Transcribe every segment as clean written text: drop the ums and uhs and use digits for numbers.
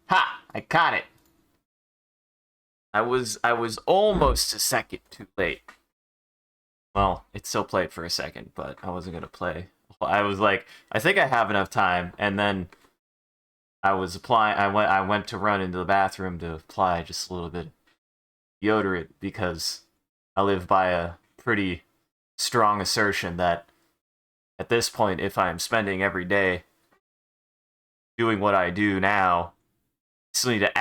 Ha! I caught it. I was almost a second too late. Well, it still played for a second, but I wasn't gonna play. I was like, I think I have enough time, and then I was applying. I went to run into the bathroom to apply just a little bit of deodorant because I live by a pretty strong assertion that at this point, if I'm spending every day doing what I do now, I still need to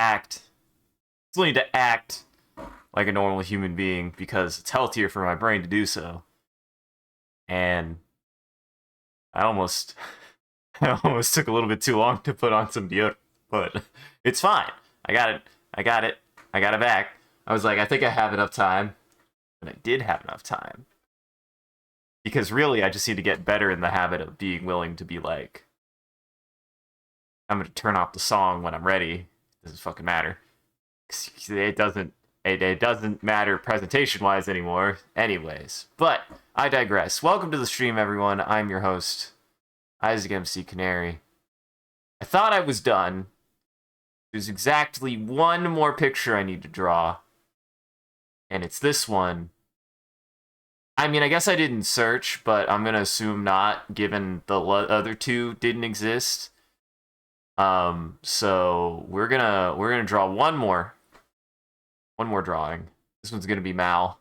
act like a normal human being because it's healthier for my brain to do so. And I almost I almost took a little bit too long to put on some deodorant, but it's fine. I got it. I got it. I got it back. I was like, I think I have enough time. And I did have enough time. Because really, I just need to get better in the habit of being willing to be like, I'm going to turn off the song when I'm ready. It doesn't fucking matter. It doesn't matter presentation wise anymore. Anyways, but I digress. Welcome to the stream, everyone. I'm your host, Isaac MCCanary. I thought I was done. There's exactly one more picture I need to draw, and it's this one. I mean, I guess I didn't search, but I'm gonna assume not, given the other two didn't exist. So we're gonna draw one more drawing. This one's gonna be Mal.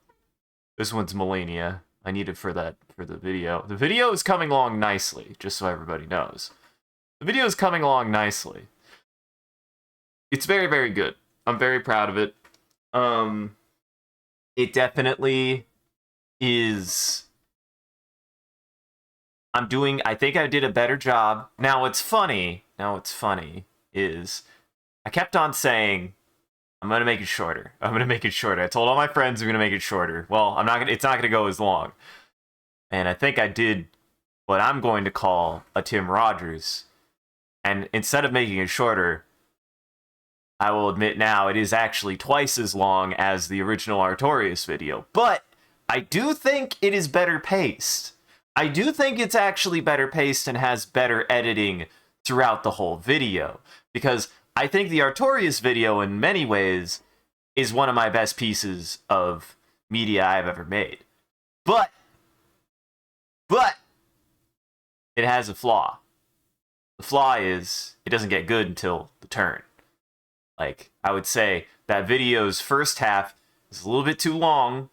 This one's Melania. I need it for the video. The video is coming along nicely, just so everybody knows. The video is coming along nicely. It's very, very good. I'm very proud of it. It definitely is. I think I did a better job. Now what's funny is I kept on saying I'm gonna make it shorter. I'm gonna make it shorter. I told all my friends I'm gonna make it shorter. Well, it's not gonna go as long. And I think I did what I'm going to call a Tim Rogers. And instead of making it shorter, I will admit now it is actually twice as long as the original Artorias video. But I do think it is better paced. I do think it's actually better paced and has better editing throughout the whole video. Because I think the Artorias video, in many ways, is one of my best pieces of media I've ever made. But it has a flaw. The flaw is it doesn't get good until the turn. Like, I would say that video's first half is a little bit too long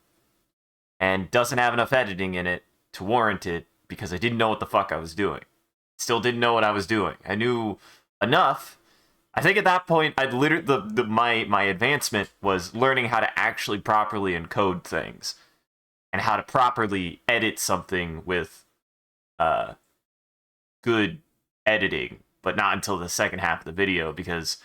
and doesn't have enough editing in it to warrant it because I didn't know what the fuck I was doing. Still didn't know what I was doing. I knew enough. I think at that point, I'd literally my advancement was learning how to actually properly encode things and how to properly edit something with good editing, but not until the second half of the video, because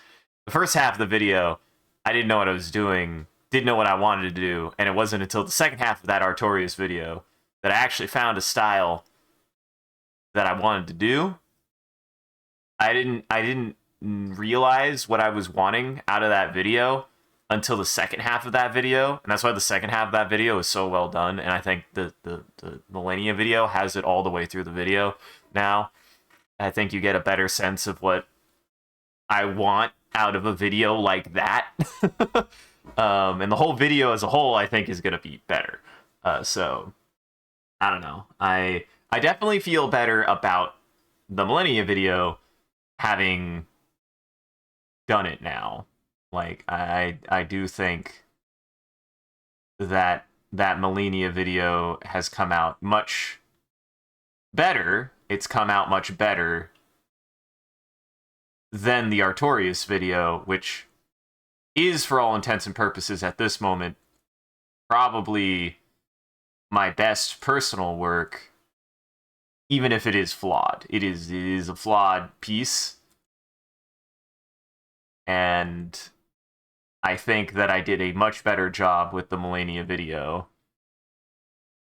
the first half of the video, I didn't know what I was doing, didn't know what I wanted to do, and it wasn't until the second half of that Artorias video that I actually found a style that I wanted to do. I didn't realize what I was wanting out of that video until the second half of that video, and that's why the second half of that video is so well done, and I think the Millennia video has it all the way through the video now. I think you get a better sense of what I want out of a video like that. And the whole video as a whole, I think, is going to be better. So, I don't know. I definitely feel better about the Millennia video having done it now. Like, I do think that Millennia video has come out much better. It's come out much better than the Artorias video, which is, for all intents and purposes at this moment, probably my best personal work, even if it is flawed. It is a flawed piece, and I think that I did a much better job with the Millennia video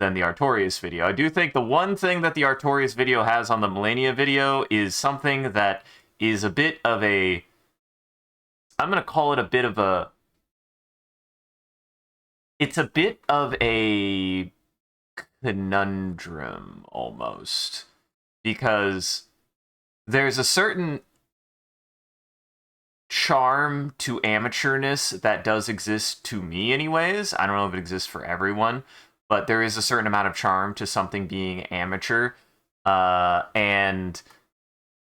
than the Artorias video. I do think the one thing that the Artorias video has on the Millennia video is something that is a bit of a... I'm going to call it a bit of a... It's a bit of a conundrum, almost. Because there's a certain charm to amateurness that does exist to me anyways. I don't know if it exists for everyone, but there is a certain amount of charm to something being amateur. And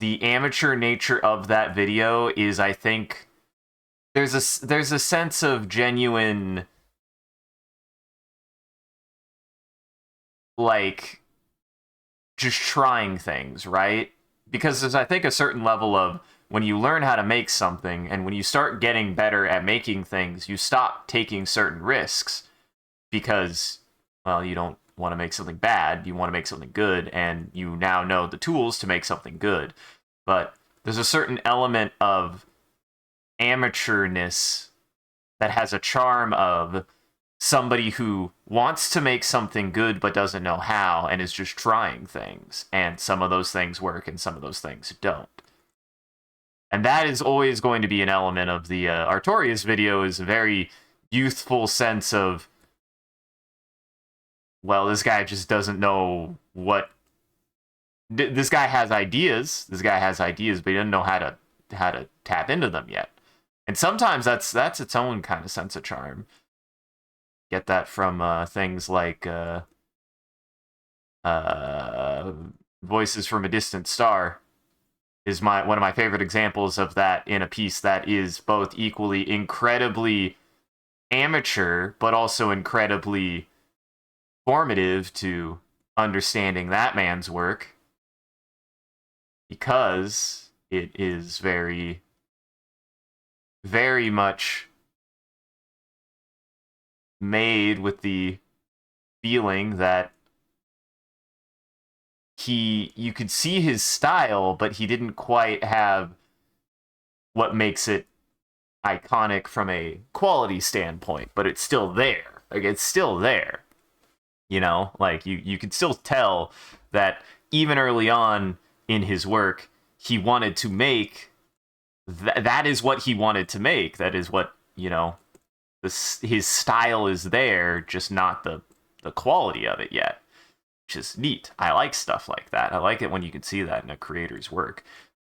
the amateur nature of that video is, I think, there's a sense of genuine, like, just trying things, right? Because there's, I think, a certain level of when you learn how to make something and when you start getting better at making things, you stop taking certain risks because, well, you don't want to make something bad, you want to make something good, and you now know the tools to make something good. But there's a certain element of amateurness that has a charm of somebody who wants to make something good but doesn't know how and is just trying things. And some of those things work and some of those things don't. And that is always going to be an element of the Artorias video, is a very youthful sense of, well, this guy just doesn't know what... This guy has ideas. This guy has ideas, but he doesn't know how to tap into them yet. And sometimes that's its own kind of sense of charm. Get that from things like Voices from a Distant Star is one of my favorite examples of that, in a piece that is both equally incredibly amateur, but also incredibly formative to understanding that man's work, because it is very, very much made with the feeling that you could see his style, but he didn't quite have what makes it iconic from a quality standpoint, but it's still there. Like, it's still there. You know, like, you could still tell that even early on in his work, he wanted to make that is what he wanted to make. That is what, you know, his style is there, just not the quality of it yet, which is neat. I like stuff like that. I like it when you can see that in a creator's work,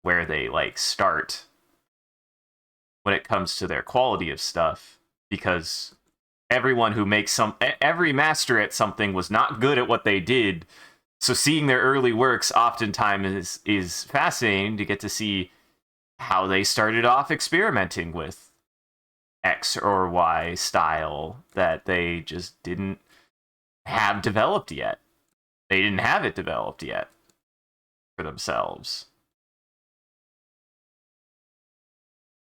where they, like, start when it comes to their quality of stuff, because everyone who makes every master at something was not good at what they did. So seeing their early works oftentimes is fascinating to get to see how they started off experimenting with X or Y style that they just didn't have developed yet. They didn't have it developed yet for themselves.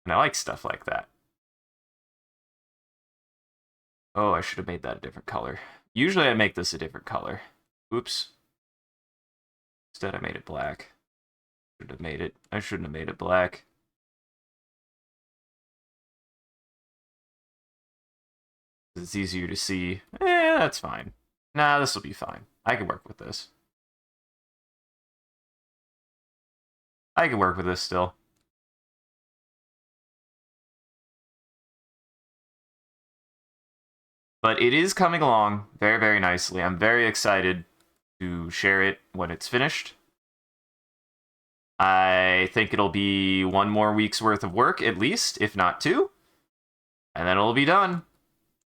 And I like stuff like that. Oh, I should have made that a different color. Usually I make this a different color. Oops. Instead I made it black. I shouldn't have made it black. It's easier to see. That's fine. Nah, this will be fine. I can work with this. I can work with this still. But it is coming along very, very nicely. I'm very excited to share it when it's finished. I think it'll be 1 more week's worth of work, at least, if not 2. And then it'll be done.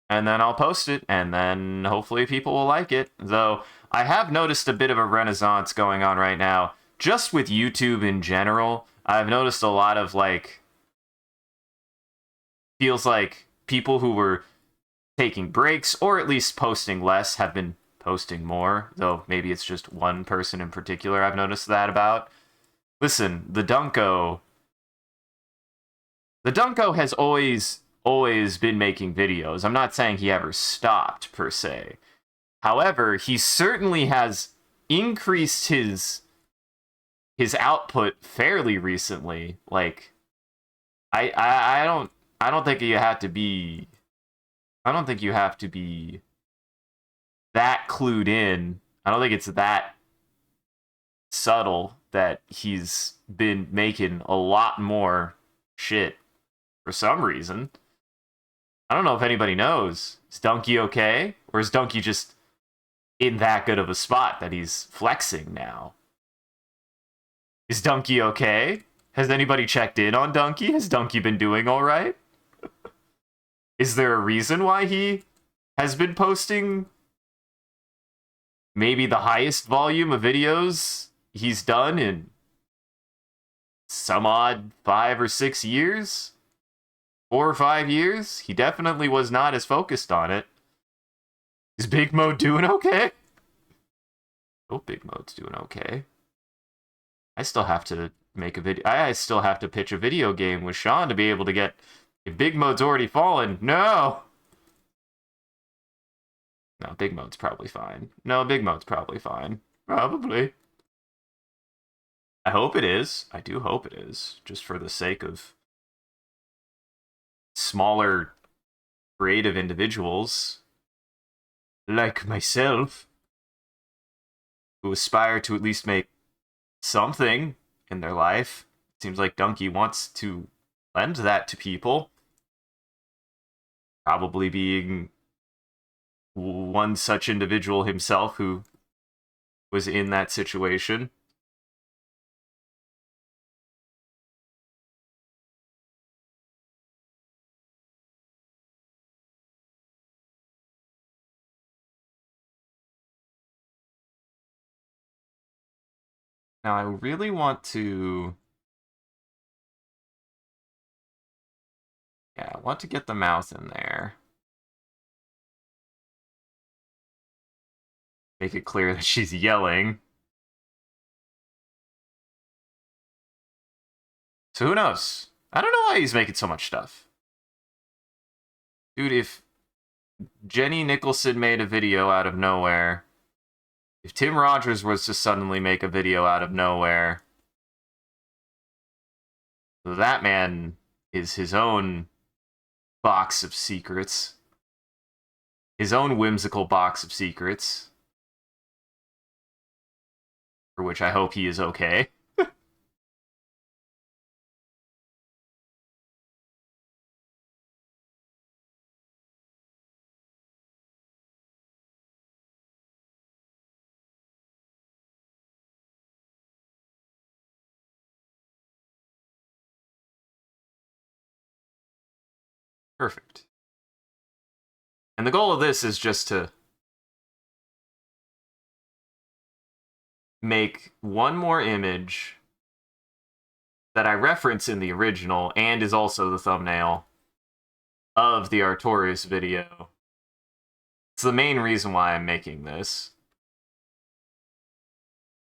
And then I'll post it, and then hopefully people will like it. Though, I have noticed a bit of a renaissance going on right now, just with YouTube in general. I've noticed a lot of, like, feels like people who were taking breaks, or at least posting less, have been posting more. Though, maybe it's just one person in particular I've noticed that about. Listen, the Dunko has always been making videos. I'm not saying he ever stopped, per se. However, he certainly has increased his output fairly recently. Like, I don't think you have to be that clued in. I don't think it's that subtle that he's been making a lot more shit for some reason. I don't know if anybody knows. Is Donkey okay? Or is Donkey just in that good of a spot that he's flexing now? Is Donkey okay? Has anybody checked in on Donkey? Has Donkey been doing all right? Is there a reason why he has been posting maybe the highest volume of videos he's done in some odd 5 or 6 years? 4 or 5 years? He definitely was not as focused on it. Is Big Mo doing okay? Oh, Big Mo's doing okay. I still have to make a video. I still have to pitch a video game with Sean to be able to get. If Big Mode's already fallen, no. No, Big Mode's probably fine. No, Big Mode's probably fine. Probably. I hope it is. I do hope it is. Just for the sake of smaller, creative individuals like myself who aspire to at least make something in their life. It seems like Donkey wants to lend that to people. Probably being one such individual himself who was in that situation. Now, I really want to... Yeah, I want to get the mouth in there. Make it clear that she's yelling. So who knows? I don't know why he's making so much stuff. Dude, if Jenny Nicholson made a video out of nowhere, if Tim Rogers was to suddenly make a video out of nowhere, that man is his own box of secrets. His own whimsical box of secrets. For which I hope he is okay. Perfect. And the goal of this is just to make one more image that I reference in the original and is also the thumbnail of the Artorias video. It's the main reason why I'm making this.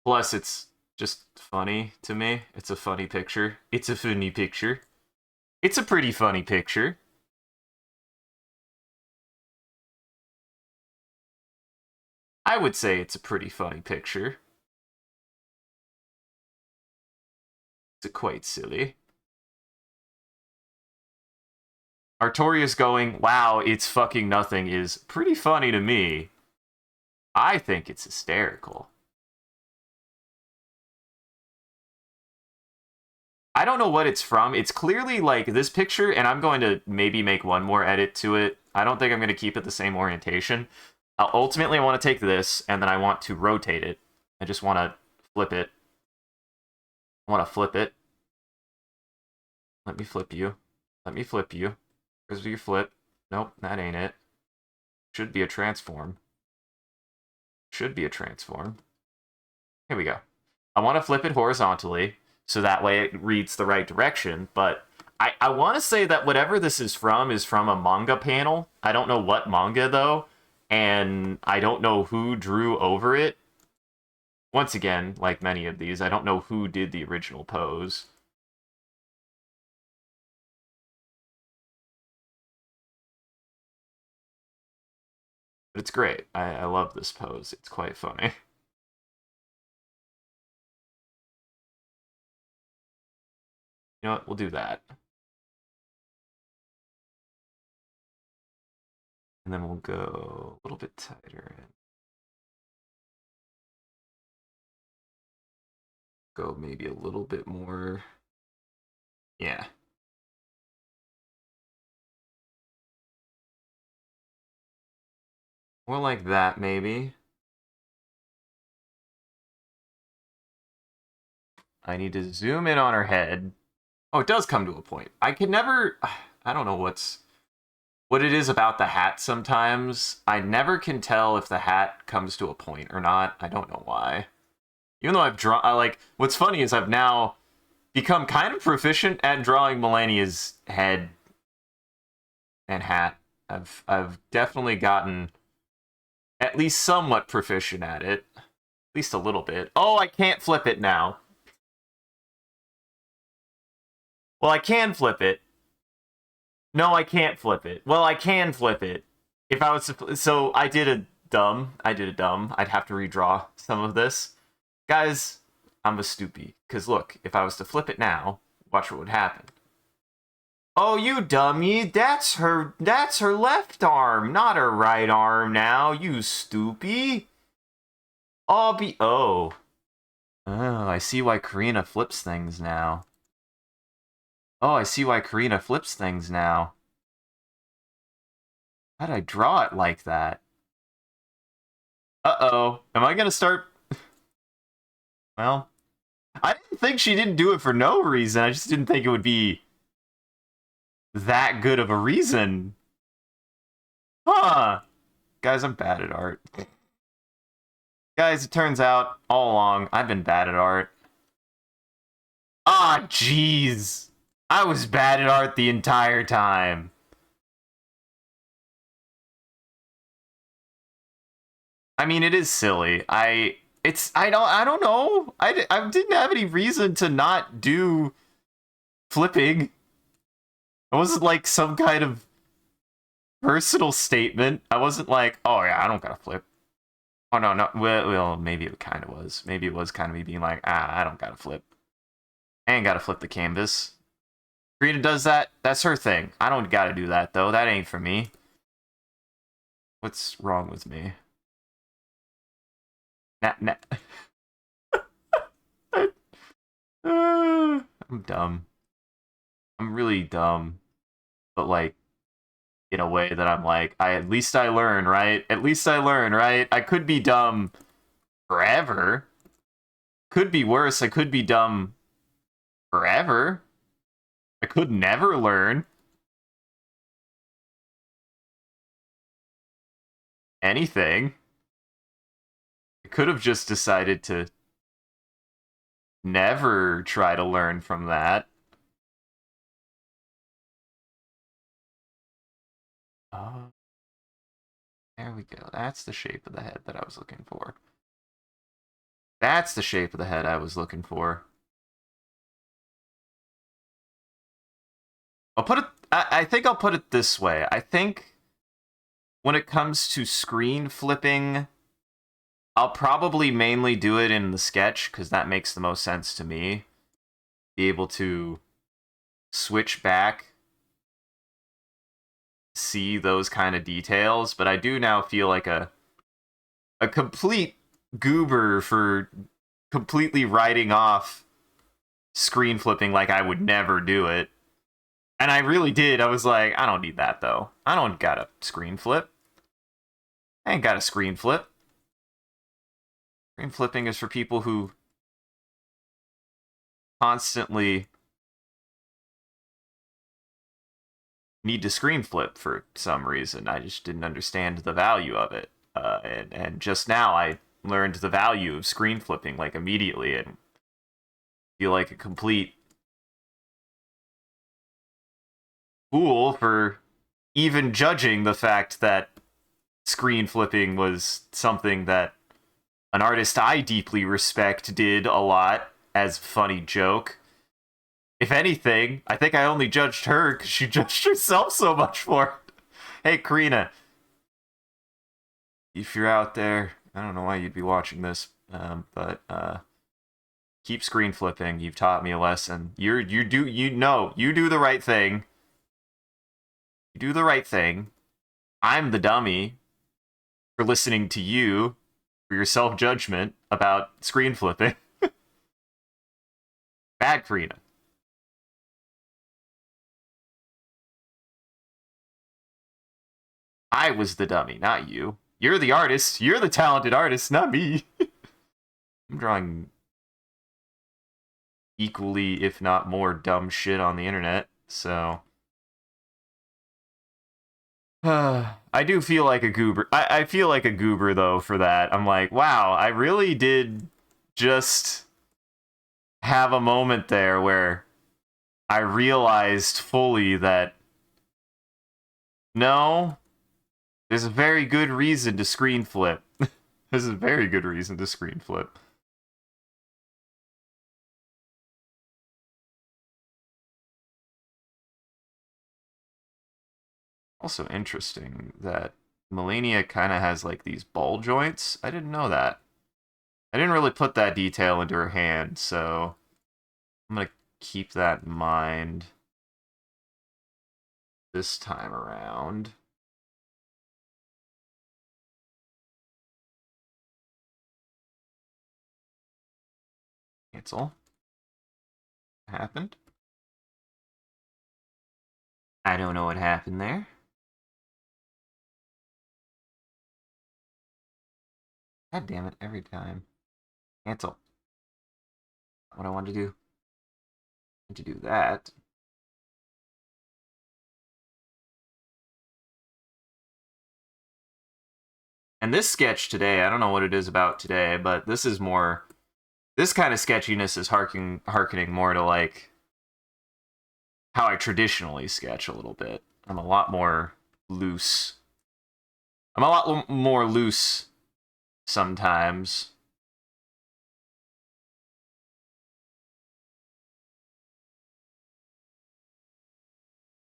Plus, it's just funny to me. It's a funny picture. It's a funny picture. It's a pretty funny picture. I would say it's a pretty funny picture. It's quite silly. Artorias going, wow, it's fucking nothing is pretty funny to me. I think it's hysterical. I don't know what it's from. It's clearly like this picture, and I'm going to maybe make one more edit to it. I don't think I'm going to keep it the same orientation. Ultimately, I want to take this, and then I want to rotate it. I just want to flip it. I want to flip it. Let me flip you. Let me flip you. Where's your flip? Nope, that ain't it. Should be a transform. Should be a transform. Here we go. I want to flip it horizontally, so that way it reads the right direction, but I want to say that whatever this is from a manga panel. I don't know what manga, though, and I don't know who drew over it. Once again, like many of these, I don't know who did the original pose. But it's great. I love this pose. It's quite funny. You know what? We'll do that. And then we'll go a little bit tighter. Go maybe a little bit more. Yeah. More like that, maybe. I need to zoom in on her head. Oh, it does come to a point. I can never... I don't know what it is about the hat sometimes. I never can tell if the hat comes to a point or not. I don't know why. Even though I've drawn... what's funny is I've now become kind of proficient at drawing Melania's head and hat. I've definitely gotten at least somewhat proficient at it. At least a little bit. Oh, I can't flip it now. Well, I can flip it. No, I can't flip it. Well, I can flip it. If I was to... So, I did a dumb. I'd have to redraw some of this. Guys, I'm a stoopy. Because look, if I was to flip it now, watch what would happen. Oh, you dummy. That's her left arm, not her right arm now, you stoopy. Oh, I see why Karina flips things now. How'd I draw it like that? Uh-oh. Am I gonna start... Well, I didn't think she didn't do it for no reason. I just didn't think it would be that good of a reason. Huh. Guys, I'm bad at art. Guys, it turns out, all along, I've been bad at art. Ah, jeez. I was bad at art the entire time. I mean, it is silly. I don't know. I didn't have any reason to not do flipping. It wasn't like some kind of personal statement. I wasn't like, oh yeah, I don't gotta flip. Oh no. Well, maybe it kind of was. Maybe it was kind of me being like, I don't gotta flip. I ain't gotta flip the canvas. Rita does that. That's her thing. I don't gotta do that though. That ain't for me. What's wrong with me? Nah. I'm dumb. I'm really dumb. But like, in a way that I'm like, at least I learn, right? At least I learn, right? I could be dumb forever. Could be worse. I could be dumb forever. I could never learn anything. I could have just decided to never try to learn from that. There we go. That's the shape of the head that I was looking for. That's the shape of the head I was looking for. I think I'll put it this way. I think when it comes to screen flipping, I'll probably mainly do it in the sketch, because that makes the most sense to me. Be able to switch back, see those kind of details, but I do now feel like a complete goober for completely writing off screen flipping like I would never do it. And I really did. I was like, I don't need that, though. I don't got a screen flip. I ain't got a screen flip. Screen flipping is for people who constantly need to screen flip for some reason. I just didn't understand the value of it. And just now I learned the value of screen flipping, like, immediately, and feel like a complete fool for even judging the fact that screen flipping was something that an artist I deeply respect did a lot as a funny joke. If anything, I think I only judged her because she judged herself so much for it. Hey, Karina. If you're out there, I don't know why you'd be watching this, but keep screen flipping. You've taught me a lesson. You do the right thing. You do the right thing. I'm the dummy for listening to you for your self-judgment about screen flipping. Bad Karina. I was the dummy, not you. You're the artist. You're the talented artist, not me. I'm drawing equally, if not more, dumb shit on the internet. So I do feel like a goober. I feel like a goober though for that. I'm like, wow, I really did just have a moment there where I realized fully that no, there's a very good reason to screen flip. There's a very good reason to screen flip. Also interesting that Melania kind of has like these ball joints. I didn't know that. I didn't really put that detail into her hand, so I'm gonna keep that in mind this time around. Cancel. Happened? I don't know what happened there. God damn it, every time. Cancel. What I want to do. To do that. And this sketch today, I don't know what it is about today, but this is more. This kind of sketchiness is harkening more to like how I traditionally sketch a little bit. I'm a lot more loose. I'm a lot more loose sometimes.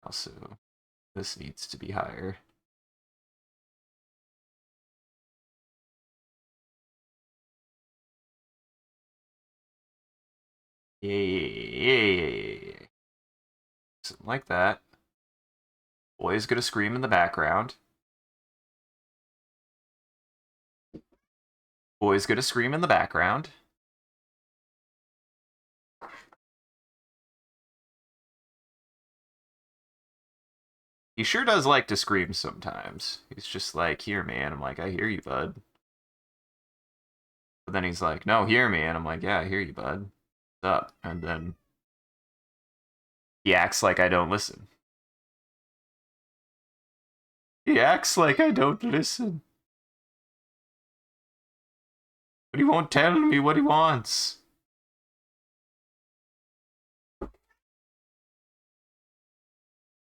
Also, this needs to be higher. Yeah. Something like that. Boy's gonna scream in the background. Boy's gonna scream in the background. He sure does like to scream sometimes. He's just like, here, man. I'm like, I hear you, bud. But then he's like, no, hear me. And I'm like, yeah, I hear you, bud. What's up? And then he acts like I don't listen. He acts like I don't listen. But he won't tell me what he wants.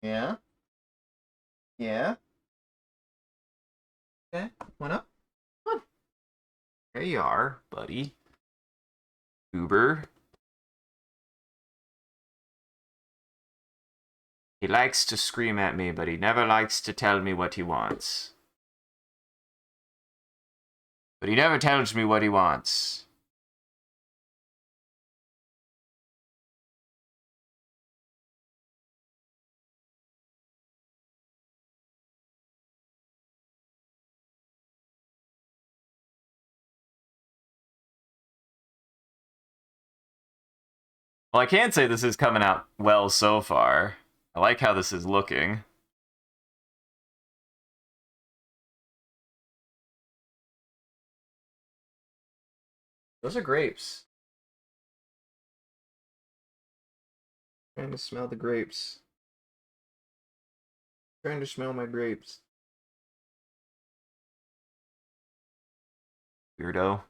Yeah? Yeah? Okay, went up. Come on. There you are, buddy. Uber. He likes to scream at me, but he never likes to tell me what he wants. But he never tells me what he wants. Well, I can say this is coming out well so far. I like how this is looking. Those are grapes. Trying to smell the grapes. Trying to smell my grapes. Weirdo.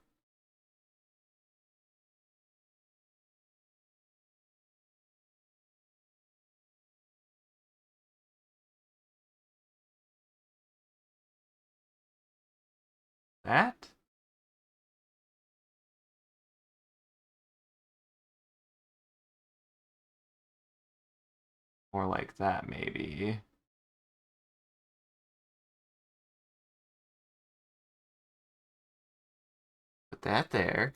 That? More like that, maybe. Put that there.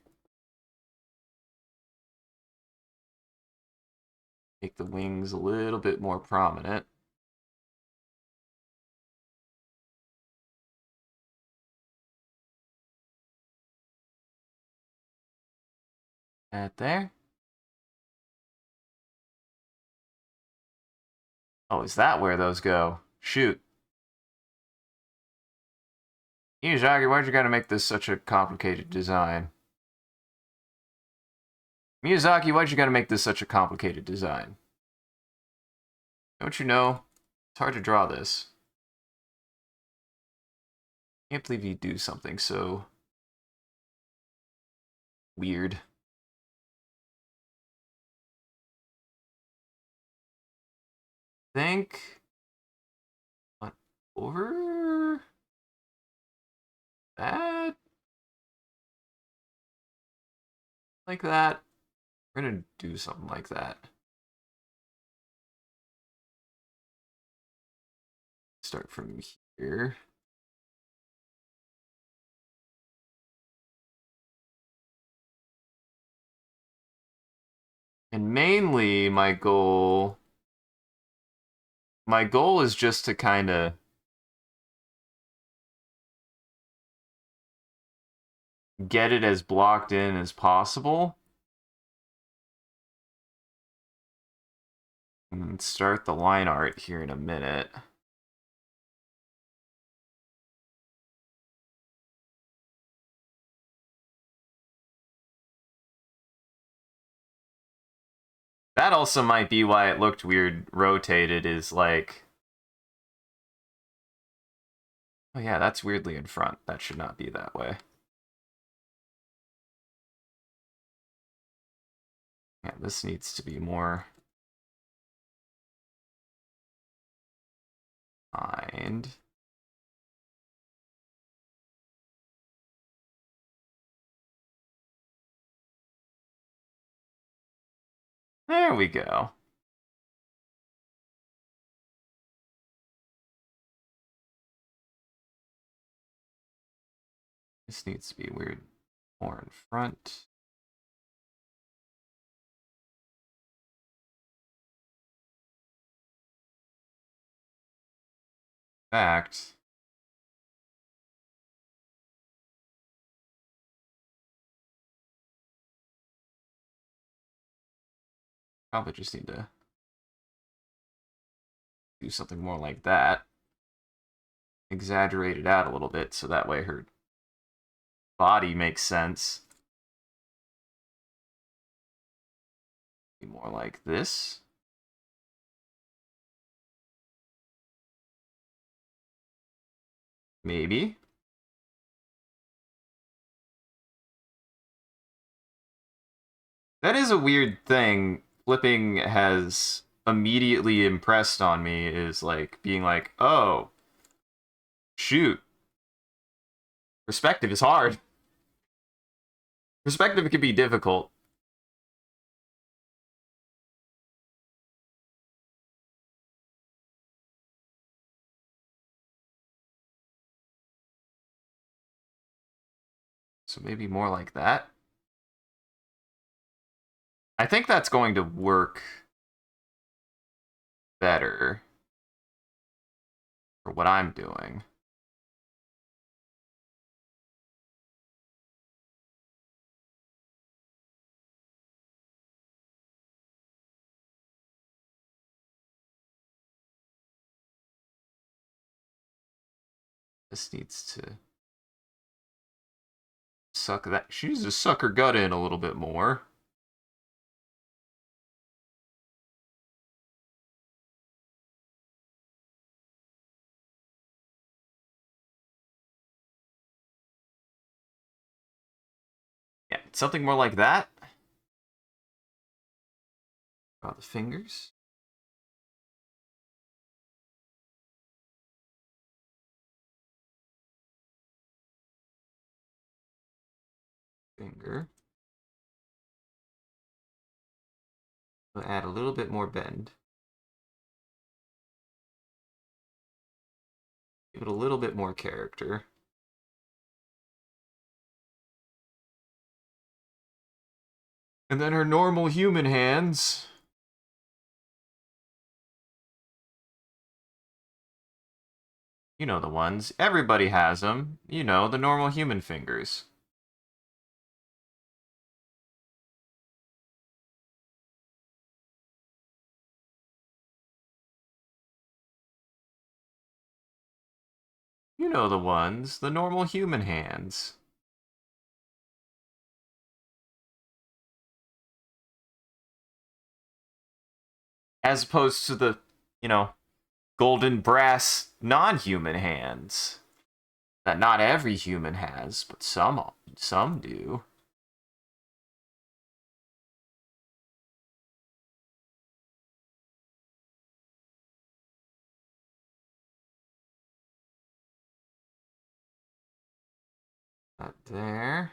Make the wings a little bit more prominent. That there. Oh, is that where those go? Shoot. Miyazaki, why'd you gotta make this such a complicated design? Miyazaki, why'd you gotta make this such a complicated design? Don't you know? It's hard to draw this. Can't believe you do something so weird. Think over that, like that. We're gonna do something like that. Start from here. And mainly my goal is just to kind of get it as blocked in as possible. And start the line art here in a minute. That also might be why it looked weird rotated, is like... Oh yeah, that's weirdly in front. That should not be that way. Yeah, this needs to be more... behind. There we go. This needs to be weird more in front. In fact, probably just need to do something more like that. Exaggerate it out a little bit so that way her body makes sense. Be more like this. Maybe. That is a weird thing. Flipping has immediately impressed on me, is like being like, oh, shoot. Perspective is hard. Perspective can be difficult. So maybe more like that. I think that's going to work better for what I'm doing. This needs to suck that. She needs to suck her gut in a little bit more. Yeah, something more like that. Draw the fingers. Finger. We'll add a little bit more bend. Give it a little bit more character. And then her normal human hands. You know the ones. Everybody has them. You know, the normal human fingers. You know the ones. The normal human hands. as opposed to the, you know, golden brass non-human hands that not every human has, but some do. That there.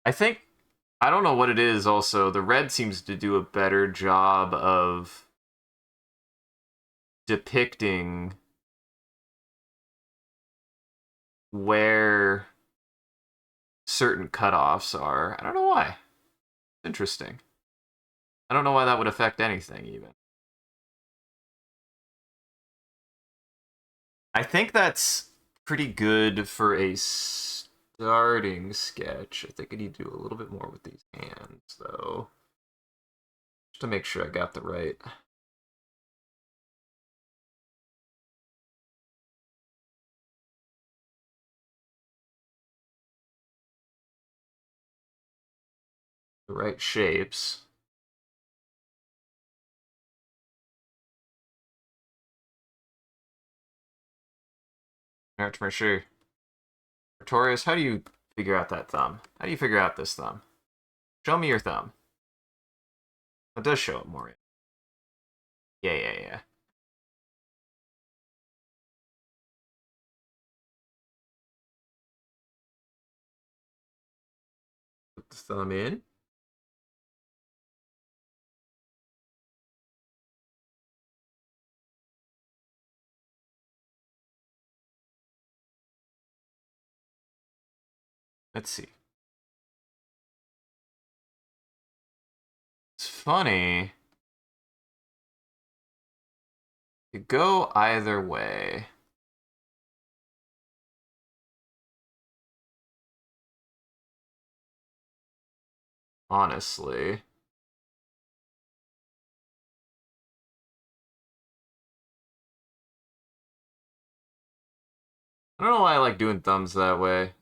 I think I don't know what it is also. The red seems to do a better job of depicting where certain cutoffs are. I don't know why. Interesting. I don't know why that would affect anything even. I think that's pretty good for a starting sketch. I think I need to do a little bit more with these hands though. Just to make sure I got the right. The right shapes. Archmer, Artorias, how do you figure out that thumb? How do you figure out this thumb? Show me your thumb. It does show it more. Yeah. Put the thumb in. Let's see. It's funny. You go either way. Honestly. I don't know why I like doing thumbs that way.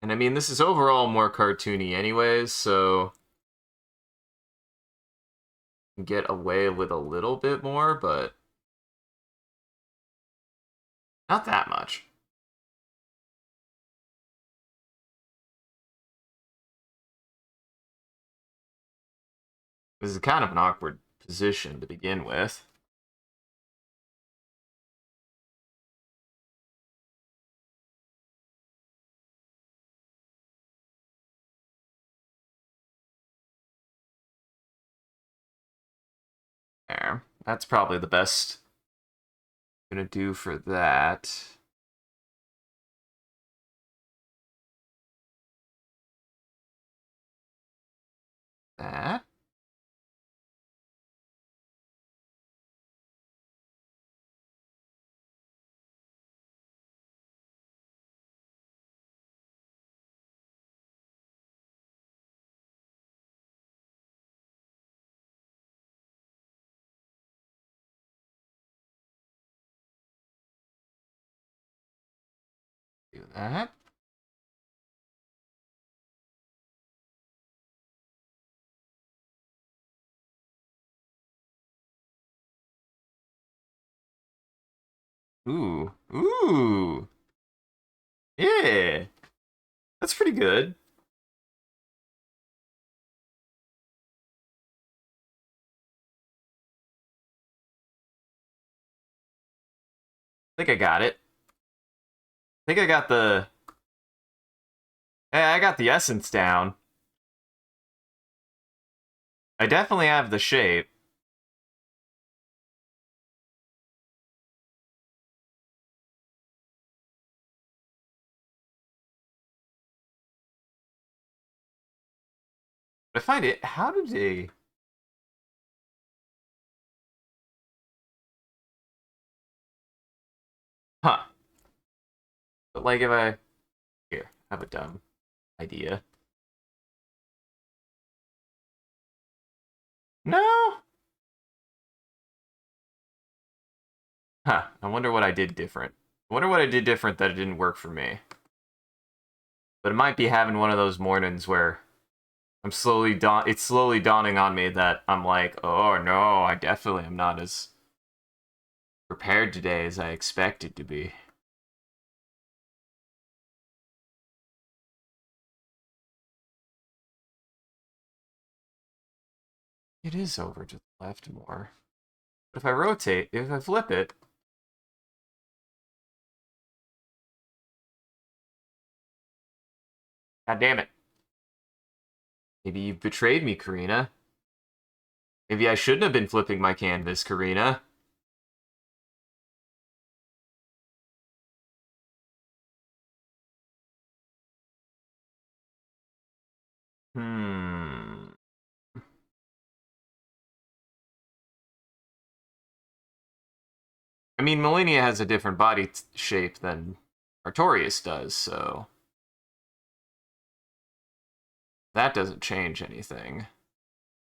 And I mean, this is overall more cartoony anyways, so get away with a little bit more, but not that much. This is kind of an awkward position to begin with. There. That's probably the best I'm gonna do for that. That. Do that. Ooh. Yeah. That's pretty good. I think I got it. I think I got the. Hey, I got the essence down. I definitely have the shape. But I find it. How do they? Huh. But like if I here, I have a dumb idea. No? Huh. I wonder what I did different. I wonder what I did different that it didn't work for me. But it might be having one of those mornings where it's slowly dawning on me that I'm like, oh no, I definitely am not as prepared today as I expected to be. It is over to the left more. But if I flip it... God damn it. Maybe you've betrayed me, Karina. Maybe I shouldn't have been flipping my canvas, Karina. Hmm. I mean, Melania has a different body shape than Artorias does, so... that doesn't change anything.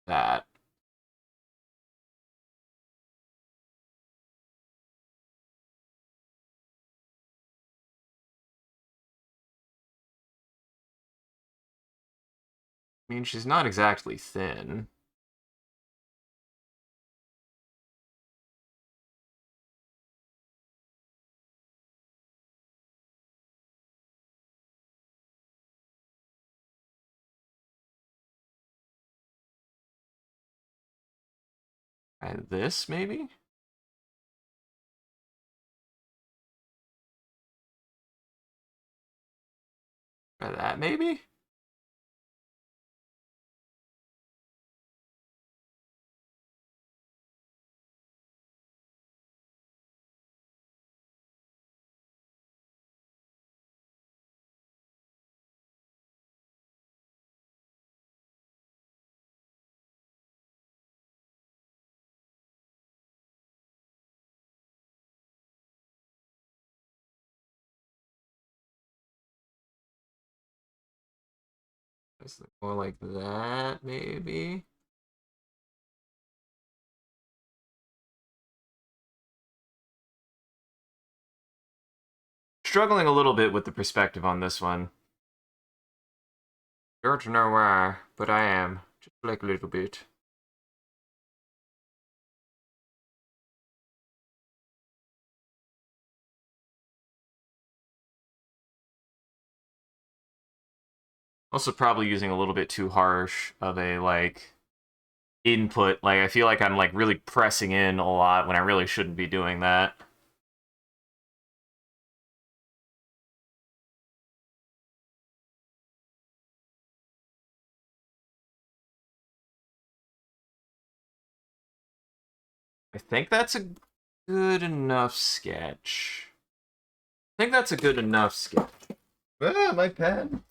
That. I mean, she's not exactly thin. And this, maybe? Try that, maybe? More like that, maybe? Struggling a little bit with the perspective on this one. Don't know why, but I am. Just like a little bit. Also probably using a little bit too harsh of a, like, input. Like, I feel like I'm, like, really pressing in a lot when I really shouldn't be doing that. I think that's a good enough sketch. I think that's a good enough sketch. Ah, my pen.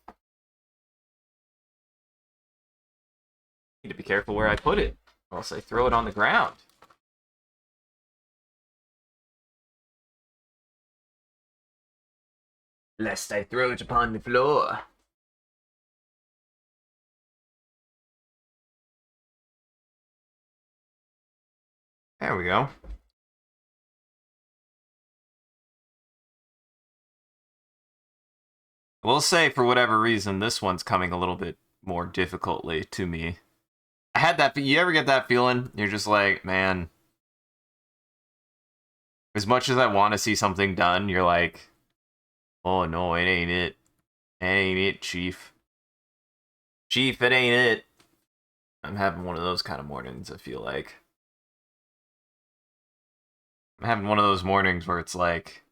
Need to be careful where I put it, or else I throw it on the ground. Lest I throw it upon the floor. There we go. I will say, for whatever reason, this one's coming a little bit more difficultly to me. I had that. You ever get that feeling? You're just like, man, as much as I want to see something done, you're like, oh no, it ain't it. It ain't it, Chief. Chief, it ain't it. I'm having one of those kind of mornings, I feel like. I'm having one of those mornings where it's like,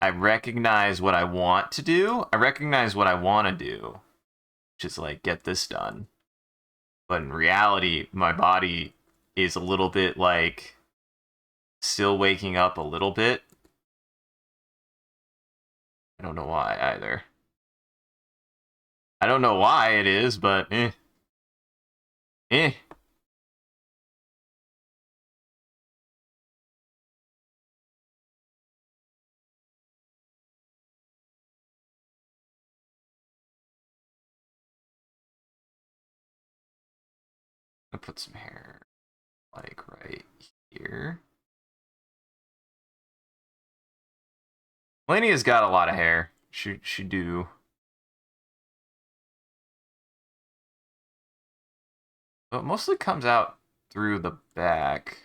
I recognize what I want to do. I recognize what I want to do, which is like, get this done. But in reality, my body is a little bit like, still waking up a little bit. I don't know why either. I don't know why it is, but eh. Eh. I put some hair like right here. Melania's got a lot of hair. She do. But it mostly comes out through the back.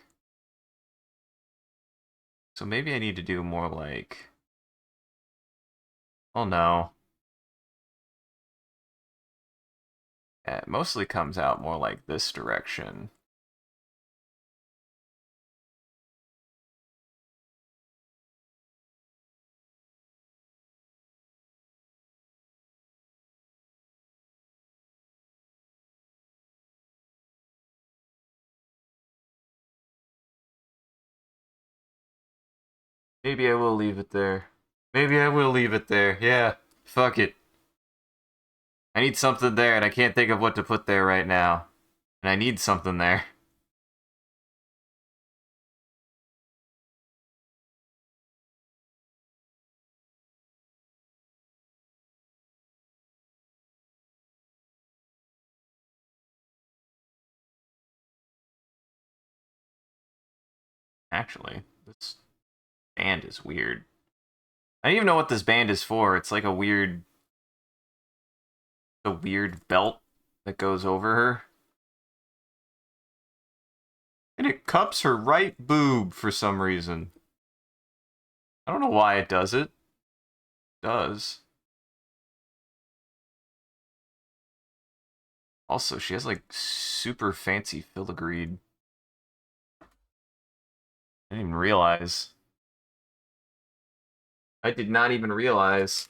So maybe I need to do more like... Oh no. Yeah, it mostly comes out more like this direction. Maybe I will leave it there. Maybe I will leave it there. Yeah, fuck it. I need something there, and I can't think of what to put there right now. And I need something there. Actually, this band is weird. I don't even know what this band is for. It's like a weird belt that goes over her. And it cups her right boob for some reason. I don't know why it does it. It does. Also, she has like super fancy filigreed. I didn't even realize. I did not even realize.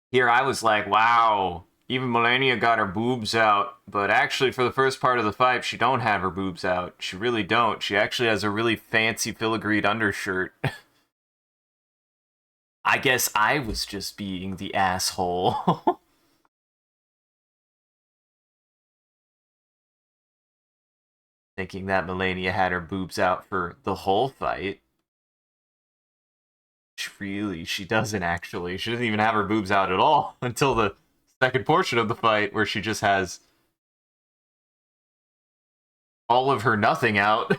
Here I was like, wow, even Melania got her boobs out, but actually for the first part of the fight, she don't have her boobs out. She really don't. She actually has a really fancy filigreed undershirt. I guess I was just being the asshole. Thinking that Melania had her boobs out for the whole fight. She doesn't actually. She doesn't even have her boobs out at all until the second portion of the fight where she just has all of her nothing out.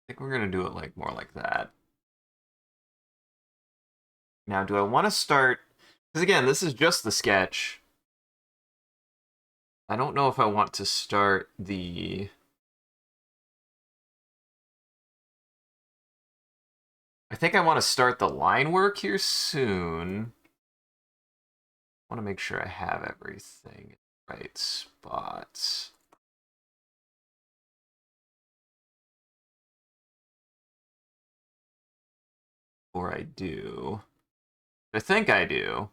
I think we're gonna do it like more like that. Now, do I want to start? Because again, this is just the sketch. I don't know if I want to start the... I think I want to start the line work here soon. I want to make sure I have everything in the right spots. Or I do. I think I do.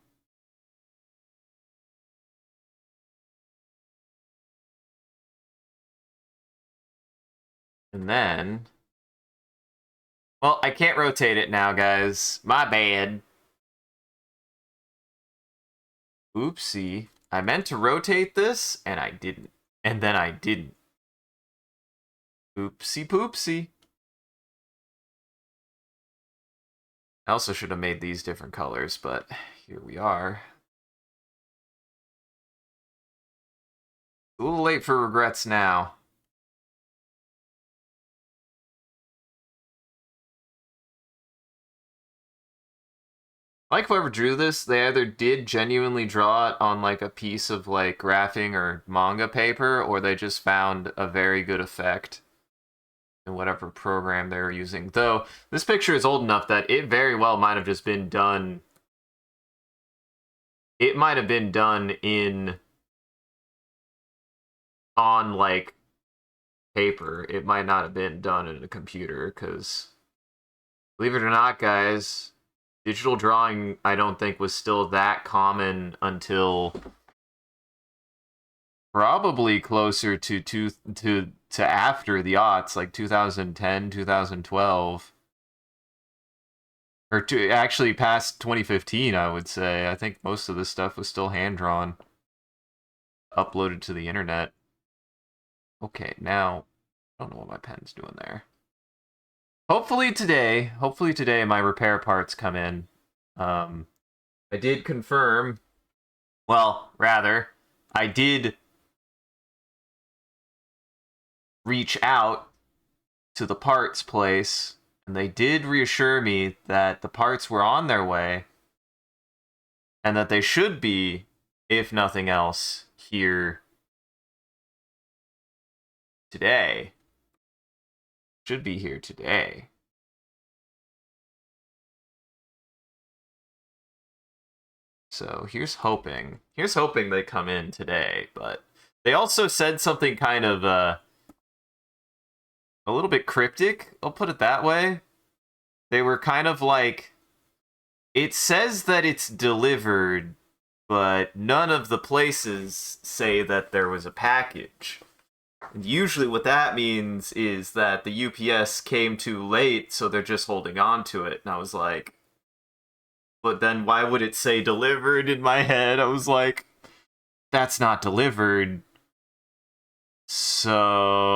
And then... Well, I can't rotate it now, guys. My bad. Oopsie. I meant to rotate this, and I didn't. And then I didn't. Oopsie poopsie. I also should have made these different colors, but here we are. A little late for regrets now. Like whoever drew this, they either did genuinely draw it on like a piece of like graphing or manga paper, or they just found a very good effect in whatever program they were using. Though this picture is old enough that it very well might have just been done. It might have been done on like paper. It might not have been done in a computer, because believe it or not, guys, digital drawing, I don't think, was still that common until probably closer to after the aughts, like 2010, 2012. actually past 2015, I would say. I think most of this stuff was still hand-drawn, uploaded to the internet. Okay, now, I don't know what my pen's doing there. Hopefully today my repair parts come in. I did confirm, well, rather, I did reach out to the parts place, and they did reassure me that the parts were on their way, and that they should be, if nothing else, here today. Should be here today. So here's hoping. Here's hoping they come in today, but they also said something kind of a little bit cryptic, I'll put it that way. They were kind of like, it says that it's delivered, but none of the places say that there was a package. And usually what that means is that the UPS came too late, so they're just holding on to it. And I was like, but then why would it say delivered in my head? I was like, that's not delivered. So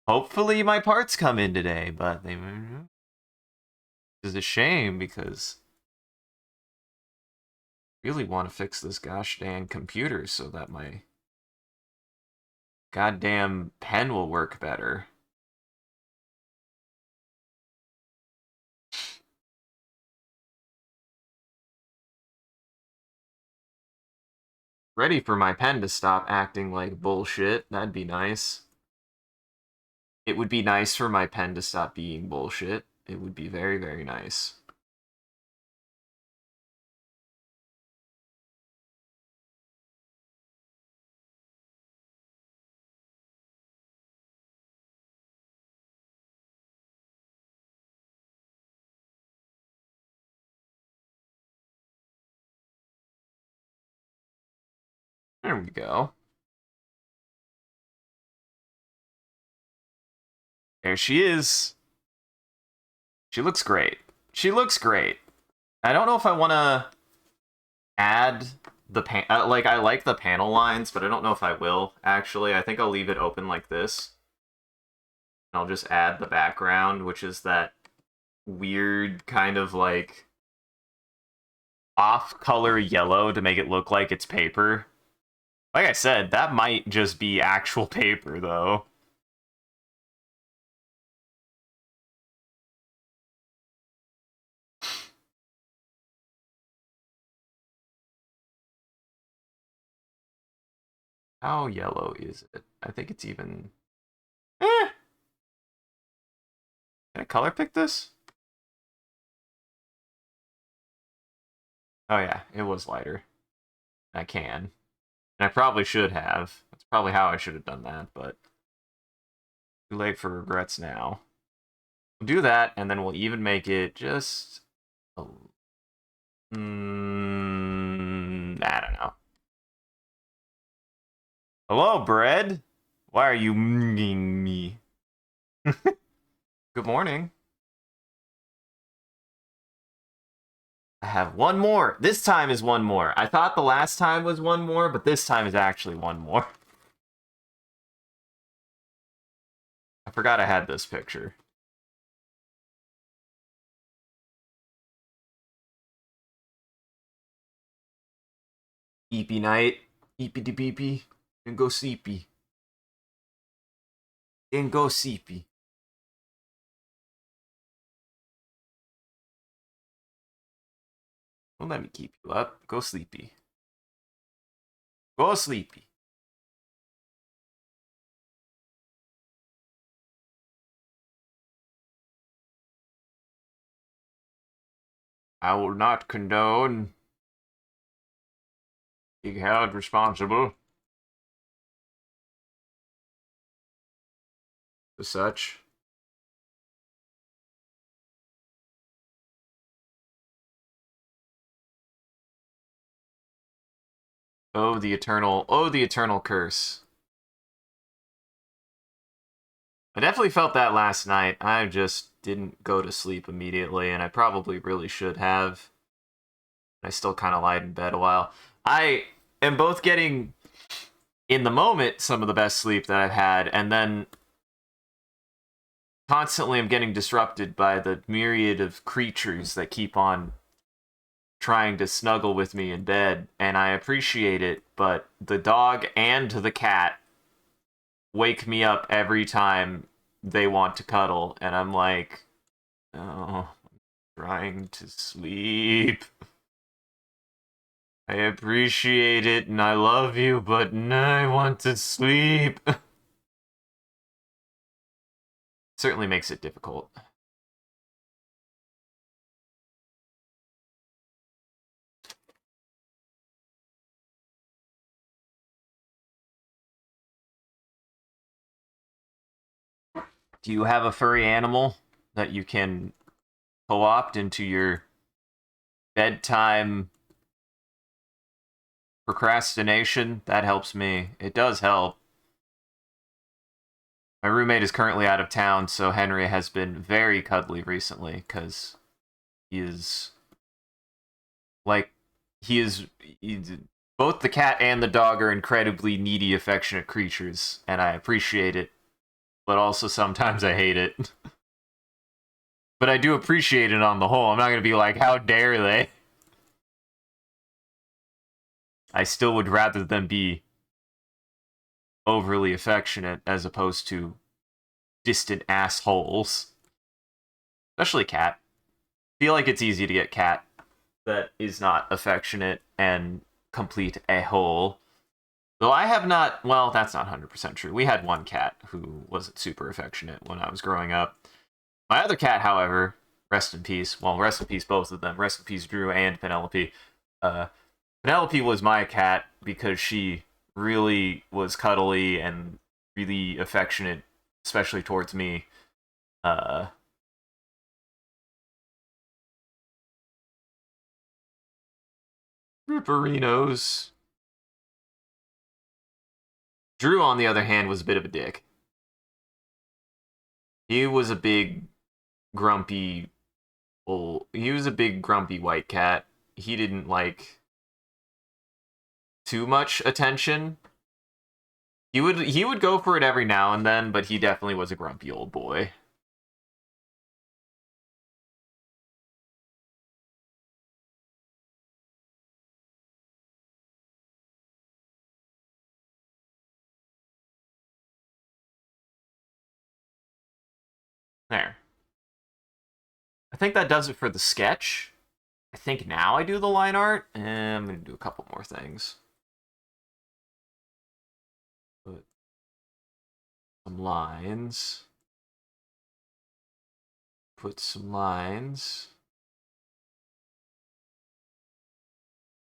hopefully my parts come in today, but they is a shame because I really want to fix this gosh dang computer so that my goddamn pen will work better. Ready for my pen to stop acting like bullshit. That'd be nice. It would be nice for my pen to stop being bullshit. It would be very, very nice. There we go. There she is. She looks great. She looks great. I don't know if I want to add the like I like the panel lines, but I don't know if I will actually. I think I'll leave it open like this. I'll just add the background, which is that weird kind of like off-color yellow to make it look like it's paper. Like I said, that might just be actual paper though. How yellow is it? I think it's even... Can I color pick this? Oh yeah, it was lighter. I can. And I probably should have. That's probably how I should have done that, but... Too late for regrets now. We'll do that, and then we'll even make it just... I don't know. Hello, bread. Why are you minging me? Good morning. I have one more. This time is one more. I thought the last time was one more, but this time is actually one more. I forgot I had this picture. Eepy night. Eepy de beepy. And go sleepy. And go sleepy. Don't let me keep you up. Go sleepy. Go sleepy. I will not condone being held responsible for such. Oh, the eternal curse. I definitely felt that last night. I just didn't go to sleep immediately, and I probably really should have. I still kind of lied in bed a while. I am both getting, in the moment, some of the best sleep that I've had, and then constantly I'm getting disrupted by the myriad of creatures that keep on trying to snuggle with me in bed, and I appreciate it, but the dog and the cat wake me up every time they want to cuddle, and I'm like, oh, I'm trying to sleep. I appreciate it and I love you, but I want to sleep. Certainly makes it difficult. Do you have a furry animal that you can co-opt into your bedtime procrastination? That helps me. It does help. My roommate is currently out of town, so Henry has been very cuddly recently, because he is... Like, both the cat and the dog are incredibly needy, affectionate creatures, and I appreciate it, but also sometimes I hate it. But I do appreciate it on the whole. I'm not going to be like, how dare they? I still would rather them be overly affectionate as opposed to distant assholes. Especially cat. I feel like it's easy to get cat that is not affectionate and complete a-hole. Though I have not... Well, that's not 100% true. We had one cat who wasn't super affectionate when I was growing up. My other cat, however, rest in peace. Well, rest in peace, both of them. Rest in peace, Drew and Penelope. Penelope was my cat because she really was cuddly and really affectionate, especially towards me. Ripperinos. Drew, on the other hand, was a bit of a dick. He was a big, grumpy, he was a big, grumpy white cat. He didn't like too much attention. He would go for it every now and then, but he definitely was a grumpy old boy. There. I think that does it for the sketch. I think now I do the line art, and I'm going to do a couple more things. Put some lines. Put some lines.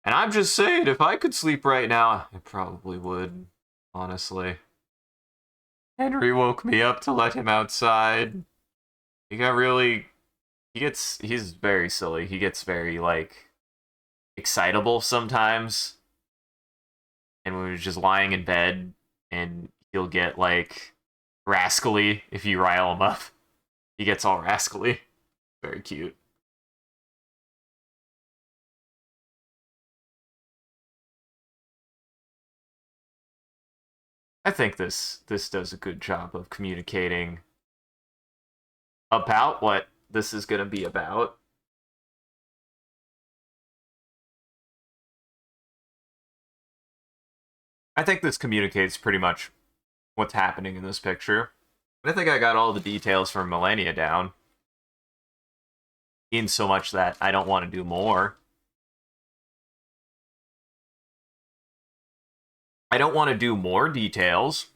And I'm just saying, if I could sleep right now, I probably would, honestly. Henry woke me up to let him outside. He got really... He's very silly. He gets very, like, excitable sometimes. And when he's just lying in bed, and he'll get, like, rascally if you rile him up. He gets all rascally. Very cute. I think this does a good job of communicating about what this is going to be about. I think this communicates pretty much what's happening in this picture. I think I got all the details from Millennia down. In so much that I don't want to do more. I don't want to do more details.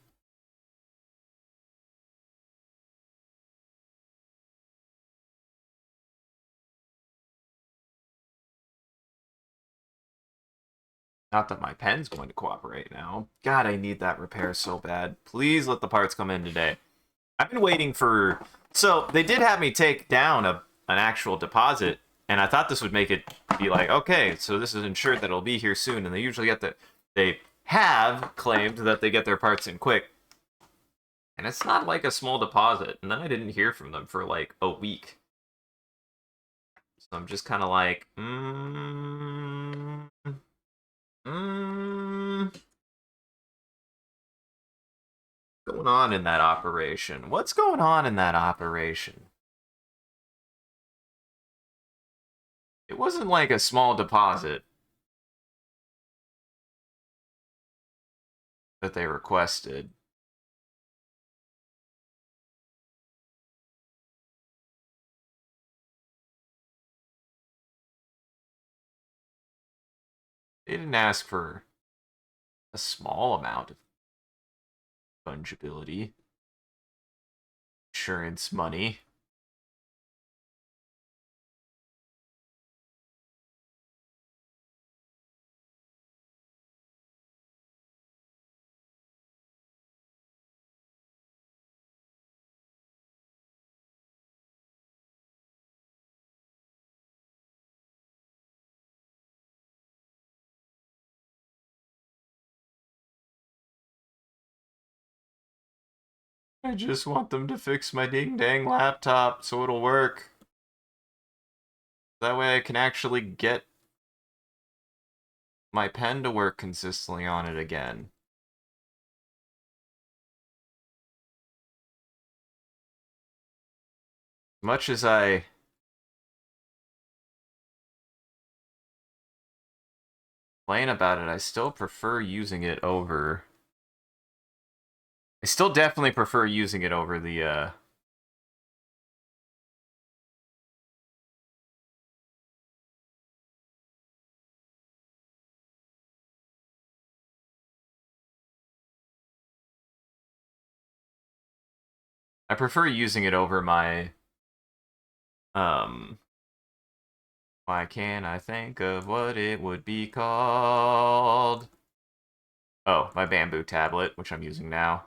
Not that my pen's going to cooperate now. God, I need that repair so bad. Please let the parts come in today. I've been waiting for... So, they did have me take down an actual deposit, and I thought this would make it be like, okay, so this is ensured that it'll be here soon, and they usually get the... They have claimed that they get their parts in quick. And it's not like a small deposit. And then I didn't hear from them for like a week. So I'm just kind of like, what's going on in that operation? What's going on in that operation? It wasn't like a small deposit that they requested. They didn't ask for a small amount of fungibility, insurance money. I just want them to fix my ding-dang laptop so it'll work. That way I can actually get my pen to work consistently on it again. Much as I complain about it, I still prefer using it over... I still definitely prefer using it over the, I prefer using it over my, why can't I think of what it would be called? Oh, my bamboo tablet, which I'm using now.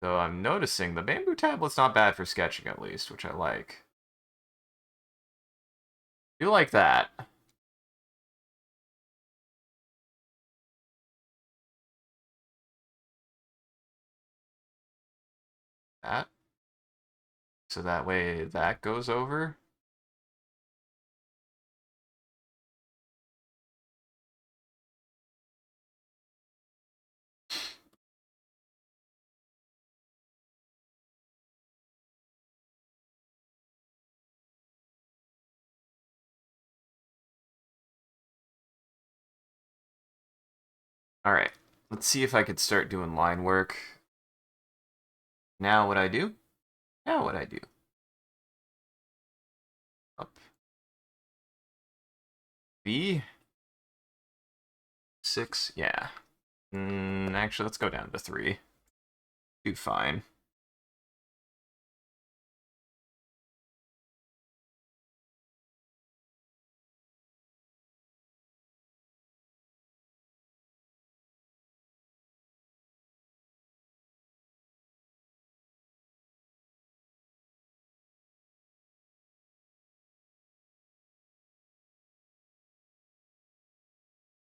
So I'm noticing the bamboo tablet's not bad for sketching, at least, which I like. You like that. That. So that way that goes over. Alright, let's see if I could start doing line work. Now what I do? Now what I do? Up. B. 6, yeah. Actually, let's go down to 3. Do fine.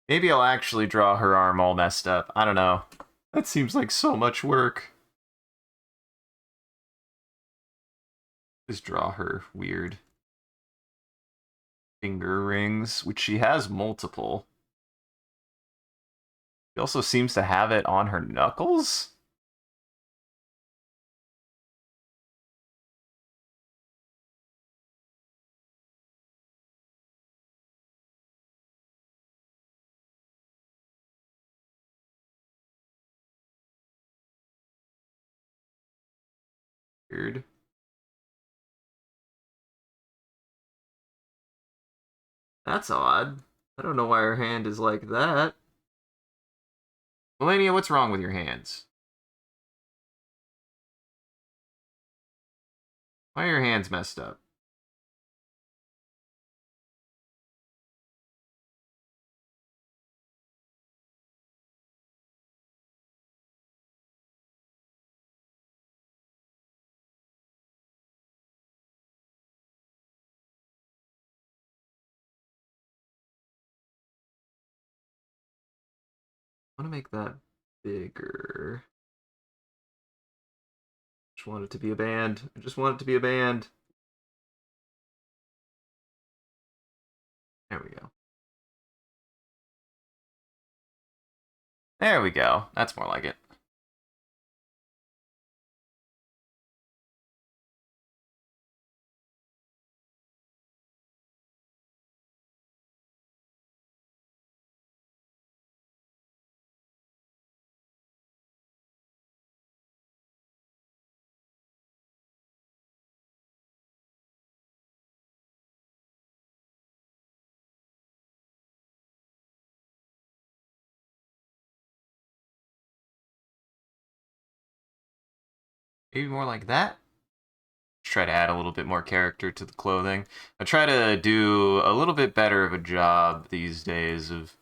Maybe I'll actually draw her arm all messed up. I don't know. That seems like so much work. Just draw her weird finger rings, which she has multiple. She also seems to have it on her knuckles? Weird. That's odd. I don't know why her hand is like that. Melania, what's wrong with your hands? Why are your hands messed up? I want to make that bigger. Just want it to be a band. I just want it to be a band. There we go. There we go. That's more like it. Maybe more like that. Try to add a little bit more character to the clothing. I try to do a little bit better of a job these days of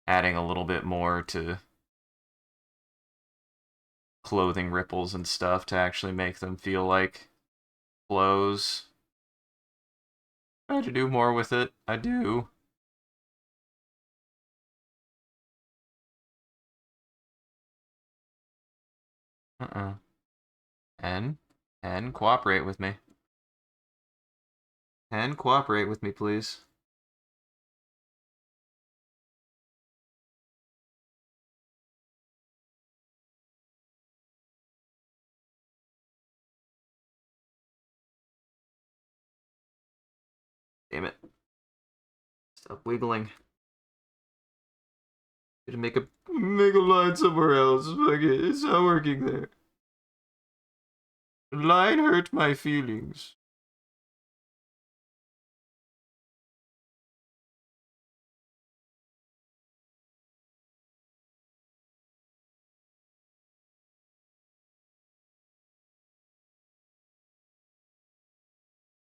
adding a little bit more to clothing ripples and stuff to actually make them feel like clothes. Try to do more with it. I do. And cooperate with me. And cooperate with me, please. Damn it. Stop wiggling. Gonna make a line somewhere else. It's not working there. The line hurt my feelings.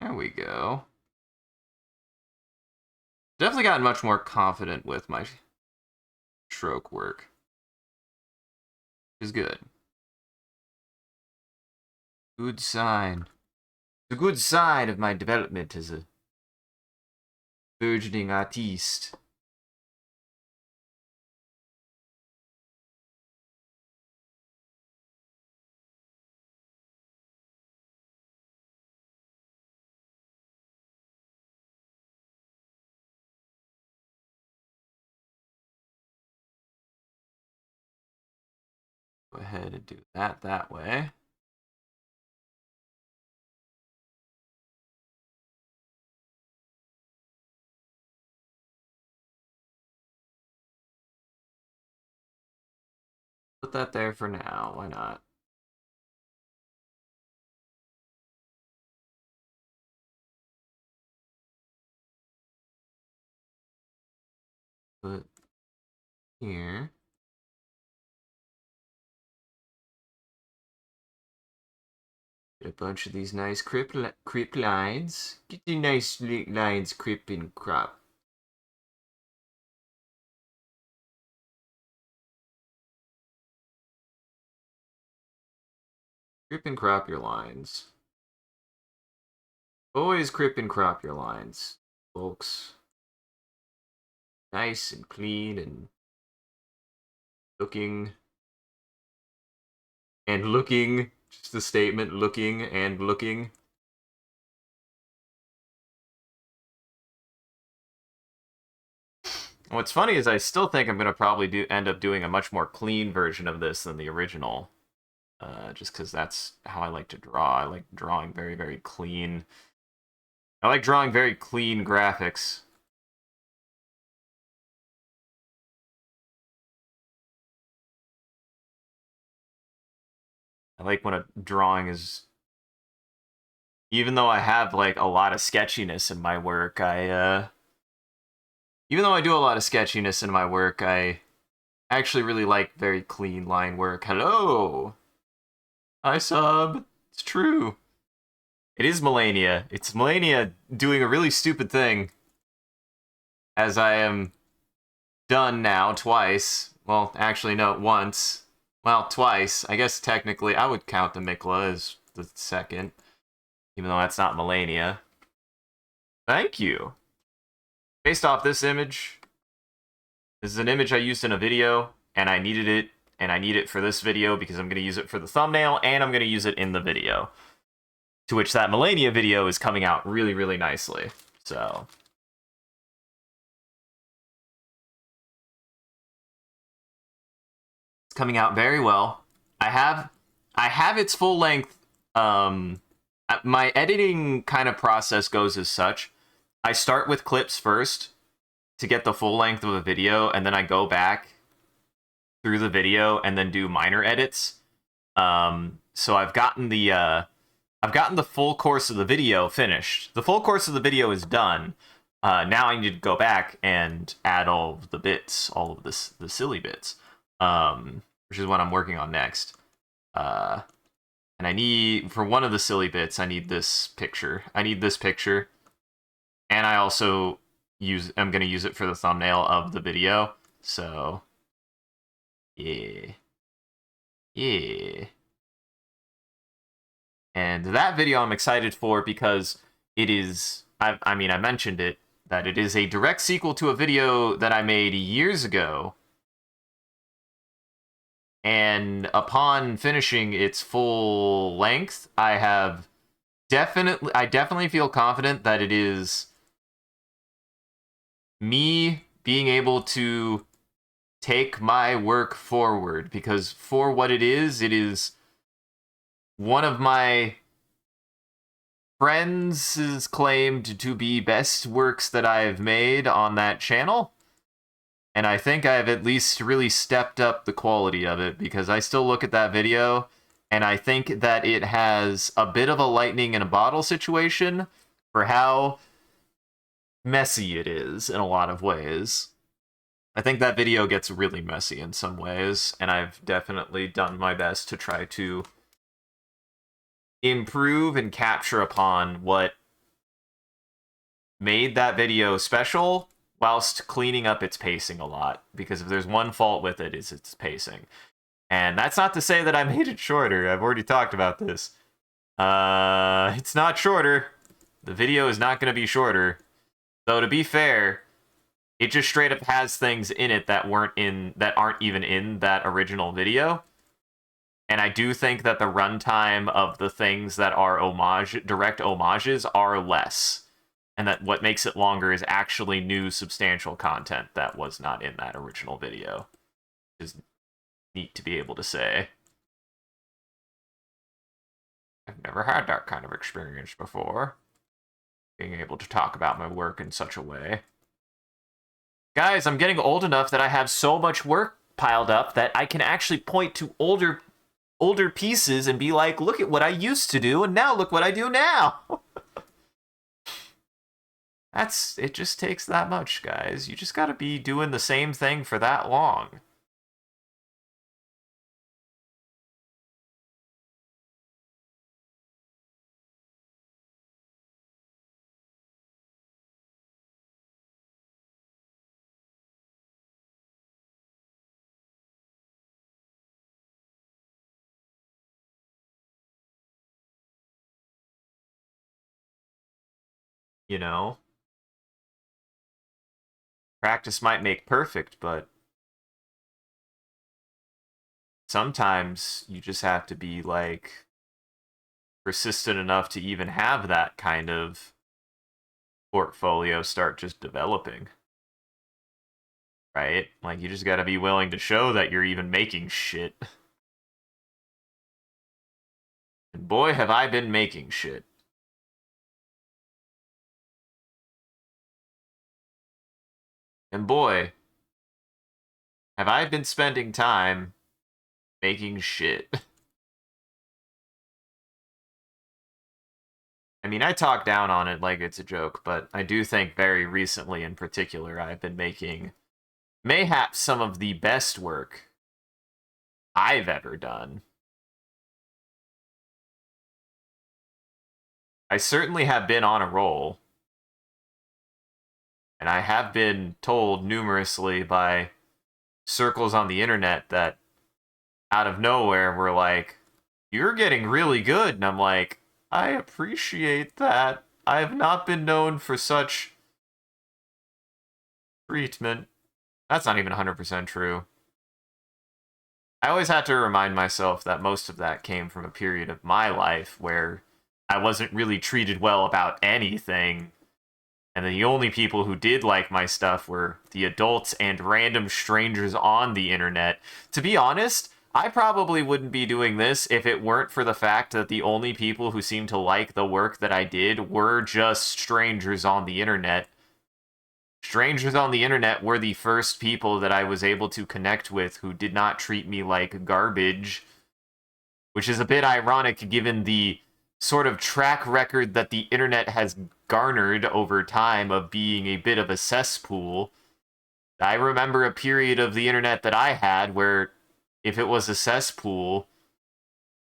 There we go. Definitely gotten much more confident with my stroke work. Which is good. Good sign. It's a good sign of my development as a burgeoning artiste. Go ahead and do that way. Put that there for now. Why not? Put here. Get a bunch of these nice crip lines. Get the nice lines crip and crop. Crip and crop your lines. Always crip and crop your lines, folks. Nice and clean and looking. And looking. Just the statement, looking and looking. What's funny is I still think I'm going to probably end up doing a much more clean version of this than the original. Just because that's how I like to draw. I like drawing very, very clean. I like drawing very clean graphics. I like when a drawing is... Even though I have, like, a lot of sketchiness in my work, Even though I do a lot of sketchiness in my work, I actually really like very clean line work. Hello! Hi, sub. It's true. It is Melania. It's Melania doing a really stupid thing. As I am done now twice. Well, actually, no, once. Well, twice. I guess technically I would count the Mikla as the second. Even though that's not Melania. Thank you. Based off this image, this is an image I used in a video, and I needed it, and I need it for this video because I'm going to use it for the thumbnail, and I'm going to use it in the video. To which that Melania video is coming out really, really nicely. So it's coming out very well. I have its full length. My editing kind of process goes as such. I start with clips first to get the full length of a video, and then I go back through the video and then do minor edits. So I've gotten the full course of the video finished. The full course of the video is done. Now I need to go back and add all of the bits, all of the silly bits, which is what I'm working on next. And I need, for one of the silly bits, I need this picture. And I also I'm going to use it for the thumbnail of the video. So, yeah. And that video I'm excited for because it is, I mentioned it, that it is a direct sequel to a video that I made years ago. And upon finishing its full length, I definitely feel confident that it is me being able to take my work forward, because for what it is one of my friends is claimed to be best works that I've made on that channel. And I think I've at least really stepped up the quality of it, because I still look at that video and I think that it has a bit of a lightning in a bottle situation for how messy it is in a lot of ways. I think that video gets really messy in some ways, and I've definitely done my best to try to improve and capture upon what made that video special, whilst cleaning up its pacing a lot. Because if there's one fault with it, it's its pacing. And that's not to say that I made it shorter. I've already talked about this. It's not shorter. The video is not going to be shorter. Though, to be fair, it just straight up has things in it that aren't even in that original video. And I do think that the runtime of the things that are direct homages are less. And that what makes it longer is actually new, substantial content that was not in that original video. Which is neat to be able to say. I've never had that kind of experience before. Being able to talk about my work in such a way. Guys, I'm getting old enough that I have so much work piled up that I can actually point to older pieces and be like, look at what I used to do, and now look what I do now. It just takes that much, guys. You just gotta be doing the same thing for that long. You know? Practice might make perfect, but sometimes you just have to be, like, persistent enough to even have that kind of portfolio start just developing. Right? Like, you just gotta be willing to show that you're even making shit. And boy, have I been making shit. And boy, have I been spending time making shit. I mean, I talk down on it like it's a joke, but I do think very recently in particular I've been making mayhaps some of the best work I've ever done. I certainly have been on a roll. And I have been told numerously by circles on the internet that out of nowhere were like, you're getting really good. And I'm like, I appreciate that. I have not been known for such treatment. That's not even 100% true. I always have to remind myself that most of that came from a period of my life where I wasn't really treated well about anything. And the only people who did like my stuff were the adults and random strangers on the internet. To be honest, I probably wouldn't be doing this if it weren't for the fact that the only people who seemed to like the work that I did were just strangers on the internet. Strangers on the internet were the first people that I was able to connect with who did not treat me like garbage, which is a bit ironic given the sort of track record that the internet has garnered over time of being a bit of a cesspool. I remember a period of the internet that I had where if it was a cesspool,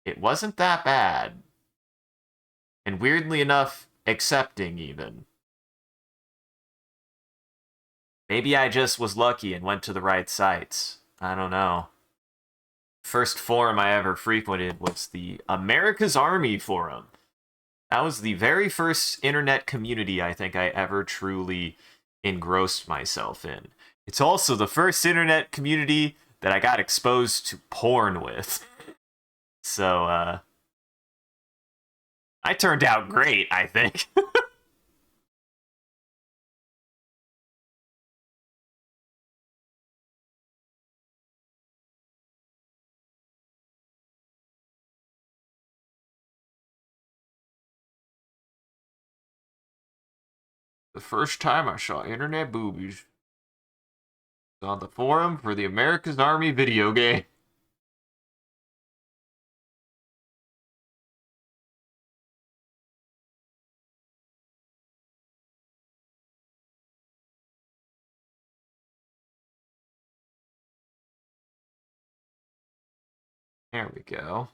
it wasn't that bad. And weirdly enough, accepting even. Maybe I just was lucky and went to the right sites. I don't know. First forum I ever frequented was the America's Army forum. That was the very first internet community I think I ever truly engrossed myself in. It's also the first internet community that I got exposed to porn with. So, I turned out great, I think. The first time I saw internet boobies was on the forum for the America's Army video game. There we go.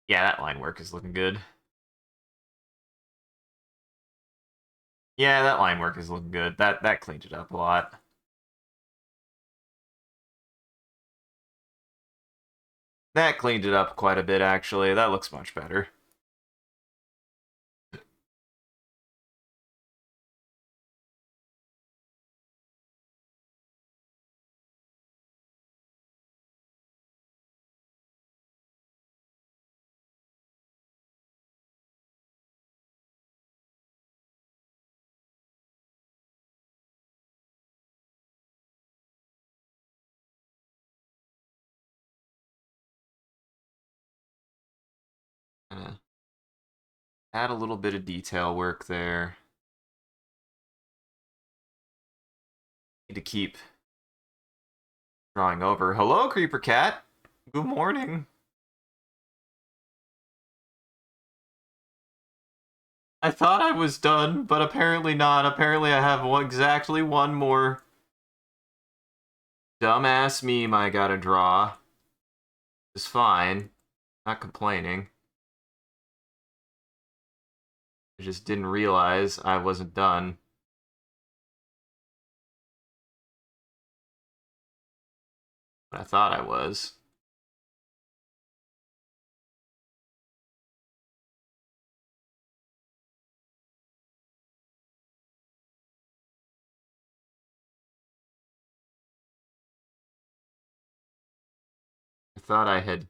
Yeah, that line work is looking good. Yeah, that line work is looking good. That cleaned it up a lot. That cleaned it up quite a bit, actually. That looks much better. Add a little bit of detail work there. Need to keep drawing over. Hello, Creeper Cat. Good morning. I thought I was done, but apparently not. Apparently I have exactly one more dumbass meme I gotta draw. It's fine. Not complaining. I just didn't realize I wasn't done. I thought I was. I thought I had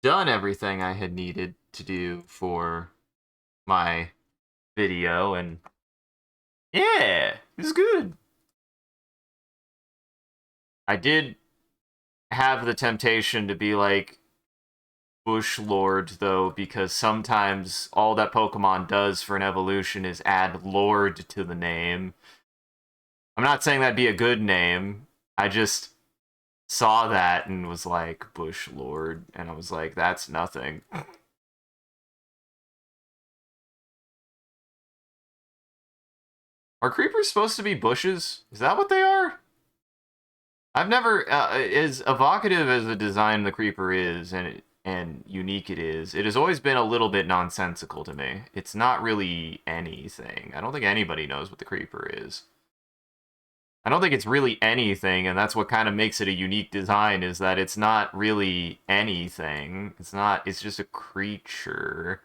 done everything I had needed to do for my video, and yeah, it's good. I did have the temptation to be like Bush Lord, though, because sometimes all that Pokemon does for an evolution is add Lord to the name. I'm not saying that'd be a good name. I just saw that and was like, Bush Lord, and I was like, that's nothing. Are creepers supposed to be bushes? Is that what they are? I've never, as evocative as the design the creeper is, and unique it has always been a little bit nonsensical to me. It's not really anything. I don't think anybody knows what the creeper is. I don't think it's really anything, and that's what kind of makes it a unique design, is that it's not really anything. It's just a creature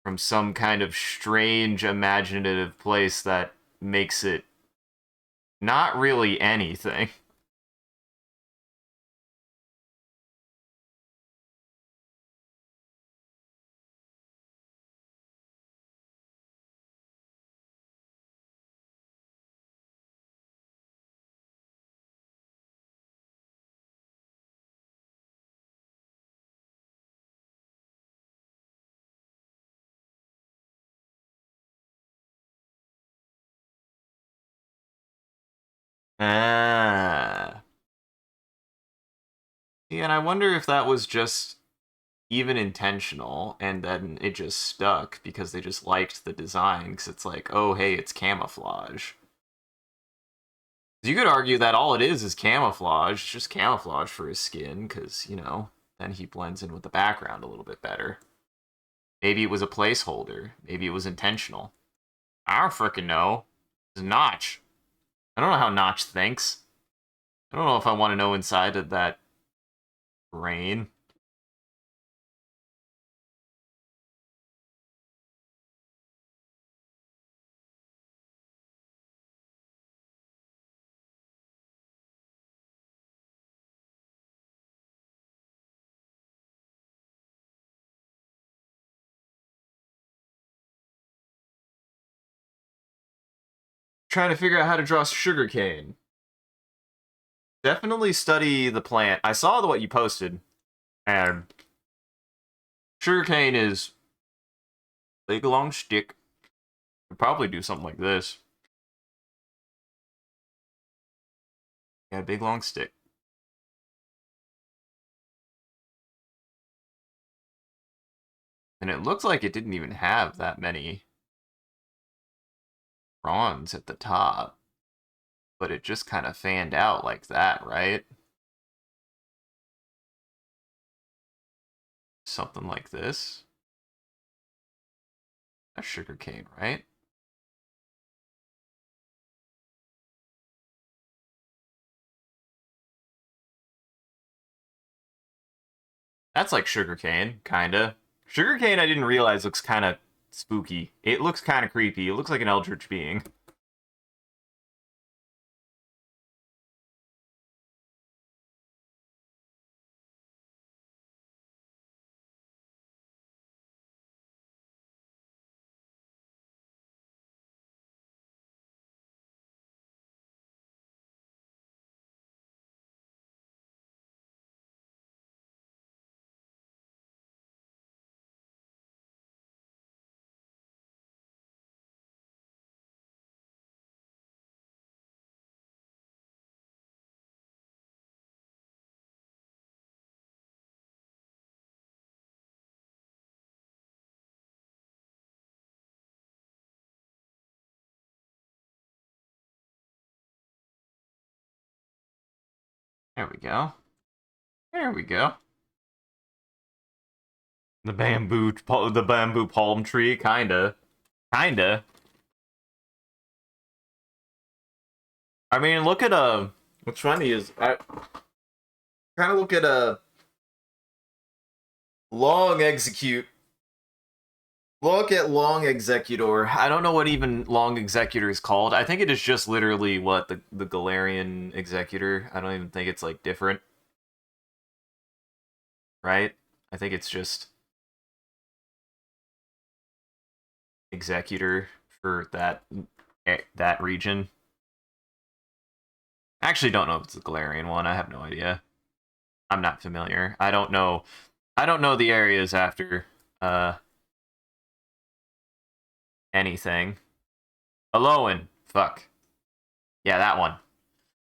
from some kind of strange imaginative place that makes it not really anything. Ah. Yeah, and I wonder if that was just even intentional and then it just stuck because they just liked the design because it's like, oh, hey, it's camouflage. You could argue that all it is camouflage. It's just camouflage for his skin because, you know, then he blends in with the background a little bit better. Maybe it was a placeholder. Maybe it was intentional. I don't frickin' know. It's Notch. I don't know how Notch thinks. I don't know if I want to know inside of that brain. Trying to figure out how to draw sugarcane. Definitely study the plant. I saw what you posted, and sugarcane is big long stick. Could probably do something like this. Yeah, big long stick. And it looks like it didn't even have that many fronds at the top, but it just kind of fanned out like that, right? Something like this. That's sugarcane, right? That's like sugarcane, kinda. Sugarcane, I didn't realize looks kind of spooky. It looks kind of creepy. It looks like an eldritch being. There we go. There we go. The bamboo palm tree, kinda. Kinda. I mean, look at what's funny is I kind of look at a long execute. Look at long executor. I don't know what even long executor is called. I think it is just literally what the Galarian executor. I don't even think it's like different, right? I think it's just executor for that region. I actually don't know if it's the Galarian one. I have no idea. I'm not familiar. I don't know. I don't know the areas after anything. Alolan. Fuck. Yeah, that one.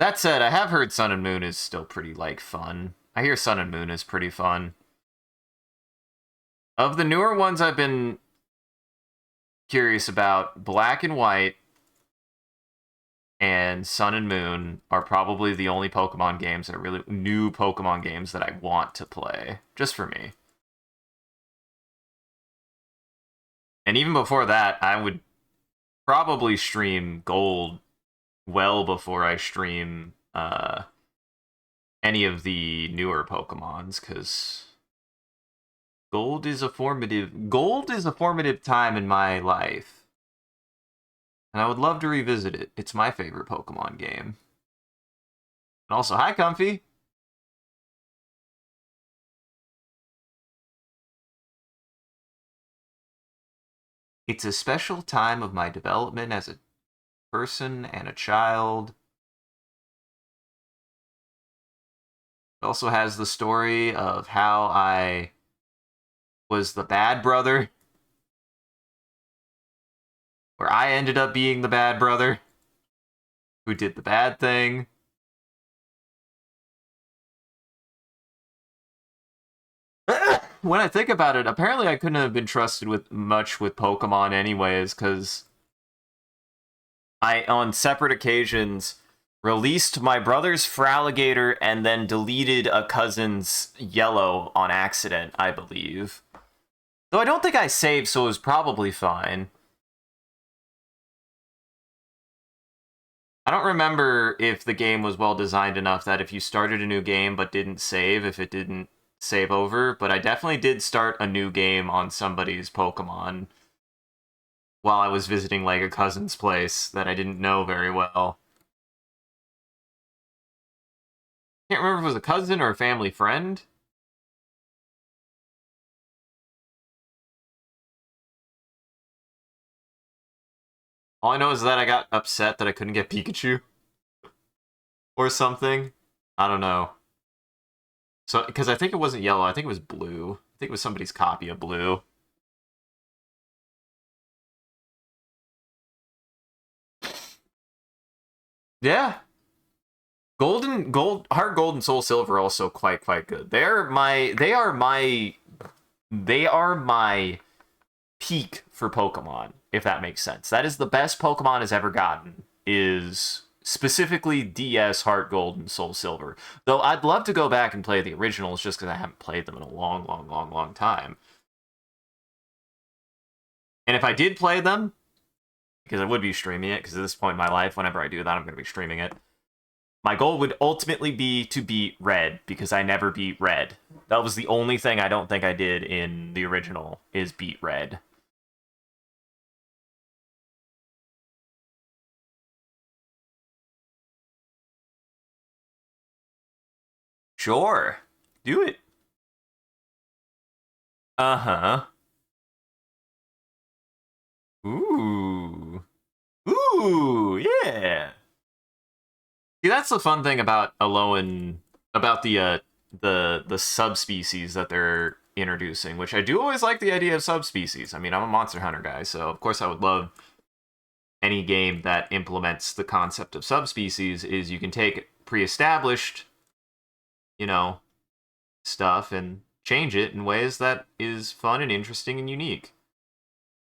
That said, I have heard Sun and Moon is still pretty like fun. I hear Sun and Moon is pretty fun. Of the newer ones I've been curious about, Black and White and Sun and Moon are probably the only Pokemon games that are really new Pokemon games that I want to play, just for me. And even before that, I would probably stream Gold well before I stream any of the newer Pokemons, because Gold is a formative time in my life. And I would love to revisit it. It's my favorite Pokemon game. And also, hi, Comfy. It's a special time of my development as a person and a child. It also has the story of how I was the bad brother, where I ended up being the bad brother who did the bad thing. When I think about it, apparently I couldn't have been trusted with much with Pokemon anyways, because I, on separate occasions, released my brother's Feraligatr and then deleted a cousin's Yellow on accident, I believe. Though I don't think I saved, so it was probably fine. I don't remember if the game was well designed enough that if you started a new game but didn't save, if it didn't save over, but I definitely did start a new game on somebody's Pokemon while I was visiting like a cousin's place that I didn't know very well. Can't remember if it was a cousin or a family friend. All I know is that I got upset that I couldn't get Pikachu. Or something. I don't know. So, because I think it wasn't yellow, I think it was blue. I think it was somebody's copy of blue. Yeah. Heart Gold and Soul Silver are also quite good. They are my peak for Pokemon, if that makes sense. That is the best Pokemon has ever gotten, is specifically DS Heart Gold and Soul Silver. Though I'd love to go back and play the originals just because I haven't played them in a long time. And if I did play them, because I would be streaming it, because at this point in my life, whenever I do that, I'm going to be streaming it. My goal would ultimately be to beat Red, because I never beat Red. That was the only thing I don't think I did in the original, is beat Red. Sure. Do it. Uh-huh. Ooh. Ooh, yeah. See, that's the fun thing about Alolan, about the subspecies that they're introducing, which I do always like the idea of subspecies. I mean, I'm a Monster Hunter guy, so of course I would love any game that implements the concept of subspecies. Is you can take pre-established, you know, stuff and change it in ways that is fun and interesting and unique.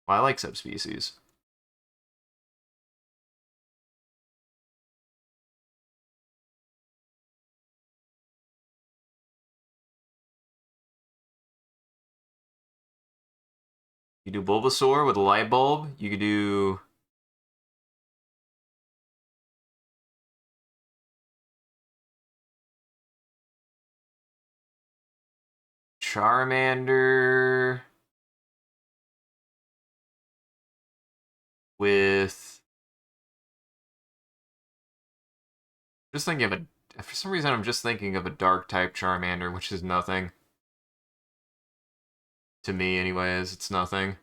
Well, I like subspecies. You do Bulbasaur with a light bulb. You could do Charmander with... Just thinking of a... For some reason, I'm just thinking of a Dark-type Charmander, which is nothing. To me, anyways, it's nothing.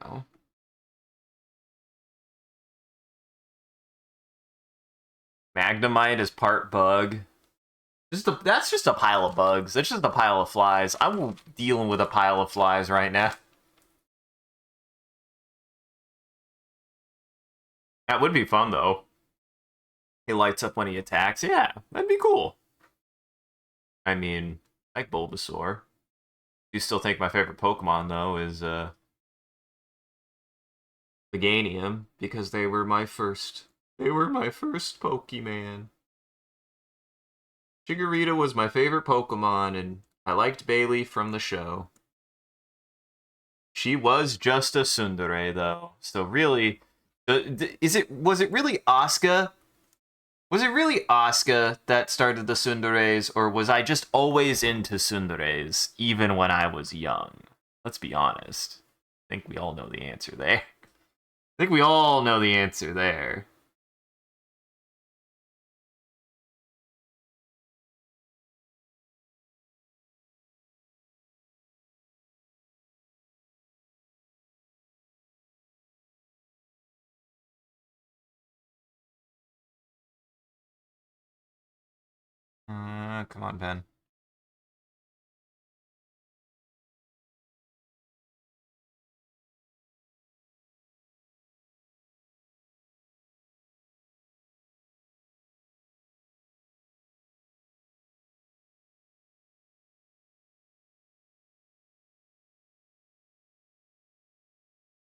Go. Magnemite is part bug. That's just a pile of bugs. That's just a pile of flies. I'm dealing with a pile of flies right now. That would be fun, though. He lights up when he attacks. Yeah, that'd be cool. I mean, like Bulbasaur. You still think my favorite Pokemon, though, is Meganium, because they were my first. They were my first Pokemon. Chikorita was my favorite Pokemon, and I liked Bailey from the show. She was just a tsundere, though. So really, was it really Asuka? Was it really Asuka that started the tsunderes, or was I just always into tsunderes, even when I was young? Let's be honest. I think we all know the answer there. I think we all know the answer there. Come on, Ben.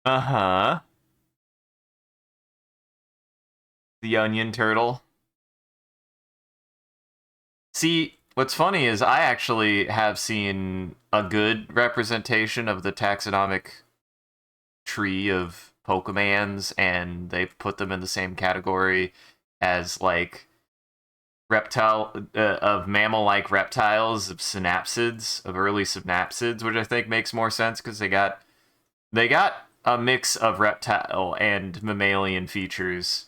Uh-huh. The onion turtle. See, what's funny is I actually have seen a good representation of the taxonomic tree of Pokemans, and they put them in the same category as like reptile of mammal-like reptiles, of synapsids, of early synapsids, which I think makes more sense because they got a mix of reptile and mammalian features.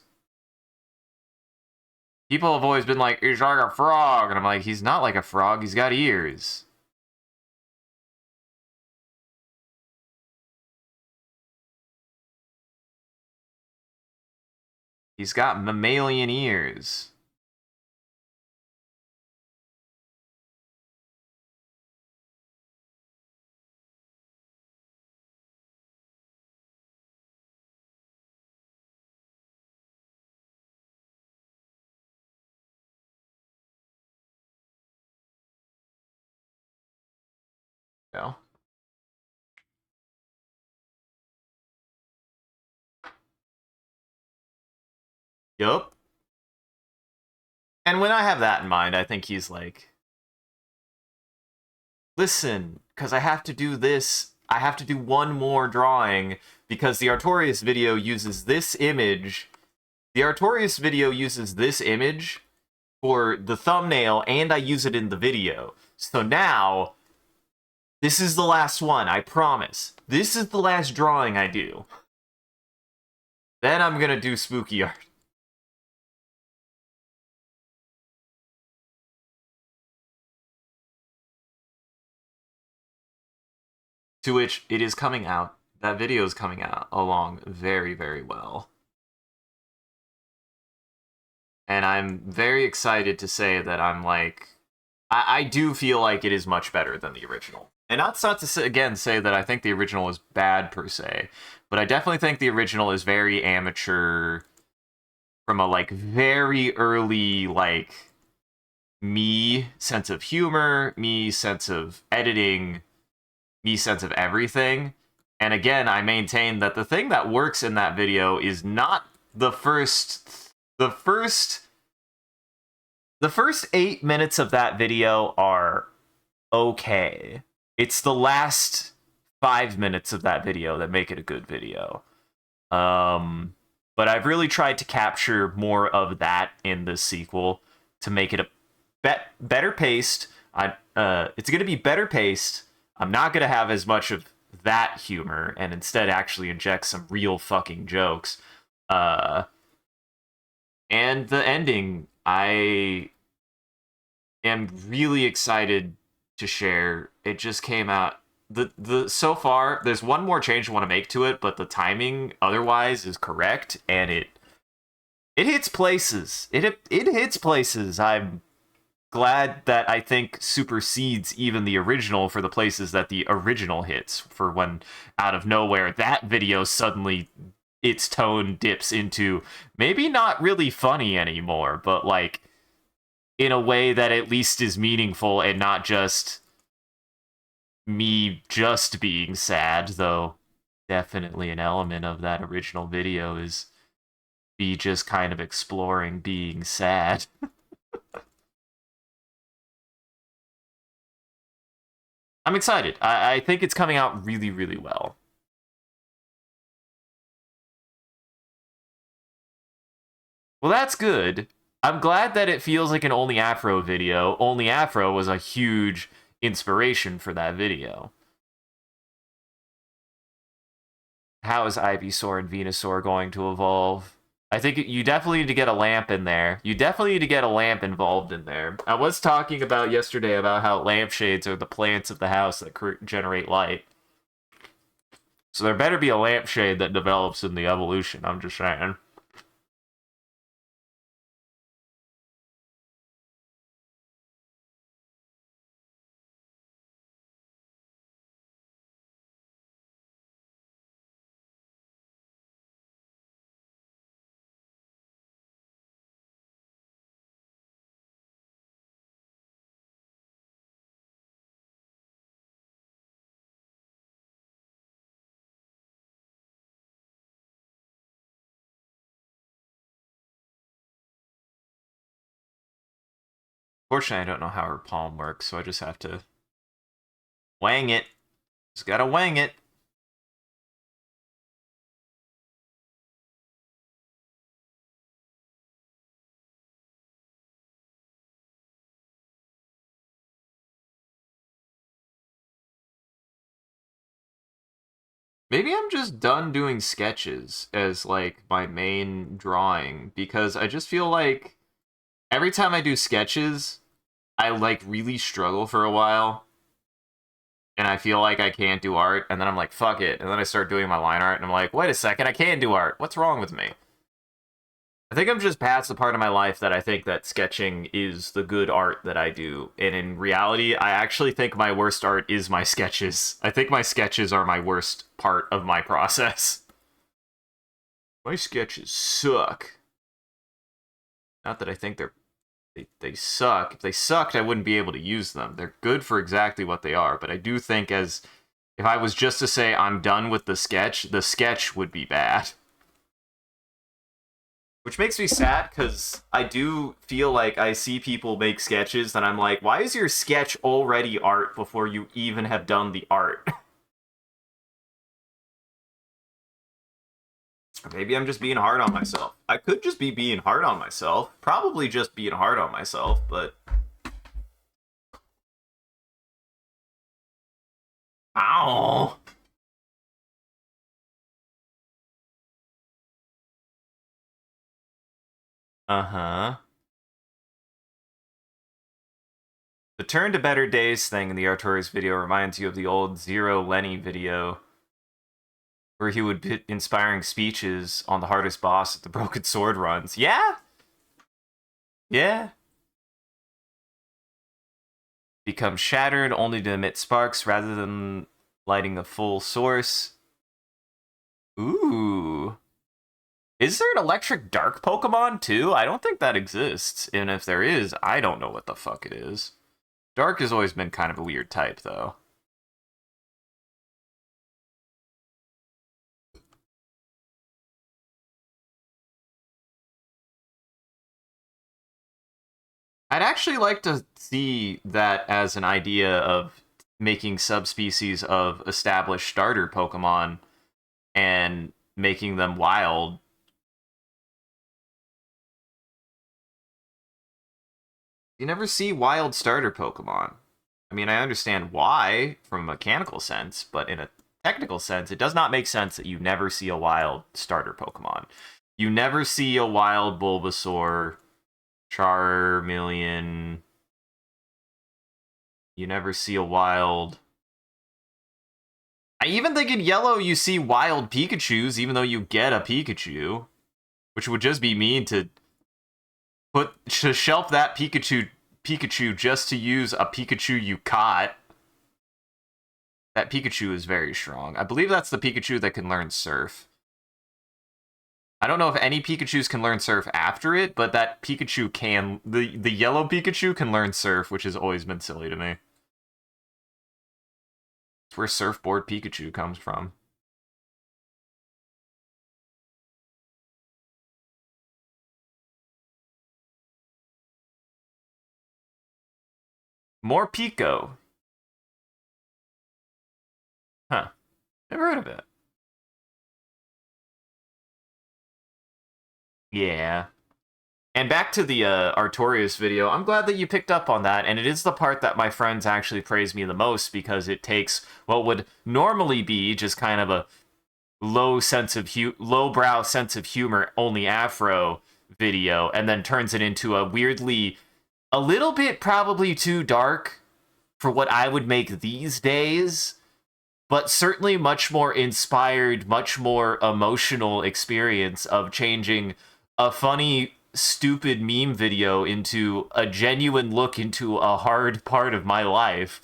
People have always been like, he's like a frog, and I'm like, he's not like a frog, he's got ears. He's got mammalian ears. Yeah. Yup. And when I have that in mind, I think he's like, listen, because I have to do this, I have to do one more drawing because the Artorias video uses this image. The Artorias video uses this image for the thumbnail, and I use it in the video. So now, this is the last one, I promise. This is the last drawing I do. Then I'm gonna do spooky art. To which it is coming out. That video is coming out along very, very well. And I'm very excited to say that I'm like, I do feel like it is much better than the original. And that's not to say, again, say that I think the original is bad per se, but I definitely think the original is very amateur from a like very early like me sense of humor, me sense of editing, me sense of everything. And again, I maintain that the thing that works in that video is not the first 8 minutes of that video are okay. It's the last 5 minutes of that video that make it a good video. But I've really tried to capture more of that in this sequel to make it a better paced. It's going to be better paced. I'm not going to have as much of that humor and instead actually inject some real fucking jokes. And the ending, I am really excited to share. It just came out. The so far, there's one more change I want to make to it, but the timing otherwise is correct, and it hits places. It hits places. I'm glad that I think supersedes even the original for the places that the original hits. For when out of nowhere that video suddenly its tone dips into maybe not really funny anymore, but like in a way that at least is meaningful and not just me just being sad, though definitely an element of that original video is me just kind of exploring being sad. I'm excited. I think it's coming out really, really well. Well, that's good. I'm glad that it feels like an Only Afro video. Only Afro was a huge inspiration for that video. How is Ivysaur and Venusaur going to evolve? I think you definitely need to get a lamp in there. You definitely need to get a lamp involved in there. I was talking about yesterday about how lampshades are the plants of the house that generate light. So there better be a lampshade that develops in the evolution, I'm just saying. Fortunately, I don't know how her palm works, so I just have to wang it. Just gotta wang it. Maybe I'm just done doing sketches as, like, my main drawing, because I just feel like every time I do sketches, I, like, really struggle for a while, and I feel like I can't do art, and then I'm like, fuck it, and then I start doing my line art, and I'm like, wait a second, I can do art. What's wrong with me? I think I'm just past the part of my life that I think that sketching is the good art that I do. And in reality, I actually think my worst art is my sketches. I think my sketches are my worst part of my process. My sketches suck. Not that I think they suck. If they sucked, I wouldn't be able to use them. They're good for exactly what they are, but I do think as if I was just to say I'm done with the sketch would be bad. Which makes me sad, because I do feel like I see people make sketches, and I'm like, why is your sketch already art before you even have done the art? Maybe I'm just being hard on myself. I could just be being hard on myself. Probably just being hard on myself, but... Ow! Uh-huh. The Turn to Better Days thing in the Artorias video reminds you of the old Zero Lenny video, where he would put inspiring speeches on the hardest boss at the Broken Sword runs. Yeah? Yeah. Become shattered only to emit sparks rather than lighting a full source. Ooh. Is there an electric dark Pokemon too? I don't think that exists. And if there is, I don't know what the fuck it is. Dark has always been kind of a weird type, though. I'd actually like to see that as an idea of making subspecies of established starter Pokemon and making them wild. You never see wild starter Pokemon. I mean, I understand why from a mechanical sense, but in a technical sense, it does not make sense that you never see a wild starter Pokemon. You never see a wild Bulbasaur, Charmeleon. You never see a wild... I even think in Yellow you see wild Pikachus, even though you get a Pikachu, which would just be mean to shelf that Pikachu just to use a Pikachu you caught. That Pikachu is very strong. I believe that's the Pikachu that can learn Surf. I don't know if any Pikachus can learn Surf after it, but that Pikachu can. The yellow Pikachu can learn Surf, which has always been silly to me. It's where Surfboard Pikachu comes from. More Pico. Huh. Never heard of it. Yeah. And back to the Artorias video, I'm glad that you picked up on that, and it is the part that my friends actually praise me the most because it takes what would normally be just kind of a lowbrow sense of humor, only Afro video, and then turns it into a weirdly, a little bit probably too dark for what I would make these days, but certainly much more inspired, much more emotional experience of changing a funny, stupid meme video into a genuine look into a hard part of my life,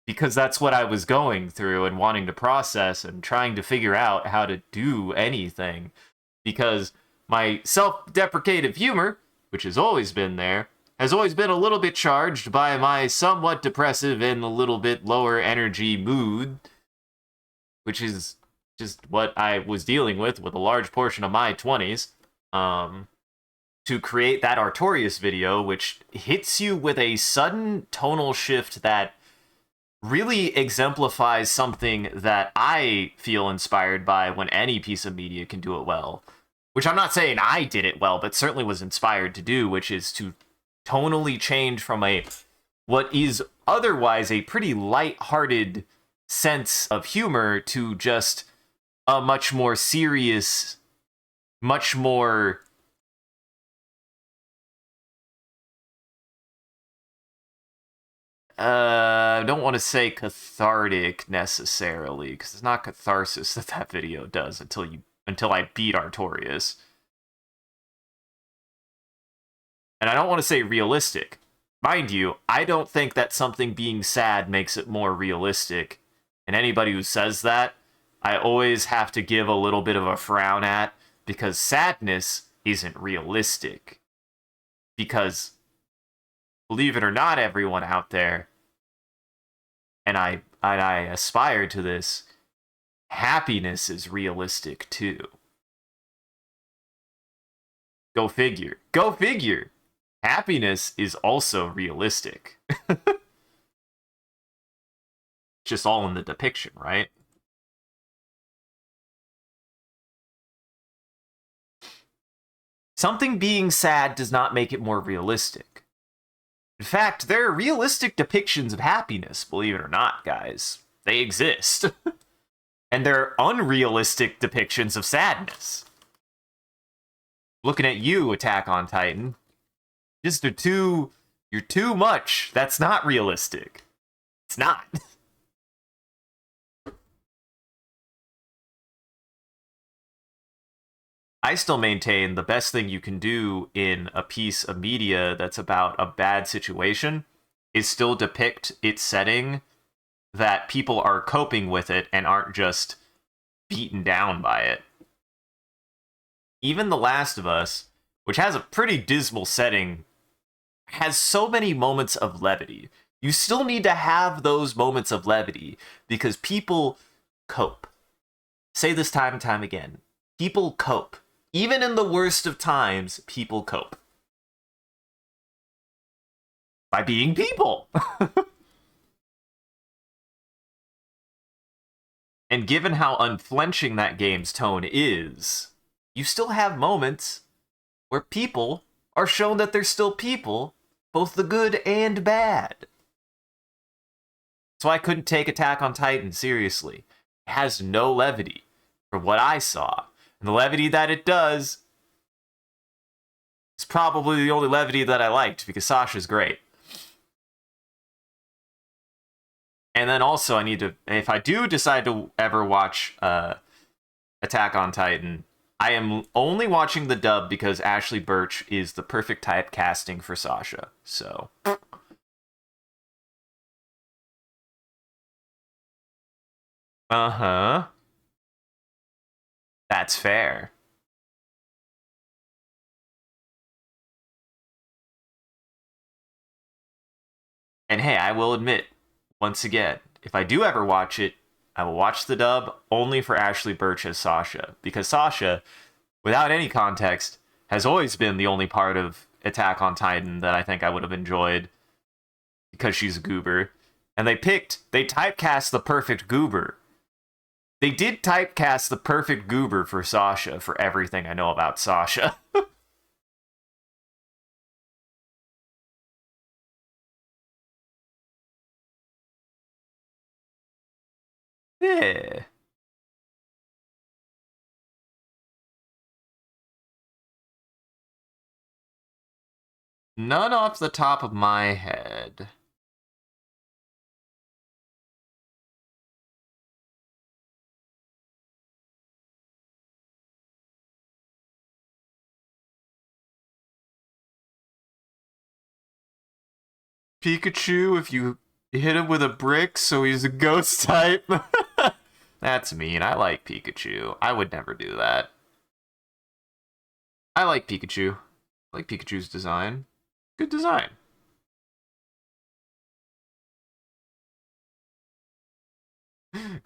because that's what I was going through and wanting to process and trying to figure out how to do anything. Because my self-deprecative humor, which has always been there, has always been a little bit charged by my somewhat depressive and a little bit lower energy mood, which is just what I was dealing with a large portion of my 20s, to create that Artorias video, which hits you with a sudden tonal shift that really exemplifies something that I feel inspired by when any piece of media can do it well. Which I'm not saying I did it well, but certainly was inspired to do, which is to tonally change from what is otherwise a pretty light-hearted sense of humor to just a much more serious, much more I don't want to say cathartic necessarily, because it's not catharsis that video does until I beat Artorias. And I don't want to say realistic. Mind you, I don't think that something being sad makes it more realistic. And anybody who says that, I always have to give a little bit of a frown at, because sadness isn't realistic. Because, believe it or not, everyone out there, and I aspire to this, happiness is realistic too. Go figure. Go figure. Happiness is also realistic. Just all in the depiction, right? Something being sad does not make it more realistic. In fact, there are realistic depictions of happiness, believe it or not, guys. They exist. And there are unrealistic depictions of sadness. Looking at you, Attack on Titan. You're too much. That's not realistic. It's not. I still maintain the best thing you can do in a piece of media that's about a bad situation is still depict its setting that people are coping with it and aren't just beaten down by it. Even The Last of Us, which has a pretty dismal setting, has so many moments of levity. You still need to have those moments of levity because people cope. Say this time and time again. People cope. Even in the worst of times, people cope. By being people. And given how unflinching that game's tone is, you still have moments where people are shown that they're still people, both the good and bad. So I couldn't take Attack on Titan seriously. It has no levity, from what I saw. And the levity that it does is probably the only levity that I liked, because Sasha's great. And then also I need to, if I do decide to ever watch Attack on Titan, I am only watching the dub because Ashley Birch is the perfect type casting for Sasha. So. Uh-huh. That's fair. And hey, I will admit, once again, if I do ever watch it, I will watch the dub only for Ashley Birch as Sasha. Because Sasha, without any context, has always been the only part of Attack on Titan that I think I would have enjoyed. Because she's a goober. And they typecast the perfect goober. They did typecast the perfect goober for Sasha for everything I know about Sasha. Yeah. None off the top of my head. Pikachu, if you hit him with a brick, so he's a ghost type. That's mean. I like Pikachu. I would never do that. I like Pikachu. I like Pikachu's design. Good design.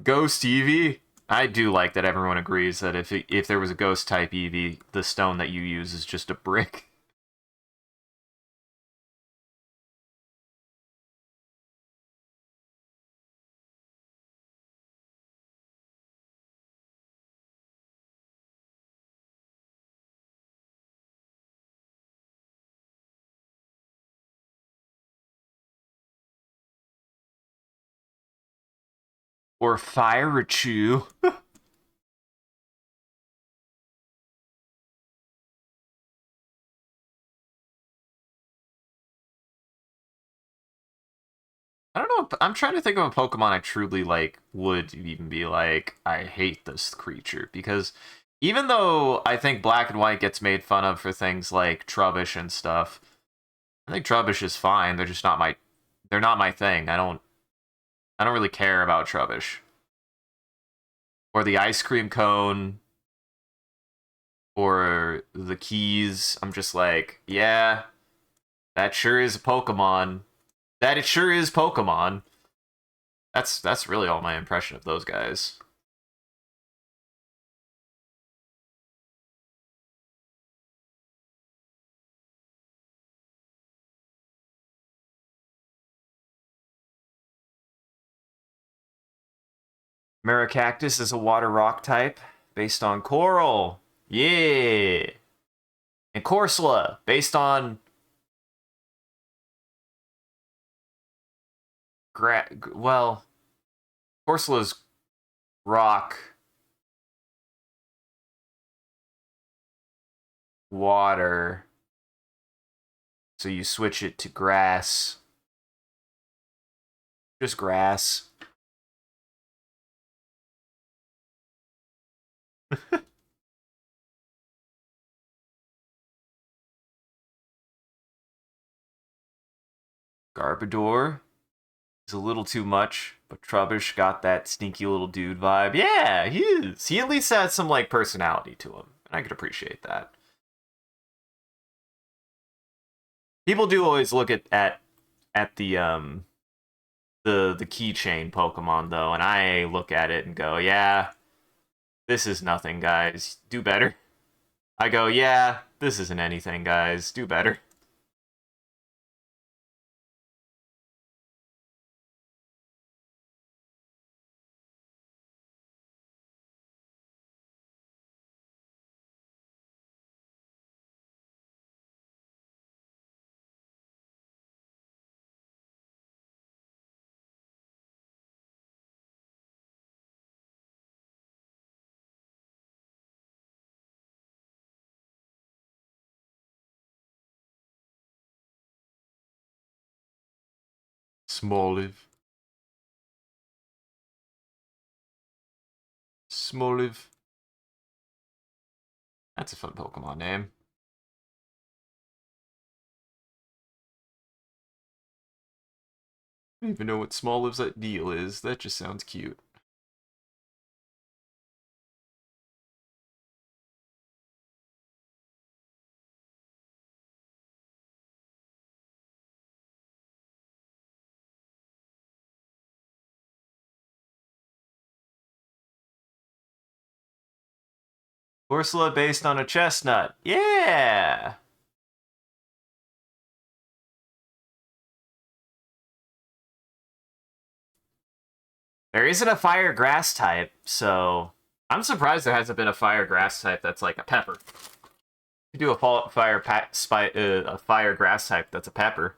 Ghost Eevee. I do like that everyone agrees that if there was a ghost type Eevee, the stone that you use is just a brick. Or Firechu. I don't know. I'm trying to think of a Pokemon I truly like would even be like, I hate this creature. Because even though I think Black and White gets made fun of for things like Trubbish and stuff, I think Trubbish is fine. They're just not my thing. I don't really care about Trubbish. Or the ice cream cone or the keys. I'm just like, yeah, that sure is a Pokemon. That it sure is Pokemon. That's really all my impression of those guys. Maracactus is a water rock type based on coral. Yeah. And Corsola based on well, Corsola's rock, water. So you switch it to grass. Just grass. Garbodor is a little too much, but Trubbish got that sneaky little dude vibe. Yeah, he is. He at least has some like personality to him, and I could appreciate that. People do always look at the keychain Pokemon though, and I look at it and go, yeah, this is nothing, guys. Do better. I go, yeah, this isn't anything, guys. Do better. Smoliv. Smoliv. That's a fun Pokemon name. I don't even know what Smoliv's deal is. That just sounds cute. Corsola based on a chestnut. Yeah! There isn't a fire grass type, so I'm surprised there hasn't been a fire grass type that's like a pepper. You do a a fire grass type that's a pepper.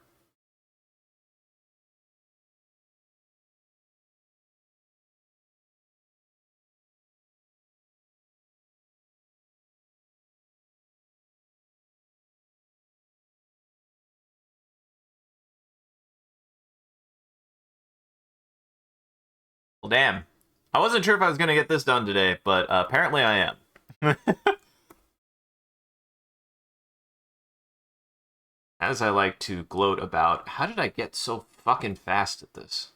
Well, damn. I wasn't sure if I was gonna get this done today, but apparently I am. As I like to gloat about, how did I get so fucking fast at this?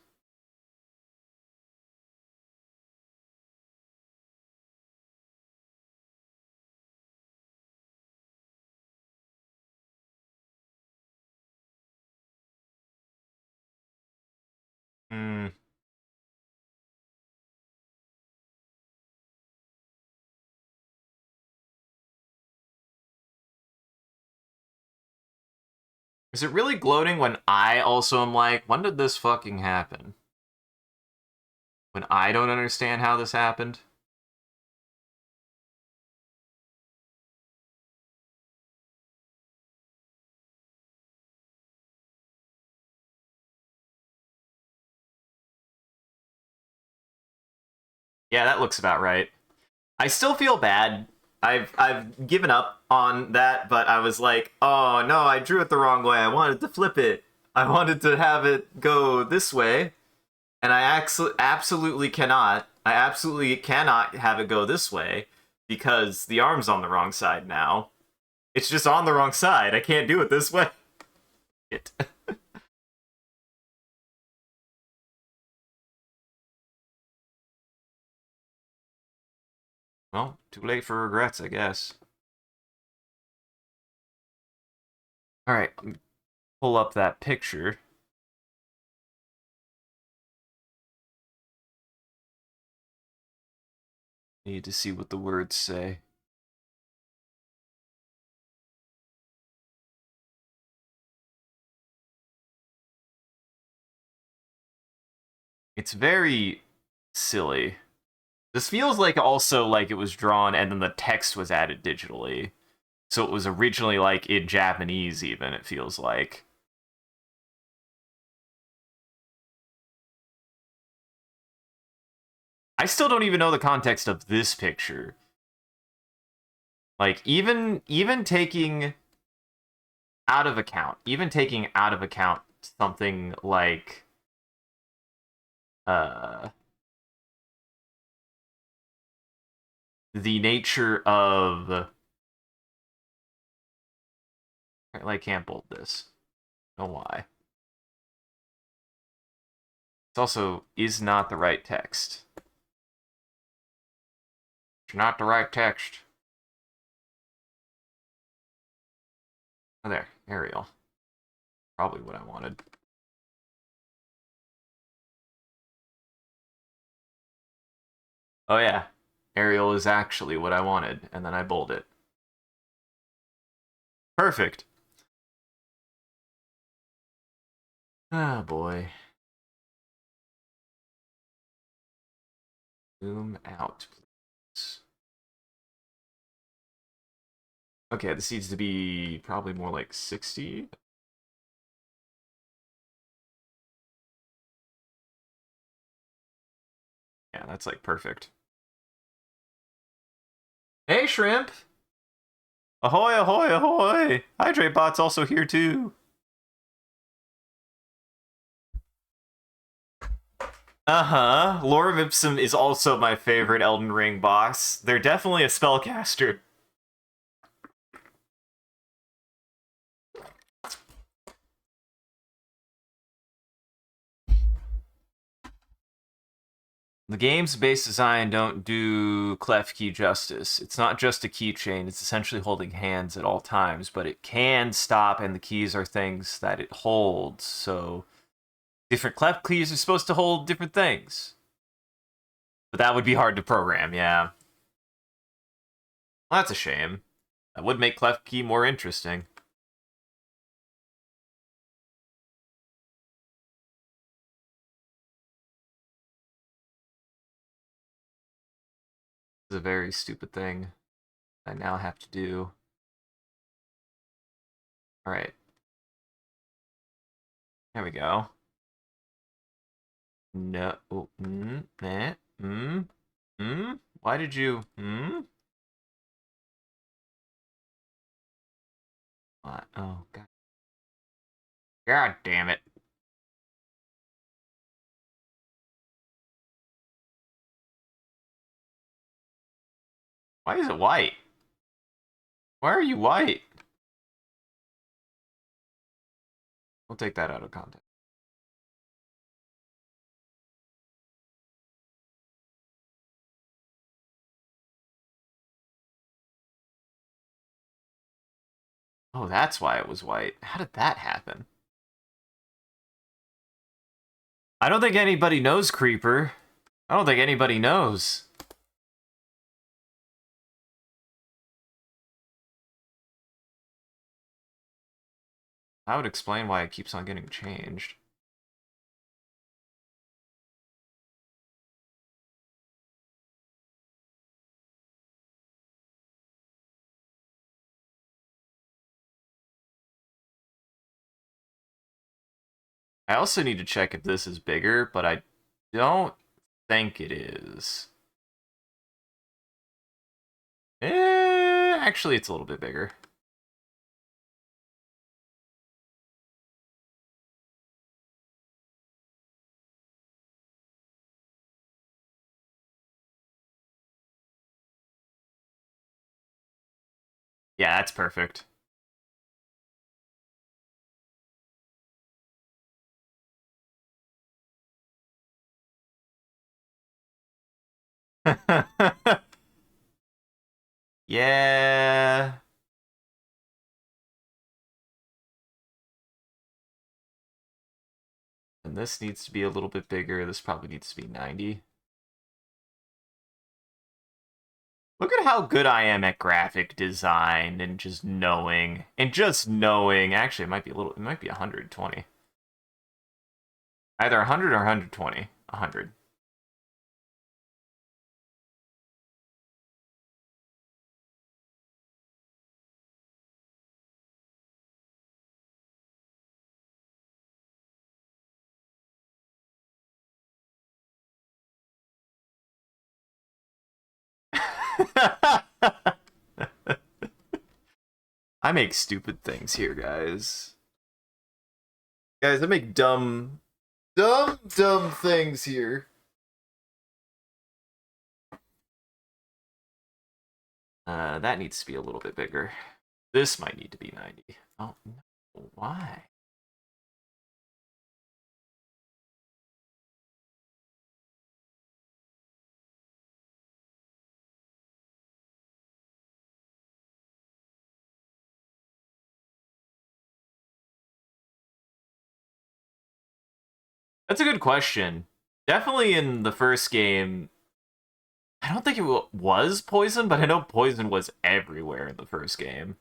Hmm. Is it really gloating when I also am like, when did this fucking happen? When I don't understand how this happened? Yeah, that looks about right. I still feel bad. I've given up on that, but I was like, oh no, I drew it the wrong way. I wanted to flip it. I wanted to have it go this way, and I absolutely cannot. I absolutely cannot have it go this way because the arm's on the wrong side now. It's just on the wrong side. I can't do it this way. It. Well, too late for regrets, I guess. All right, pull up that picture. Need to see what the words say. It's very silly. This feels like also like it was drawn and then the text was added digitally. So it was originally like in Japanese even, it feels like. I still don't even know the context of this picture. Like even taking taking out of account something like uh the nature of I can't bold this. Know why. It's also is not the right text. It's not the right text. Oh, there, Arial. Probably what I wanted. Oh yeah, Arial is actually what I wanted, and then I bold it. Perfect. Ah, boy. Zoom out, please. Okay, this needs to be probably more like 60. Yeah, that's like perfect. Hey, Shrimp! Ahoy, ahoy, ahoy! Hydrate Bot's also here too. Uh-huh. Lorem Ipsum is also my favorite Elden Ring boss. They're definitely a spellcaster. The game's base design don't do clef key justice. It's not just a keychain, it's essentially holding hands at all times, but it can stop, and the keys are things that it holds, so different clef keys are supposed to hold different things. But that would be hard to program, yeah. Well, that's a shame. That would make clef key more interesting. a very stupid thing I now have to do. Alright. There we go. No. Oh, Why did you? What? Oh, God. God damn it. Why is it white? Why are you white? We'll take that out of context. Oh, that's why it was white. How did that happen? I don't think anybody knows, Creeper. I don't think anybody knows. That would explain why it keeps on getting changed. I also need to check if this is bigger, but I don't think it is. Actually, it's a little bit bigger. Yeah, that's perfect. Yeah. And this needs to be a little bit bigger. This probably needs to be 90. Look at how good I am at graphic design and just knowing. And just knowing. Actually, it might be 120. Either 100 or 120. 100. I make stupid things here, guys. Guys, I make dumb things here. That needs to be a little bit bigger. This might need to be 90. Oh, no. Why? That's a good question. Definitely in the first game, I don't think it was poison, but I know poison was everywhere in the first game.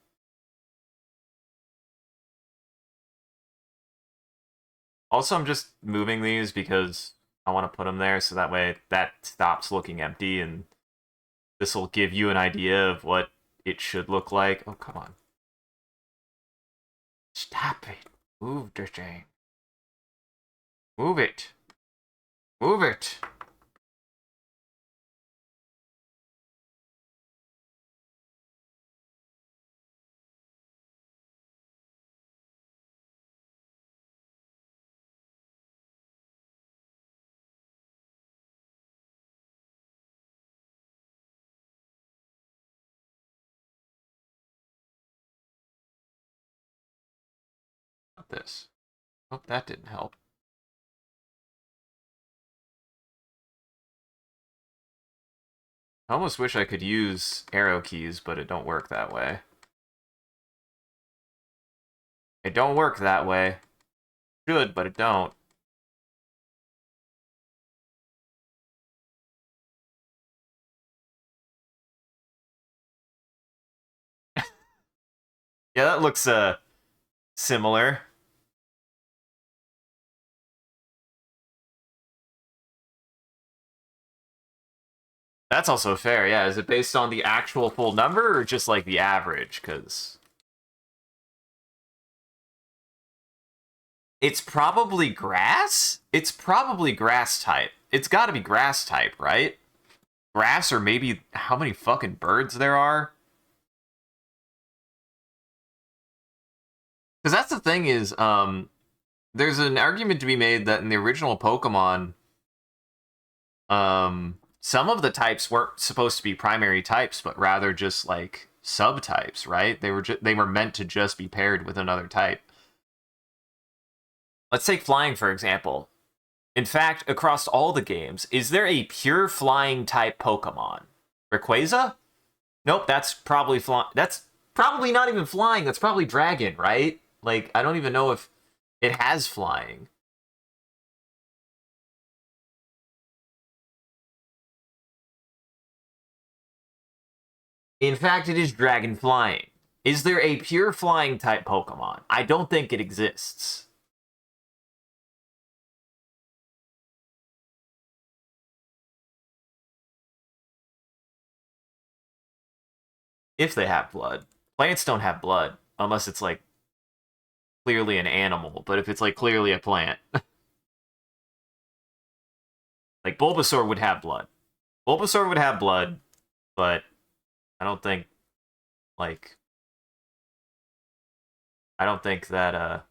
Also, I'm just moving these because I want to put them there so that way that stops looking empty, and this will give you an idea of what it should look like. Oh, come on. Stop it. Move the thing. Move it. Move it. This. Hope that didn't help. I almost wish I could use arrow keys, but it don't work that way. It don't work that way. Should, but it don't. Yeah, that looks similar. That's also fair, yeah. Is it based on the actual full number or just like the average? Because it's probably grass? It's probably grass type. It's got to be grass type, right? Grass, or maybe how many fucking birds there are? Because that's the thing is, there's an argument to be made that in the original Pokemon, some of the types weren't supposed to be primary types, but rather just like subtypes, right? They were meant to just be paired with another type. Let's take flying for example. In fact, across all the games, is there a pure flying type Pokemon? Rayquaza? Nope, that's probably flying. That's probably not even flying. That's probably dragon, right? Like, I don't even know if it has flying. In fact, it is dragon flying. Is there a pure flying type Pokemon? I don't think it exists. If they have blood. Plants don't have blood, unless it's like clearly an animal, but if it's like clearly a plant. Like Bulbasaur would have blood. Bulbasaur would have blood, but I don't think like I don't think that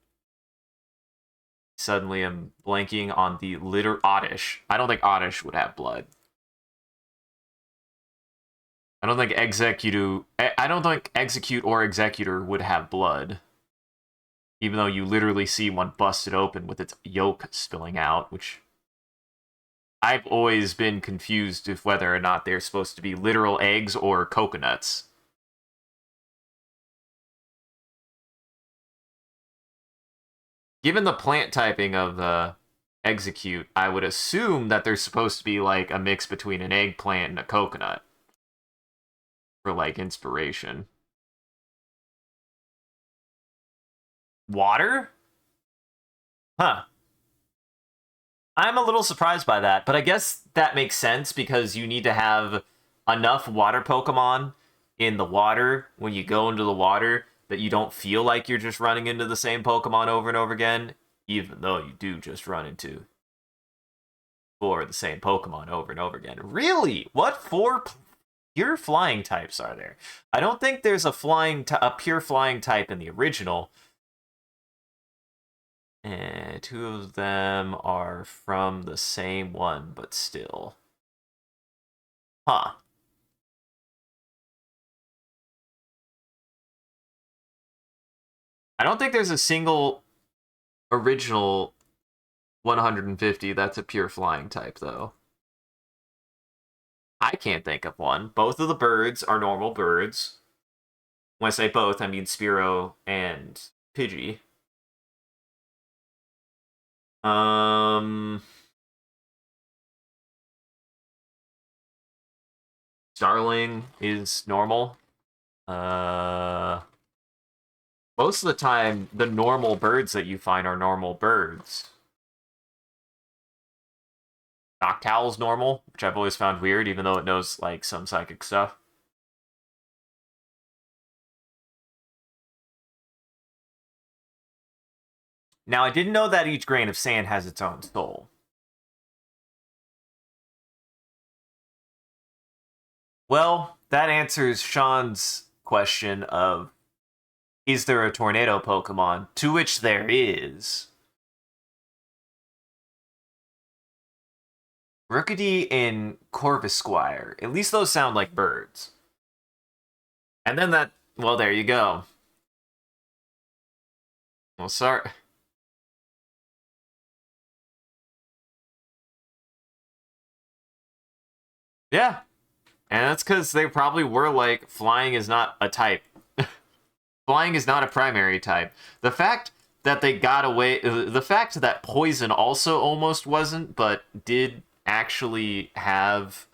suddenly I'm blanking on the litter Oddish. I don't think Oddish would have blood. I don't think Execute or Executor would have blood. Even though you literally see one busted open with its yolk spilling out, which I've always been confused with whether or not they're supposed to be literal eggs or coconuts. Given the plant typing of the Execute, I would assume that they're supposed to be like a mix between an eggplant and a coconut. For like inspiration. Water? Huh. I'm a little surprised by that, but I guess that makes sense because you need to have enough water Pokemon in the water when you go into the water that you don't feel like you're just running into the same Pokemon over and over again, even though you do just run into four of the same Pokemon over and over again. Really? What four pure flying types are there? I don't think there's a pure flying type in the original. And two of them are from the same one, but still. Huh. I don't think there's a single original 150 that's a pure flying type, though. I can't think of one. Both of the birds are normal birds. When I say both, I mean Spearow and Pidgey. Starling is normal. Most of the time, the normal birds that you find are normal birds. Noctowl's normal, which I've always found weird, even though it knows like some psychic stuff. Now, I didn't know that each grain of sand has its own soul. Well, that answers Sean's question of, is there a tornado Pokemon? To which there is. Rookidee and Corvisquire. At least those sound like birds. And then well, there you go. Well, sorry. Yeah. And that's because they probably were like, flying is not a type. Flying is not a primary type. The fact that they got away, the fact that poison also almost wasn't, but did actually have,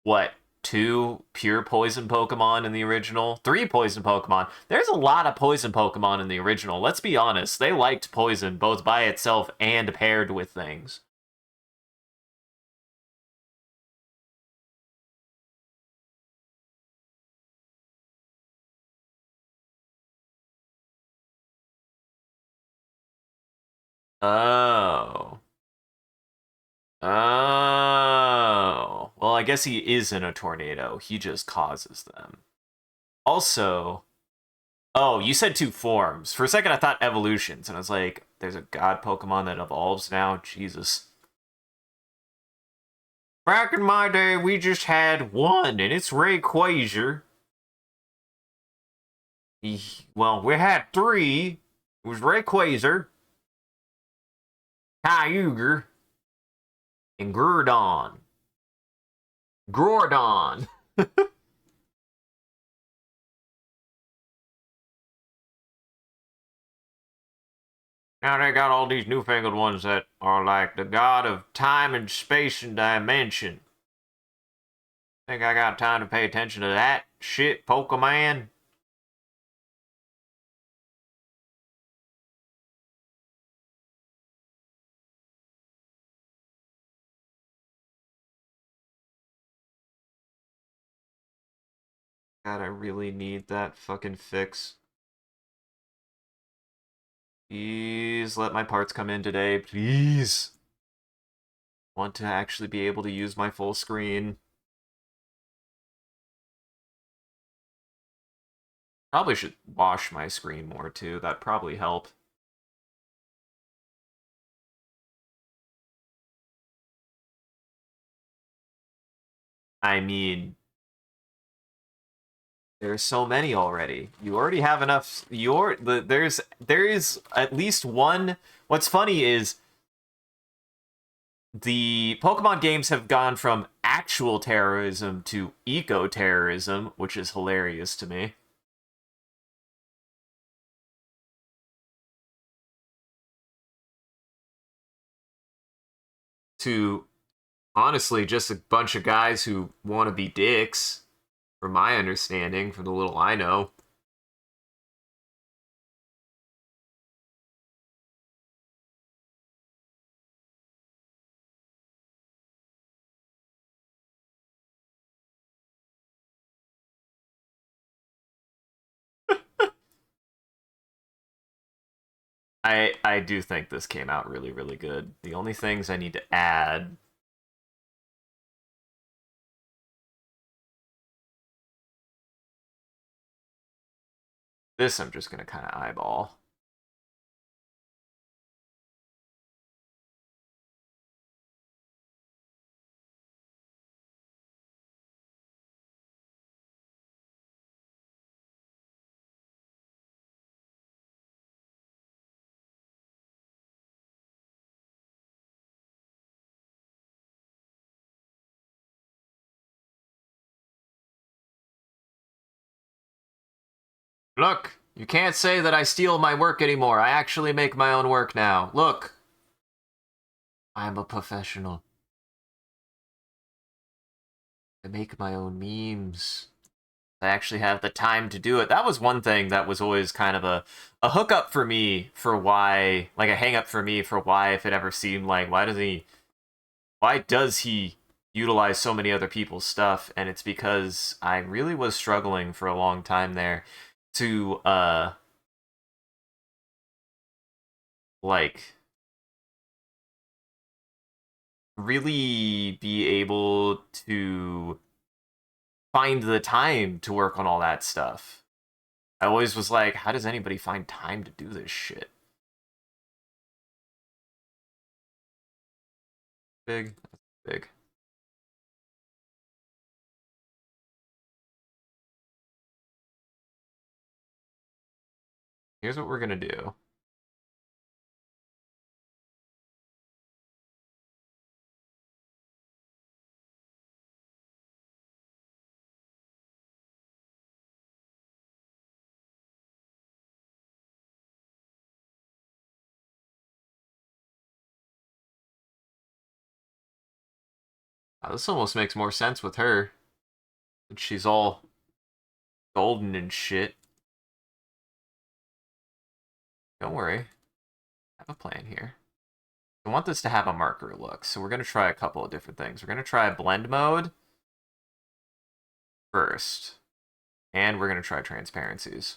what, 2 pure poison Pokemon in the original? 3 poison Pokemon. There's a lot of poison Pokemon in the original. Let's be honest. They liked poison both by itself and paired with things. Oh. Oh. Well, I guess he is in a tornado. He just causes them. Also, oh, you said two forms. For a second, I thought evolutions, and I was like, there's a god Pokemon that evolves now? Jesus. Back in my day, we just had one, and it's Rayquaza. Well, we had three. It was Rayquaza, Kyogre, and Groudon. Groudon. Now they got all these newfangled ones that are like the god of time and space and dimension. Think I got time to pay attention to that shit, Pokemon? God, I really need that fucking fix. Please let my parts come in today, please. Want to actually be able to use my full screen. Probably should wash my screen more too. That'd probably help. I mean, there's so many already. You already have enough. There is at least one. What's funny is the Pokemon games have gone from actual terrorism to eco-terrorism, which is hilarious to me. To honestly just a bunch of guys who want to be dicks, from my understanding, from the little I know. I do think this came out really, really good. The only things I need to add. This I'm just gonna kind of eyeball. Look, you can't say that I steal my work anymore. I actually make my own work now. Look, I'm a professional. I make my own memes. I actually have the time to do it. That was one thing that was always kind of a hookup for me for why, like a hang up for me for why, if it ever seemed like, why does he utilize so many other people's stuff? And it's because I really was struggling for a long time there to, like, really be able to find the time to work on all that stuff. I always was like, how does anybody find time to do this shit? Big, big. Here's what we're gonna do. This almost makes more sense with her. She's all golden and shit. Don't worry. I have a plan here. I want this to have a marker look, so we're going to try a couple of different things. We're going to try blend mode first, and we're going to try transparencies.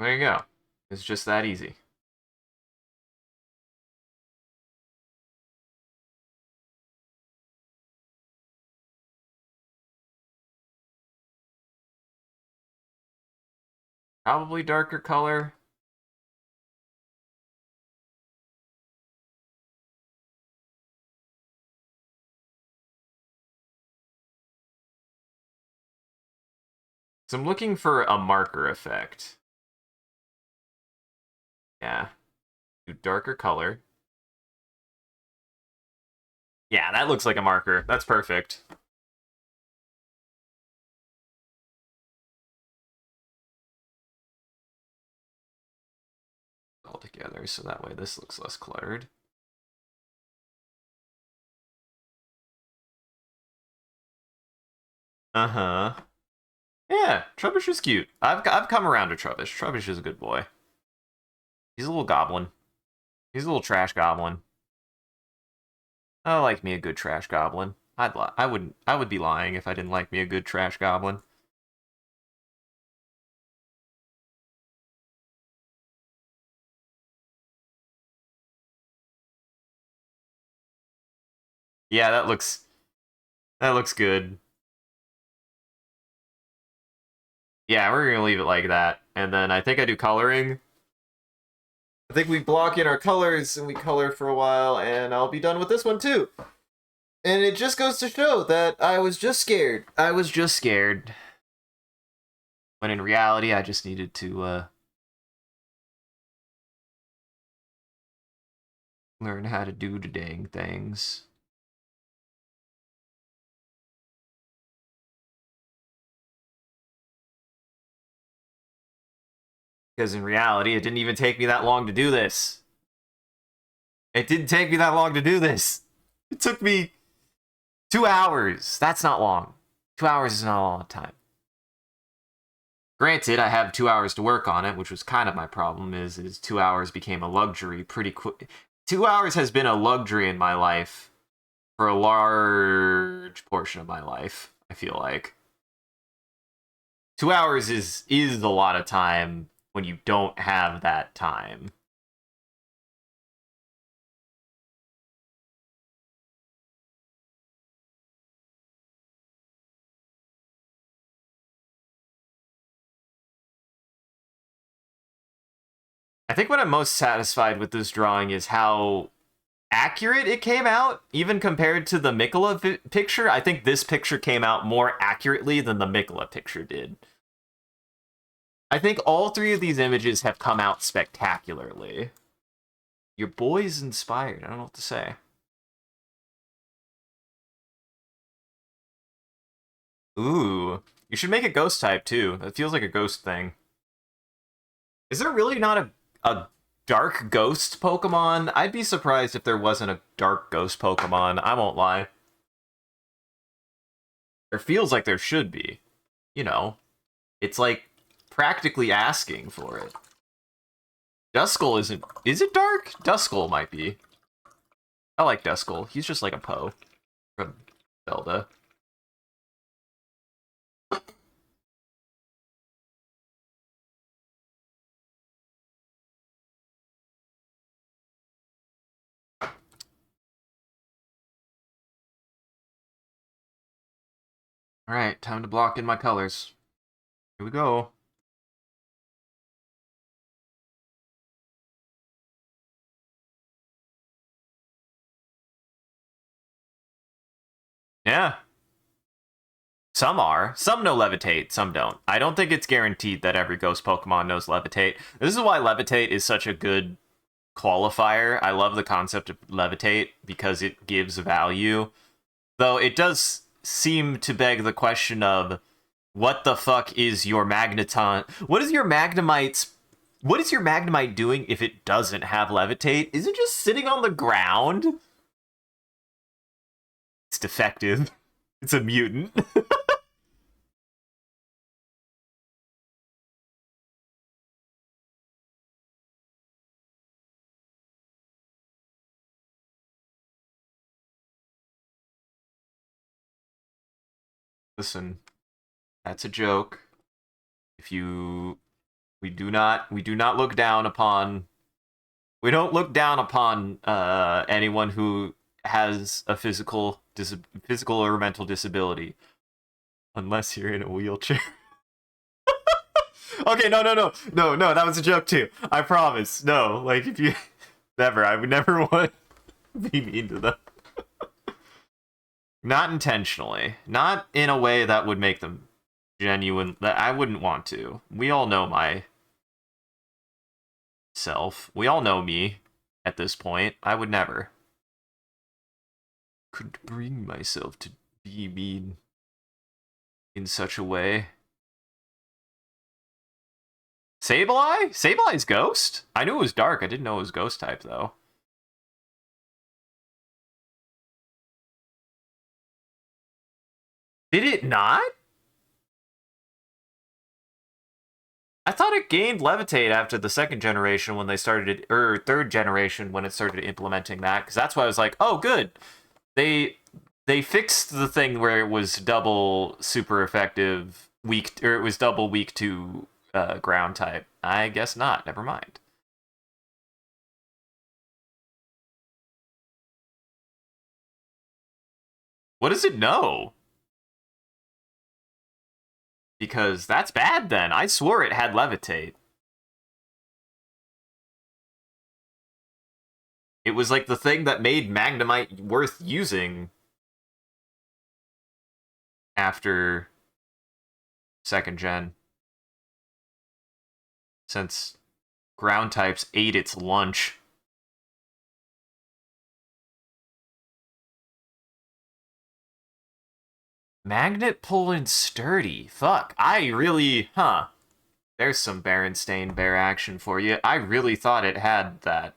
There you go. It's just that easy. Probably darker color. So I'm looking for a marker effect. Yeah. Do darker color. Yeah, that looks like a marker. That's perfect. All together, so that way this looks less cluttered. Uh-huh. Yeah, Trubbish is cute. I've come around to Trubbish. Trubbish is a good boy. He's a little goblin. He's a little trash goblin. I like me a good trash goblin. I would be lying if I didn't like me a good trash goblin. Yeah, that looks good. Yeah, we're gonna leave it like that. And then I think I do coloring. I think we block in our colors and we color for a while, and I'll be done with this one too. And it just goes to show that I was just scared. I was just scared. When in reality, I just needed to learn how to do the dang things. Because in reality, it didn't even take me that long to do this. It didn't take me that long to do this. It took me 2 hours. That's not long. 2 hours is not a long time. Granted, I have 2 hours to work on it, which was kind of my problem, is 2 hours became a luxury pretty quick. 2 hours has been a luxury in my life for a large portion of my life, I feel like. 2 hours is a lot of time when you don't have that time. I think what I'm most satisfied with this drawing is how accurate it came out, even compared to the Mikola picture. I think this picture came out more accurately than the Mikola picture did. I think all three of these images have come out spectacularly. Your boy's inspired. I don't know what to say. Ooh. You should make a ghost type, too. That feels like a ghost thing. Is there really not a dark ghost Pokemon? I'd be surprised if there wasn't a dark ghost Pokemon. I won't lie. There feels like there should be. You know, it's like practically asking for it. Duskull isn't... Is it dark? Duskull might be. I like Duskull. He's just like a Poe from Zelda. Alright, time to block in my colors. Here we go. Yeah. Some are. Some know Levitate, some don't. I don't think it's guaranteed that every ghost Pokemon knows Levitate. This is why Levitate is such a good qualifier. I love the concept of Levitate because it gives value. Though it does seem to beg the question of what the fuck is your Magneton? What is your Magnemite's... What is your Magnemite doing if it doesn't have Levitate? Is it just sitting on the ground? It's defective. It's a mutant. Listen, that's a joke. If you We do not look down upon. We don't look down upon anyone who has a physical or mental disability, unless you're in a wheelchair. Okay, no. That was a joke too. I promise. No, like if you never, I would never want to be mean to them. Not intentionally. Not in a way that would make them genuine. That I wouldn't want to. We all know my self. We all know me at this point. I would never. Could bring myself to be mean in such a way. Sableye? Sableye's ghost? I knew it was dark. I didn't know it was ghost type, though. Did it not? I thought it gained levitate after the second generation when they started, or third generation when it started implementing that, because that's why I was like, oh, good. They fixed the thing where it was double super effective or it was double weak to ground type. I guess not. Never mind. What does it know? Because that's bad then. I swore it had levitate. It was like the thing that made Magnemite worth using after second gen. Since ground types ate its lunch. Magnet pull and sturdy. Fuck. I really... Huh. There's some Berenstain Bear action for you. I really thought it had that.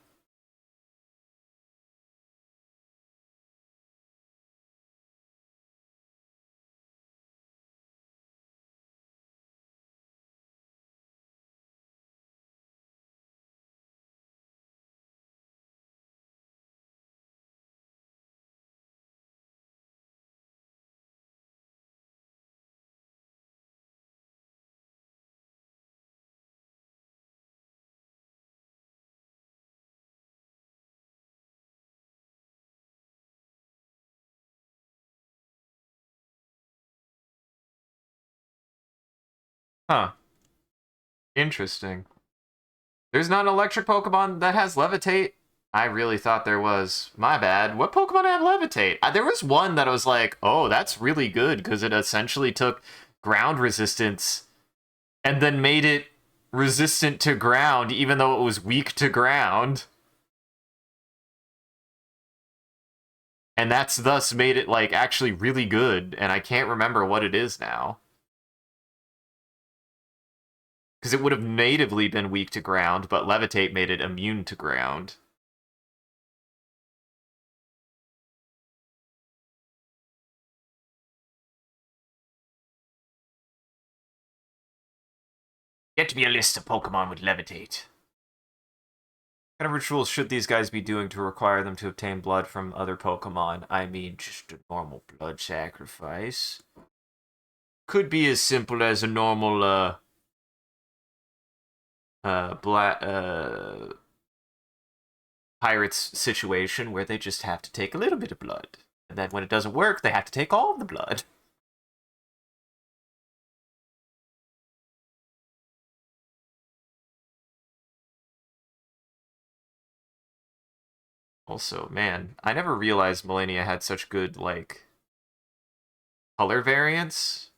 Huh. Interesting. There's not an electric Pokemon that has levitate? I really thought there was. My bad. What Pokemon have levitate? There was one that I was like, oh, that's really good, because it essentially took ground resistance and then made it resistant to ground, even though it was weak to ground. And that's thus made it, like, actually really good, and I can't remember what it is now. Because it would have natively been weak to ground, but levitate made it immune to ground. Get me a list of Pokemon with levitate. What kind of rituals should these guys be doing to require them to obtain blood from other Pokemon? I mean, just a normal blood sacrifice. Could be as simple as a normal, pirates situation where they just have to take a little bit of blood. And then when it doesn't work, they have to take all of the blood. Also, man, I never realized Millennia had such good, like, color variants.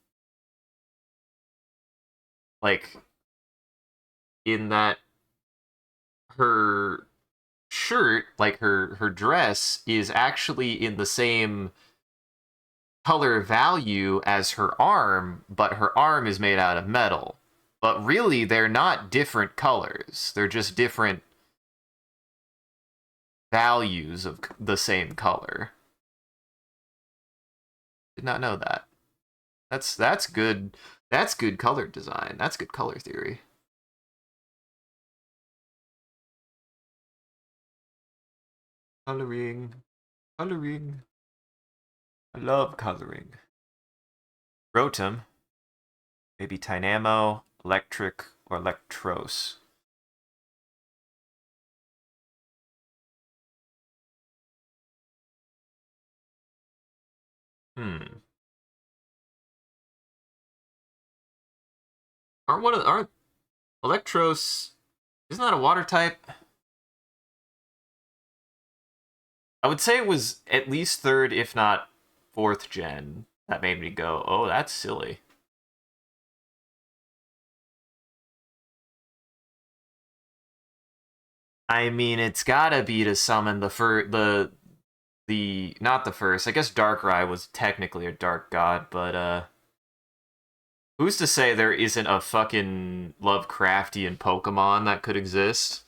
Like, in that her shirt, like her dress, is actually in the same color value as her arm, but her arm is made out of metal. But really, they're not different colors. They're just different values of the same color. Did not know that. That's good. That's good color design. That's good color theory. Coloring. Coloring. I love coloring. Rotom. Maybe Tynamo. Electric or electros? Hmm. Aren't electros? Isn't that a water type? I would say it was at least third, if not fourth gen. That made me go, oh, that's silly. I mean, it's gotta be to summon the not the first. I guess Darkrai was technically a dark god, but who's to say there isn't a fucking Lovecraftian Pokemon that could exist?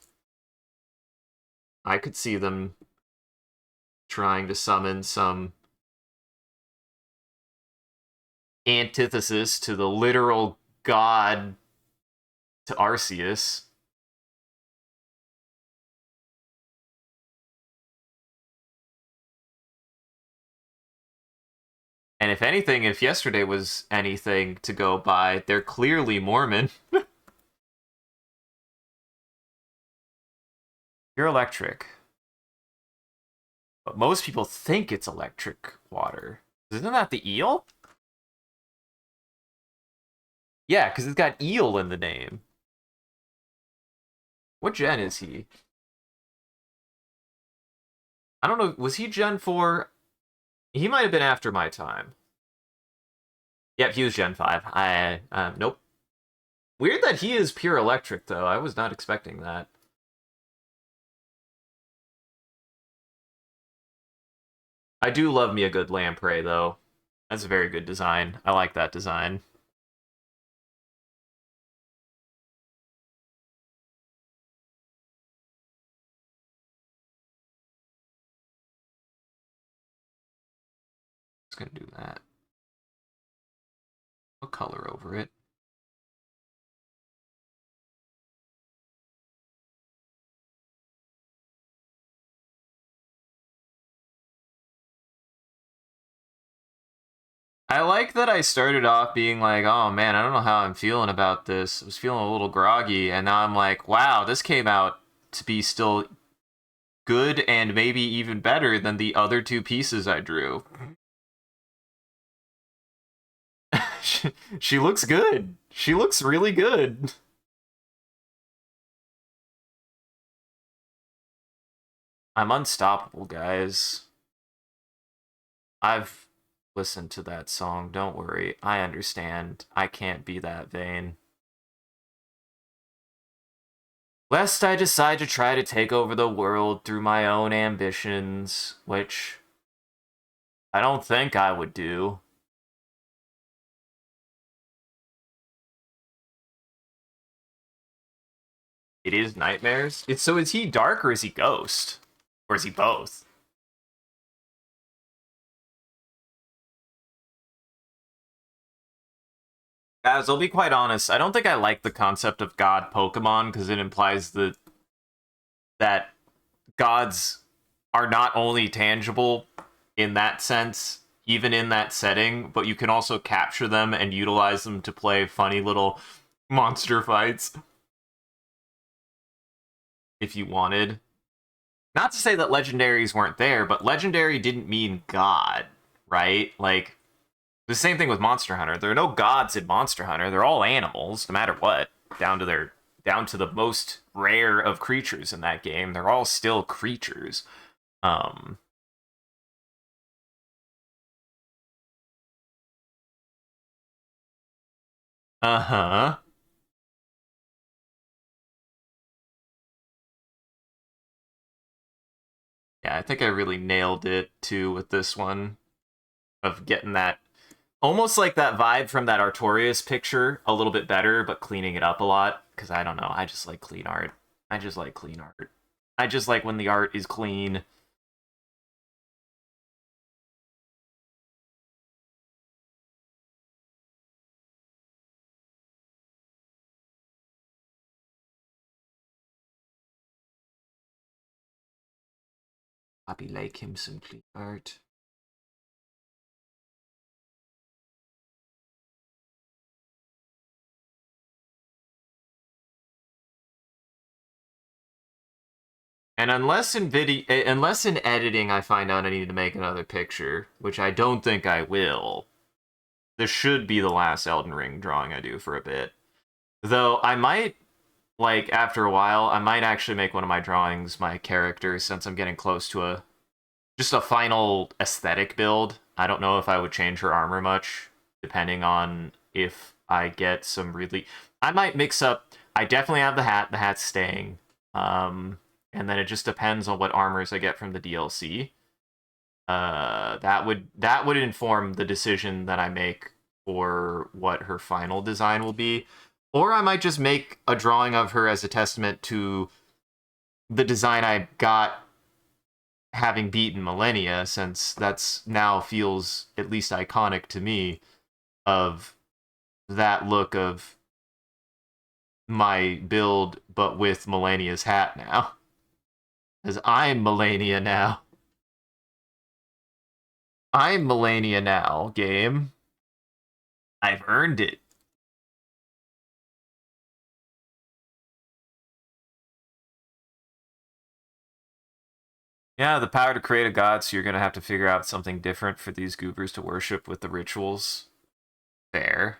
I could see them trying to summon some antithesis to the literal god to Arceus. And if anything, if yesterday was anything to go by, they're clearly Mormon. You're electric. But most people think it's electric water. Isn't that the eel? Yeah, because it's got eel in the name. What gen is he? I don't know. Was he Gen 4? He might have been after my time. Yep, he was Gen 5. Nope. Weird that he is pure electric, though. I was not expecting that. I do love me a good lamprey, though. That's a very good design. I like that design. Just gonna do that. What color over it? I like that I started off being like, oh man, I don't know how I'm feeling about this. I was feeling a little groggy, and now I'm like, wow, this came out to be still good and maybe even better than the other two pieces I drew. She looks good. She looks really good. I'm unstoppable, guys. I've listened to that song. Don't worry. I understand. I can't be that vain. Lest I decide to try to take over the world through my own ambitions, which I don't think I would do. It is nightmares. So is he dark or is he ghost? Or is he both? Guys, I'll be quite honest. I don't think I like the concept of god Pokemon because it implies that gods are not only tangible in that sense, even in that setting, but you can also capture them and utilize them to play funny little monster fights if you wanted. Not to say that legendaries weren't there, but legendary didn't mean god, right? Like the same thing with Monster Hunter. There are no gods in Monster Hunter. They're all animals, no matter what, down to the most rare of creatures in that game. They're all still creatures. Um uh-huh. Yeah, I think I really nailed it too with this one of getting that almost like that vibe from that Artorias picture a little bit better, but cleaning it up a lot. Because I don't know, I just like clean art. I just like clean art. I just like when the art is clean. I'll be like him some clean art. And unless in editing I find out I need to make another picture, which I don't think I will, this should be the last Elden Ring drawing I do for a bit. Though I might, like, after a while, I might actually make one of my drawings my character, since I'm getting close to just a final aesthetic build. I don't know if I would change her armor much, depending on if I get some really... I might mix up... I definitely have the hat. The hat's staying. And then it just depends on what armors I get from the DLC. That would inform the decision that I make for what her final design will be. Or I might just make a drawing of her as a testament to the design I got having beaten Millennia, since that's now feels at least iconic to me, of that look of my build, but with Millennia's hat now. Because I'm Millennia now. I'm Millennia now, game. I've earned it. Yeah, the power to create a god, so you're going to have to figure out something different for these goobers to worship with the rituals. Fair.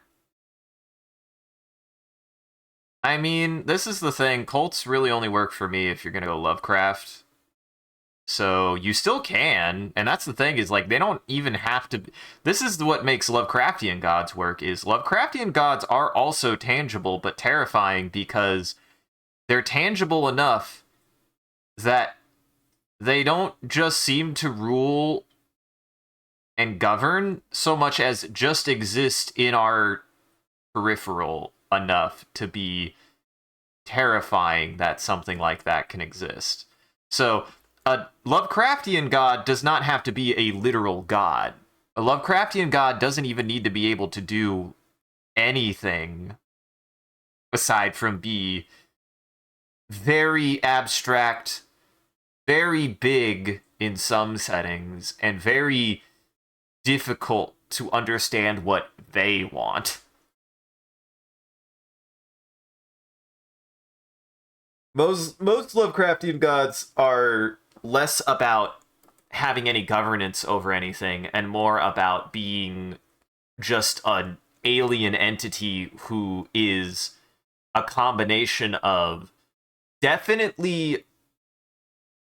I mean, this is the thing. Cults really only work for me if you're going to go Lovecraft. So you still can, and that's the thing, is like they don't even have to... This is what makes Lovecraftian gods work, is Lovecraftian gods are also tangible but terrifying, because they're tangible enough that they don't just seem to rule and govern so much as just exist in our peripheral enough to be terrifying that something like that can exist. So a Lovecraftian god does not have to be a literal god. A Lovecraftian god doesn't even need to be able to do anything aside from be very abstract, very big in some settings, and very difficult to understand what they want. Most Lovecraftian gods are less about having any governance over anything and more about being just an alien entity who is a combination of definitely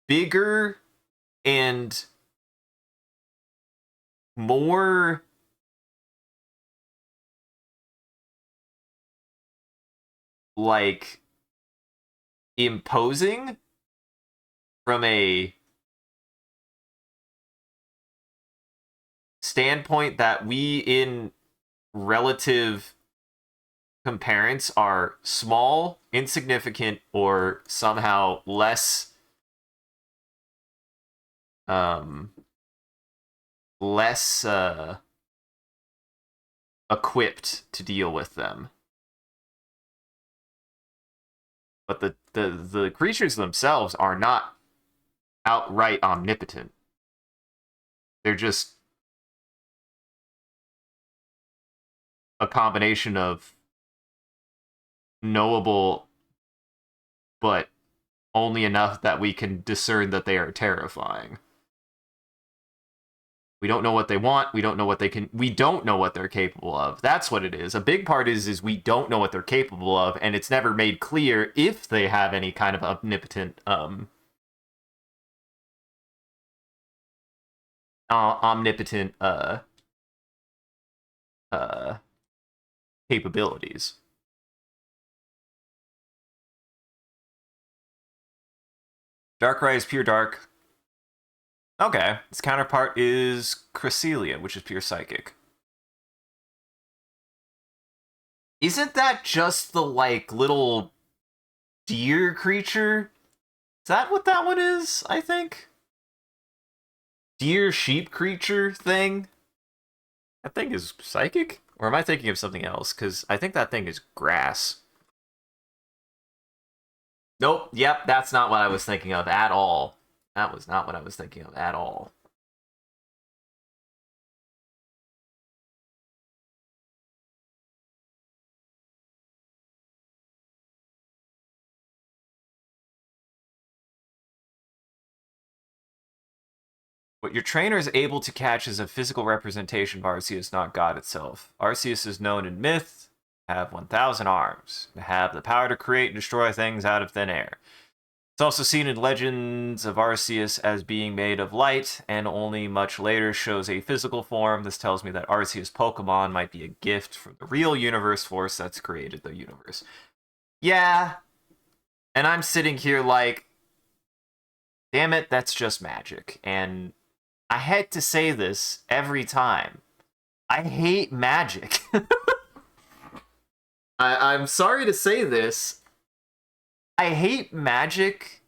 bigger and more like imposing from a standpoint that we in relative comparance are small, insignificant, or somehow less less equipped to deal with them. But the creatures themselves are not outright omnipotent. They're just a combination of knowable, but only enough that we can discern that they are terrifying. We don't know what they want. We don't know what they can... We don't know what they're capable of. That's what it is. A big part is we don't know what they're capable of, and it's never made clear if they have any kind of omnipotent omnipotent capabilities. Darkrai is pure dark. Okay. Its counterpart is Cresselia, which is pure psychic. Isn't that just the, like, little deer creature? Is that what that one is, I think? Deer sheep creature thing? That thing is psychic? Or am I thinking of something else? Because I think that thing is grass. Nope, yep, that's not what I was thinking of at all. That was not what I was thinking of at all. What your trainer is able to catch is a physical representation of Arceus, not God itself. Arceus is known in myth to have 1,000 arms, to have the power to create and destroy things out of thin air. It's also seen in legends of Arceus as being made of light, and only much later shows a physical form. This tells me that Arceus Pokemon might be a gift from the real universe force that's created the universe. Yeah, and I'm sitting here like, damn it, that's just magic. And I had to say this every time. I hate magic. I'm sorry to say this. I hate magic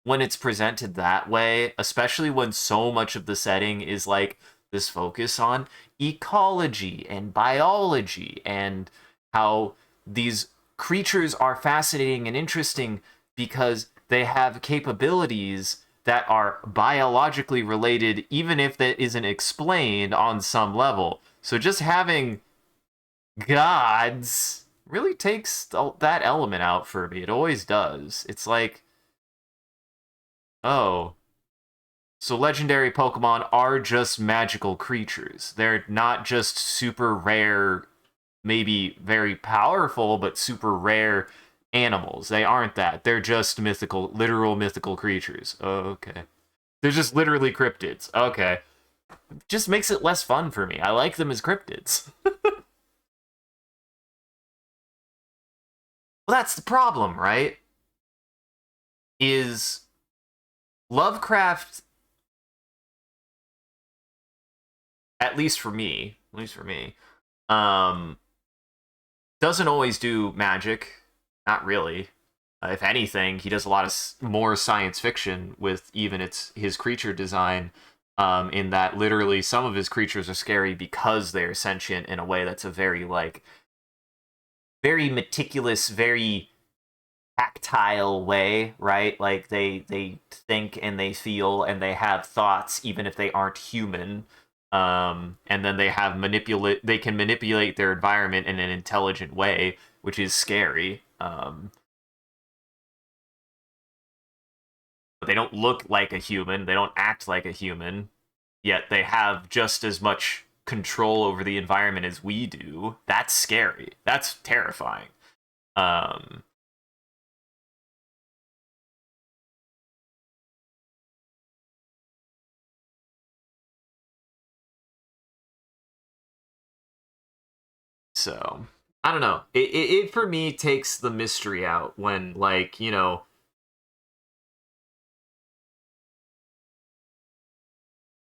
when it's presented that way, especially when so much of the setting is like this focus on ecology and biology and how these creatures are fascinating and interesting because they have capabilities that are biologically related, even if that isn't explained on some level. So just having gods really takes that element out for me. It always does. It's like, oh, so legendary Pokemon are just magical creatures. They're not just super rare, maybe very powerful, but super rare animals. They aren't that. They're just mythical, literal mythical creatures. Okay. They're just literally cryptids. Okay. Just makes it less fun for me. I like them as cryptids. Well, that's the problem, right? Is Lovecraft, at least for me, um, doesn't always do magic. Not really. If anything, he does a lot of more science fiction with even his creature design. In that literally some of his creatures are scary because they're sentient in a way that's a very like very meticulous, very tactile way, right? Like they think and they feel and they have thoughts even if they aren't human. And then they can manipulate their environment in an intelligent way, which is scary. But they don't look like a human, they don't act like a human, yet they have just as much control over the environment as we do. That's scary. That's terrifying. Um, so I don't know. It for me takes the mystery out when like,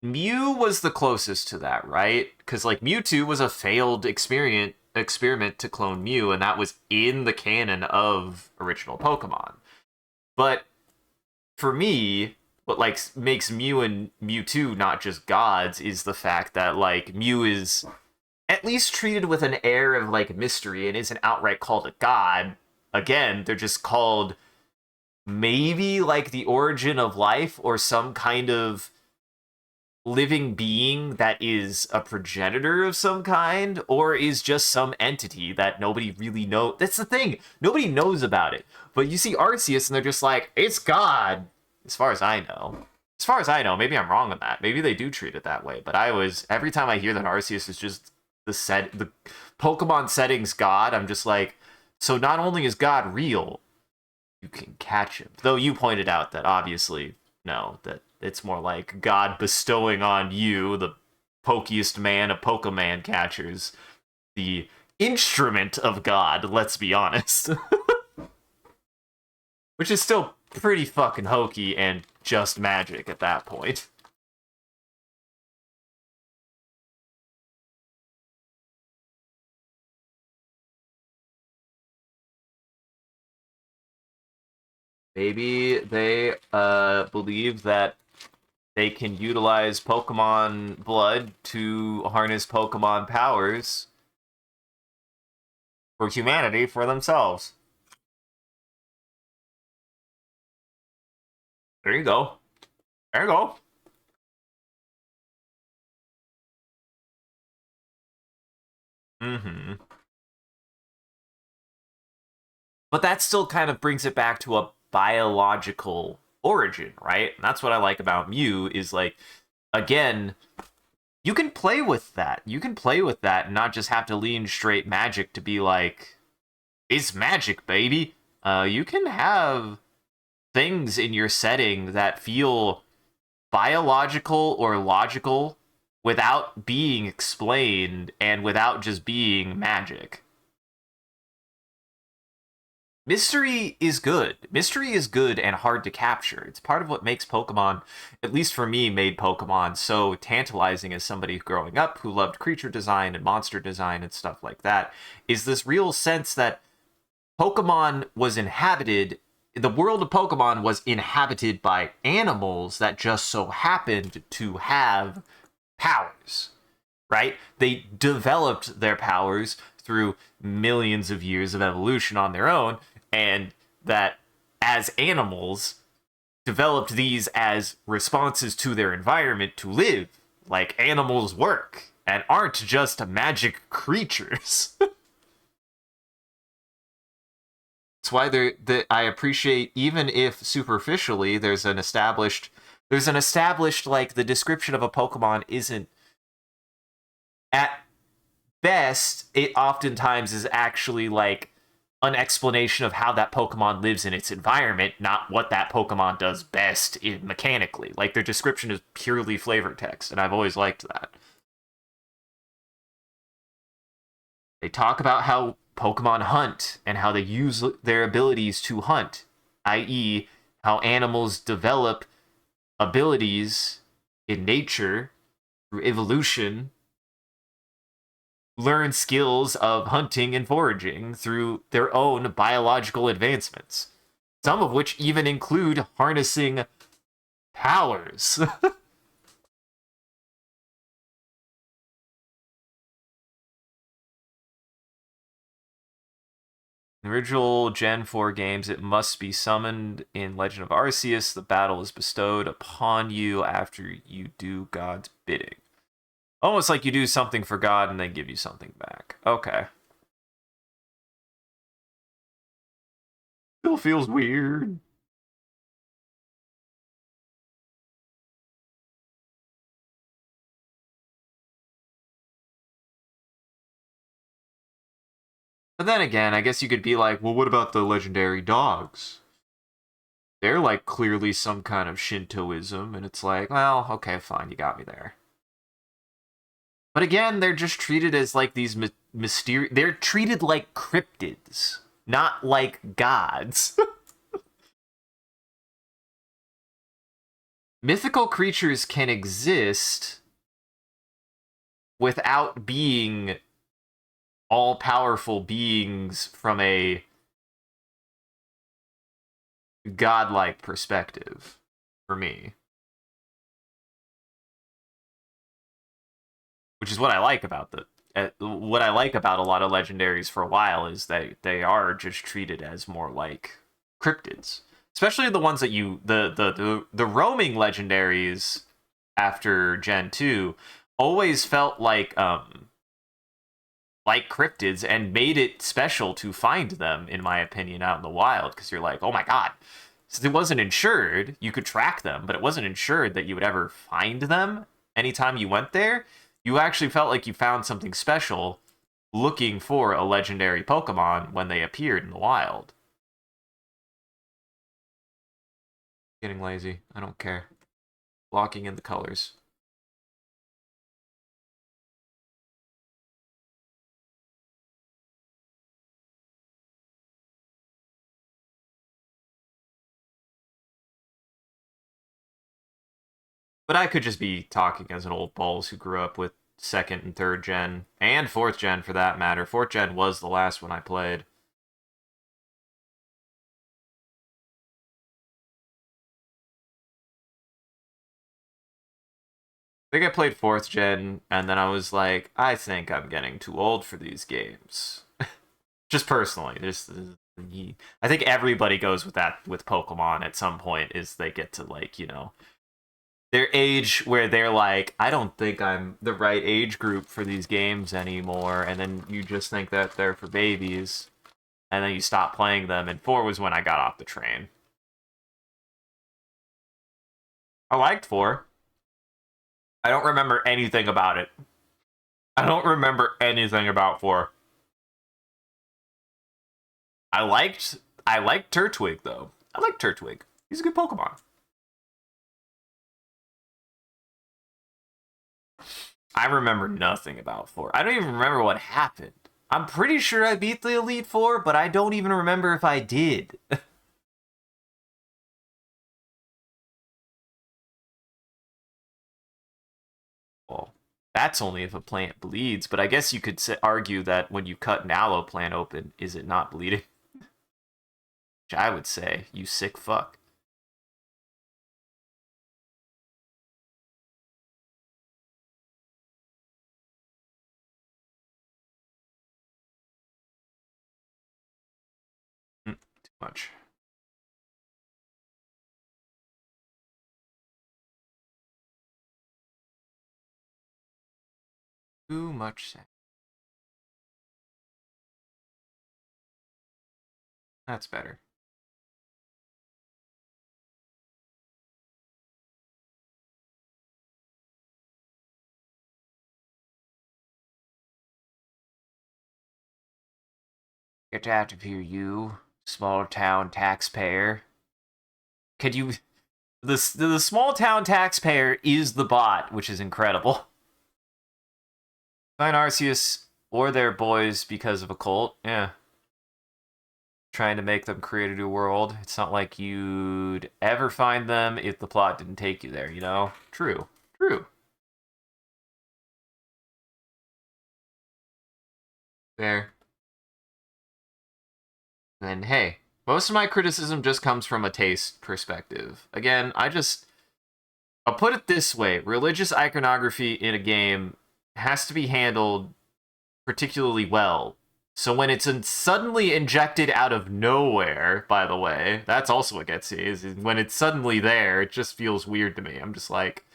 Mew was the closest to that, right? Because like Mewtwo was a failed experiment to clone Mew, and that was in the canon of original Pokemon. But for me, what like makes Mew and Mewtwo not just gods is the fact that like Mew is at least treated with an air of like mystery and isn't outright called a god. Again, they're just called maybe like the origin of life or some kind of living being that is a progenitor of some kind or is just some entity that nobody really knows. That's the thing. Nobody knows about it. But you see Arceus and they're just like, it's God. As far as I know. As far as I know, maybe I'm wrong on that. Maybe they do treat it that way. But every time I hear that Arceus is just the Pokemon settings God, I'm just like, so not only is God real, you can catch him. Though you pointed out that obviously, no, that it's more like God bestowing on you, the pokiest man of Pokemon catchers, the instrument of God, let's be honest. Which is still pretty fucking hokey and just magic at that point. Maybe they believe that they can utilize Pokemon blood to harness Pokemon powers for humanity for themselves. There you go. There you go. Mm-hmm. But that still kind of brings it back to a biological origin, right? And that's what I like about Mew is like again, you can play with that. You can play with that and not just have to lean straight magic to be like, it's magic, baby. You can have things in your setting that feel biological or logical without being explained and without just being magic. Mystery is good. Mystery is good and hard to capture. It's part of what makes Pokemon, at least for me, made Pokemon so tantalizing as somebody growing up who loved creature design and monster design and stuff like that, is this real sense that Pokemon was inhabited, the world of Pokemon was inhabited by animals that just so happened to have powers, right? They developed their powers through millions of years of evolution on their own, and that as animals developed these as responses to their environment to live, like animals work, and aren't just magic creatures. That's why I appreciate, even if superficially there's an established like the description of a Pokemon isn't, at best, it oftentimes is actually like an explanation of how that Pokemon lives in its environment, not what that Pokemon does best mechanically. Like, their description is purely flavor text, and I've always liked that. They talk about how Pokemon hunt and how they use their abilities to hunt, i.e., how animals develop abilities in nature through evolution, learn skills of hunting and foraging through their own biological advancements, some of which even include harnessing powers. In the original Gen 4 games, it must be summoned in Legend of Arceus. The battle is bestowed upon you after you do God's bidding. Almost like you do something for God and they give you something back. Okay. Still feels weird. But then again, I guess you could be like, well, what about the legendary dogs? They're like clearly some kind of Shintoism, and it's like, well, okay, fine, you got me there. But again, they're just treated as like these mysterious. They're treated like cryptids, not like gods. Mythical creatures can exist without being all-powerful beings from a godlike perspective, for me. Which is what I like about what I like about a lot of legendaries for a while is that they are just treated as more like cryptids, especially the ones that the roaming legendaries after Gen 2 always felt like cryptids and made it special to find them, in my opinion, out in the wild, because you're like, oh my god. So it wasn't insured, you could track them, but it wasn't insured that you would ever find them anytime you went there. You actually felt like you found something special looking for a legendary Pokemon when they appeared in the wild. Getting lazy. I don't care. Blocking in the colors. But I could just be talking as an old balls who grew up with 2nd and 3rd gen, and 4th gen for that matter. 4th gen was the last one I played. I think I played 4th gen, and then I was like, I think I'm getting too old for these games. Just personally. I think everybody goes with that with Pokemon at some point, is they get to, like, you know, their age where they're like, I don't think I'm the right age group for these games anymore, and then you just think that they're for babies, and then you stop playing them, and 4 was when I got off the train. I liked 4. I don't remember anything about it. I don't remember anything about 4. I liked Turtwig though. I like Turtwig. He's a good Pokemon. I remember nothing about 4. I don't even remember what happened. I'm pretty sure I beat the Elite Four, but I don't even remember if I did. Well, that's only if a plant bleeds, but I guess you could argue that when you cut an aloe plant open, is it not bleeding? Which I would say, you sick fuck. Too much. Too much sand. That's better. Get out of here, you small town taxpayer. Could you? The small town taxpayer is the bot, which is incredible. Find Arceus or their boys because of a cult. Yeah. Trying to make them create a new world. It's not like you'd ever find them if the plot didn't take you there, you know? True. True. Fair. And hey, most of my criticism just comes from a taste perspective. Again, I'll put it this way. Religious iconography in a game has to be handled particularly well. So when it's suddenly injected out of nowhere, by the way, that's also what gets me, is when it's suddenly there, it just feels weird to me. I'm just like,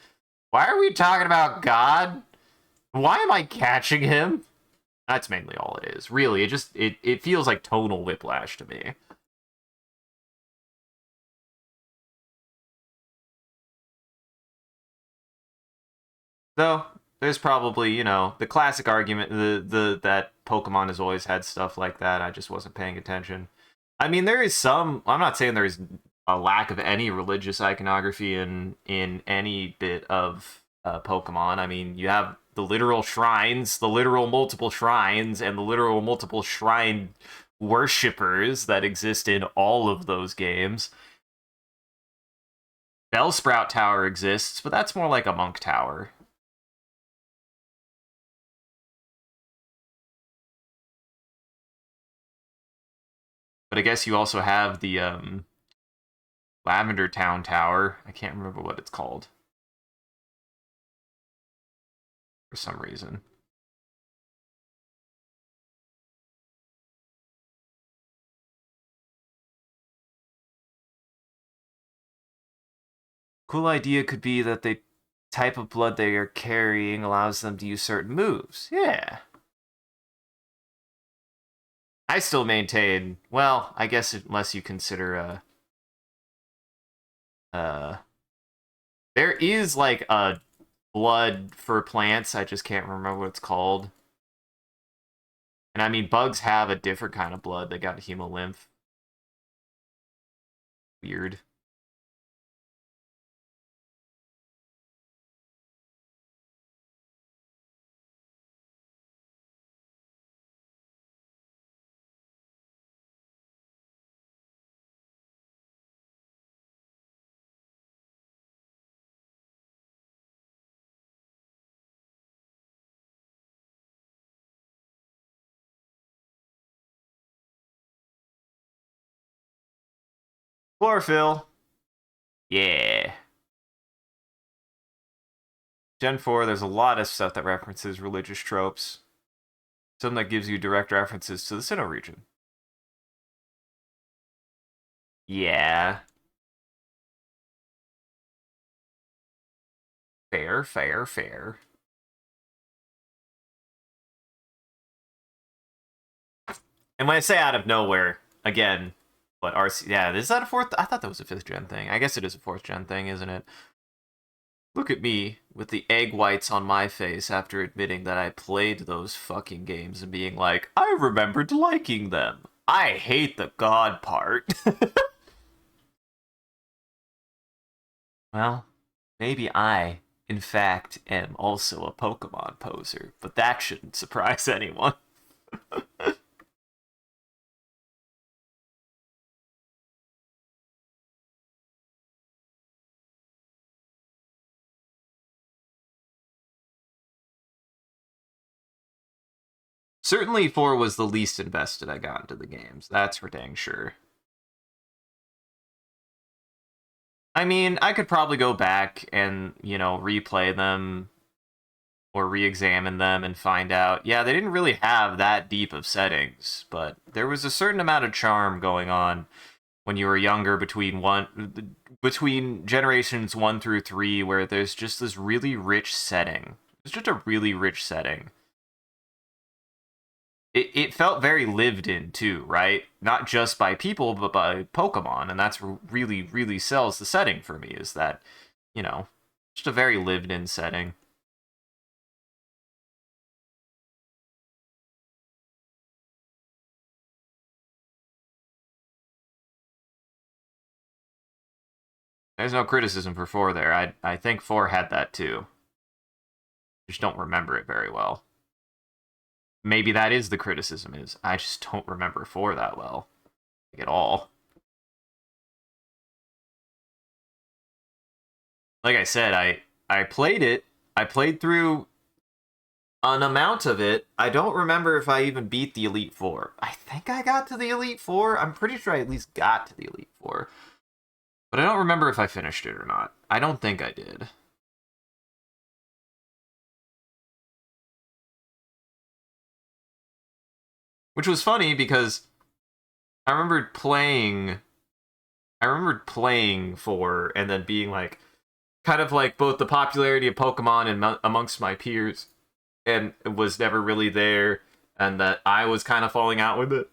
why are we talking about God? Why am I catching him? That's mainly all it is. Really, it feels like tonal whiplash to me. Though there's probably, the classic argument that Pokemon has always had stuff like that. I just wasn't paying attention. I mean, there is some. I'm not saying there's a lack of any religious iconography in any bit of Pokemon. I mean, you have the literal shrines, the literal multiple shrines, and the literal multiple shrine worshippers that exist in all of those games. Bellsprout Tower exists, but that's more like a monk tower. But I guess you also have the Lavender Town Tower. I can't remember what it's called for some reason. Cool idea could be that the type of blood they are carrying allows them to use certain moves. Yeah. I still maintain, well, I guess unless you consider there is like a blood for plants, I just can't remember what it's called. And I mean, bugs have a different kind of blood. They got a hemolymph. Weird. Chlorophyll. Yeah. Gen 4, there's a lot of stuff that references religious tropes. Some that gives you direct references to the Sinnoh region. Yeah. Fair, fair, fair. And when I say out of nowhere, again, what RC? Yeah, is that a fourth? I thought that was a 5th gen thing. I guess it is a 4th gen thing, isn't it? Look at me with the egg whites on my face after admitting that I played those fucking games and being like, I remembered liking them. I hate the God part. Well, maybe I, in fact, am also a Pokemon poser, but that shouldn't surprise anyone. Certainly 4 was the least invested I got into the games. That's for dang sure. I mean, I could probably go back and, replay them or re-examine them and find out, yeah, they didn't really have that deep of settings, but there was a certain amount of charm going on when you were younger between generations 1 through 3 where there's just this really rich setting. It's just a really rich setting. It felt very lived in too, right? Not just by people, but by Pokemon, and that's what really, really sells the setting for me, is that, you know, just a very lived in setting. There's no criticism for 4 there. I think 4 had that too. Just don't remember it very well. Maybe that is the criticism, is I just don't remember 4 that well. Like, at all. Like I said, I played it. I played through an amount of it. I don't remember if I even beat the Elite Four. I think I got to the Elite Four. I'm pretty sure I at least got to the Elite Four. But I don't remember if I finished it or not. I don't think I did. Which was funny because I remembered playing for and then being like kind of like both the popularity of Pokemon and amongst my peers and it was never really there and that I was kind of falling out with it.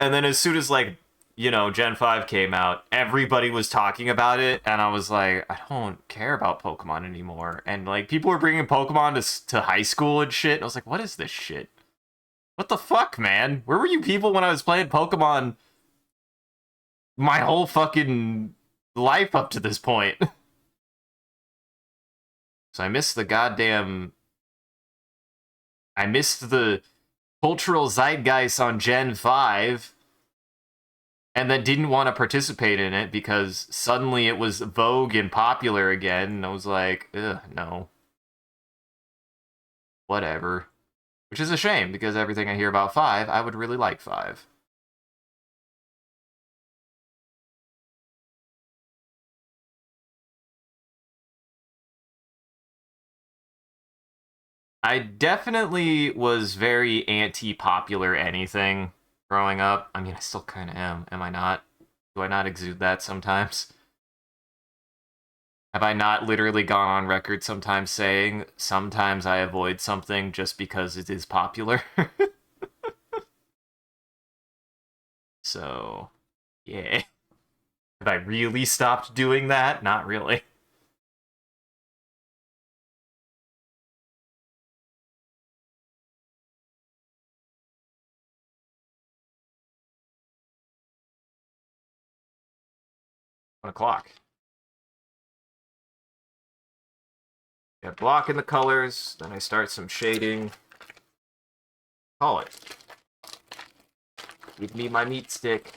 And then as soon as like, Gen 5 came out, everybody was talking about it and I was like, I don't care about Pokemon anymore. And like people were bringing Pokemon to high school and shit. And I was like, what is this shit? What the fuck, man? Where were you people when I was playing Pokemon my whole fucking life up to this point? So I missed the cultural zeitgeist on Gen 5 and then didn't want to participate in it because suddenly it was vogue and popular again. And I was like, ugh, no. Whatever. Which is a shame because everything I hear about 5, I would really like 5. I definitely was very anti-popular anything growing up. I mean, I still kind of am. Am I not? Do I not exude that sometimes? Have I not literally gone on record sometimes saying sometimes I avoid something just because it is popular? So, yeah. Have I really stopped doing that? Not really. 1 o'clock. Yeah, block in the colors, then I start some shading. Call it. Give me my meat stick.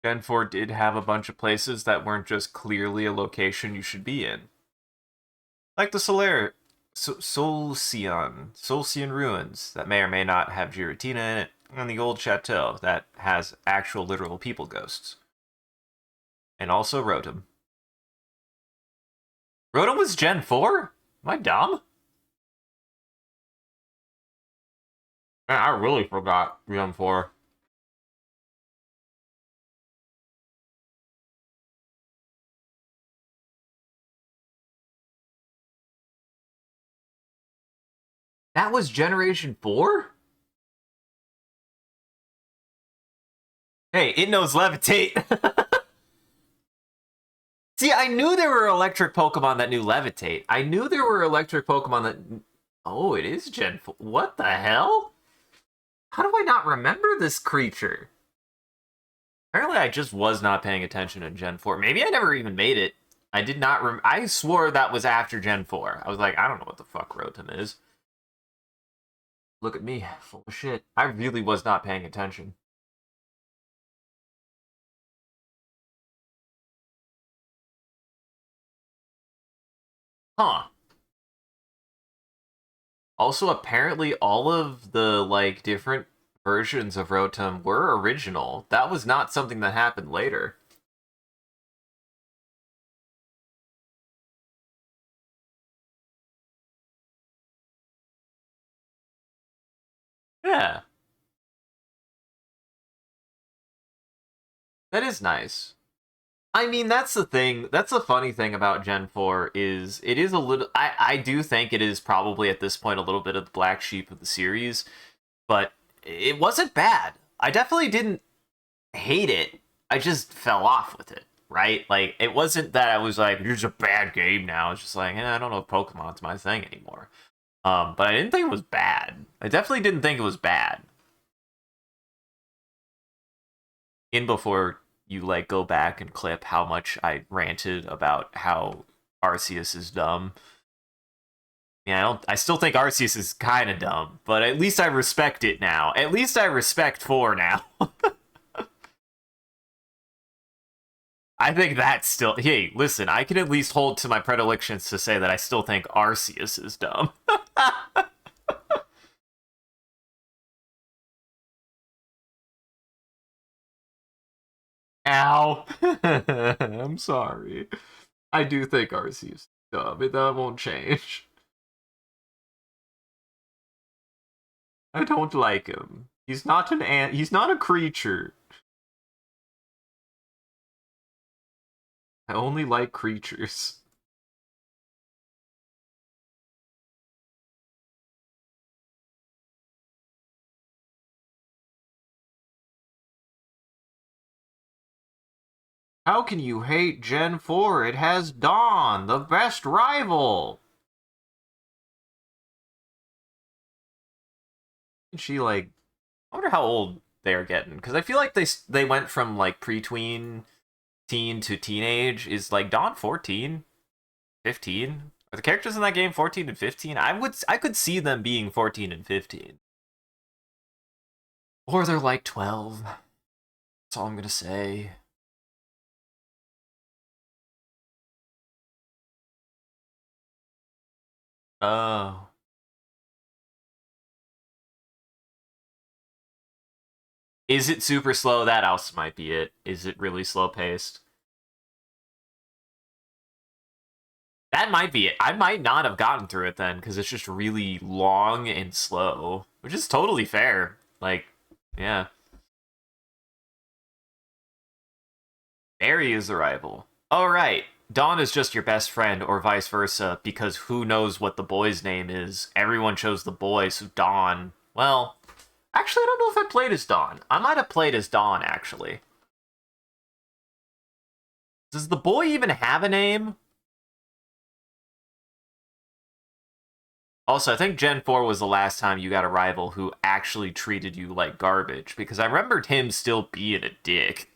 Gen 4 did have a bunch of places that weren't just clearly a location you should be in. Like the Solcian ruins that may or may not have Giratina in it, and the old chateau that has actual literal people ghosts. And also Rotom. Rotom was Gen 4? Am I dumb? Man, I really forgot Gen 4. That was Generation 4? Hey, it knows levitate. See, I knew there were electric Pokemon that knew levitate. I knew there were electric Pokemon that... Oh, it is Gen 4. What the hell? How do I not remember this creature? Apparently, I just was not paying attention in Gen 4. Maybe I never even made it. I did not... I swore that was after Gen 4. I was like, I don't know what the fuck Rotom is. Look at me, full of shit. I really was not paying attention. Huh. Also, apparently, all of the, like, different versions of Rotom were original. That was not something that happened later. Yeah. That is nice. I mean, that's the thing. That's the funny thing about Gen 4 is it is a little... I do think it is probably, at this point, a little bit of the black sheep of the series, but it wasn't bad. I definitely didn't hate it. I just fell off with it, right? Like, it wasn't that I was like, "Here's a bad game now." It's just like, I don't know if Pokemon's my thing anymore. But I didn't think it was bad. I definitely didn't think it was bad. In before you, like, go back and clip how much I ranted about how Arceus is dumb. Yeah, I still think Arceus is kind of dumb, but at least I respect it now. At least I respect 4 now. I think that's still... Hey, listen, I can at least hold to my predilections to say that I still think Arceus is dumb. Ow. I'm sorry. I do think Arceus is dumb, but that won't change. I don't like him. He's not an ant. He's not a creature. I only like creatures. How can you hate Gen 4? It has Dawn, the best rival. And she, like... I wonder how old they are getting, because I feel like they went from, like, pre-tween, teen to teenage. Is, like, Dawn 14? 15? Are the characters in that game 14 and 15? I could see them being 14 and 15. Or they're like 12. That's all I'm gonna say. Oh. Is it super slow? That also might be it. Is it really slow paced? That might be it. I might not have gotten through it then, because it's just really long and slow, which is totally fair. Like, yeah. Barry is the rival. All right. Dawn is just your best friend, or vice versa, because who knows what the boy's name is? Everyone chose the boy, so Dawn. Well, actually, I don't know if I played as Dawn. I might have played as Dawn, actually. Does the boy even have a name? Also, I think Gen 4 was the last time you got a rival who actually treated you like garbage, because I remembered him still being a dick.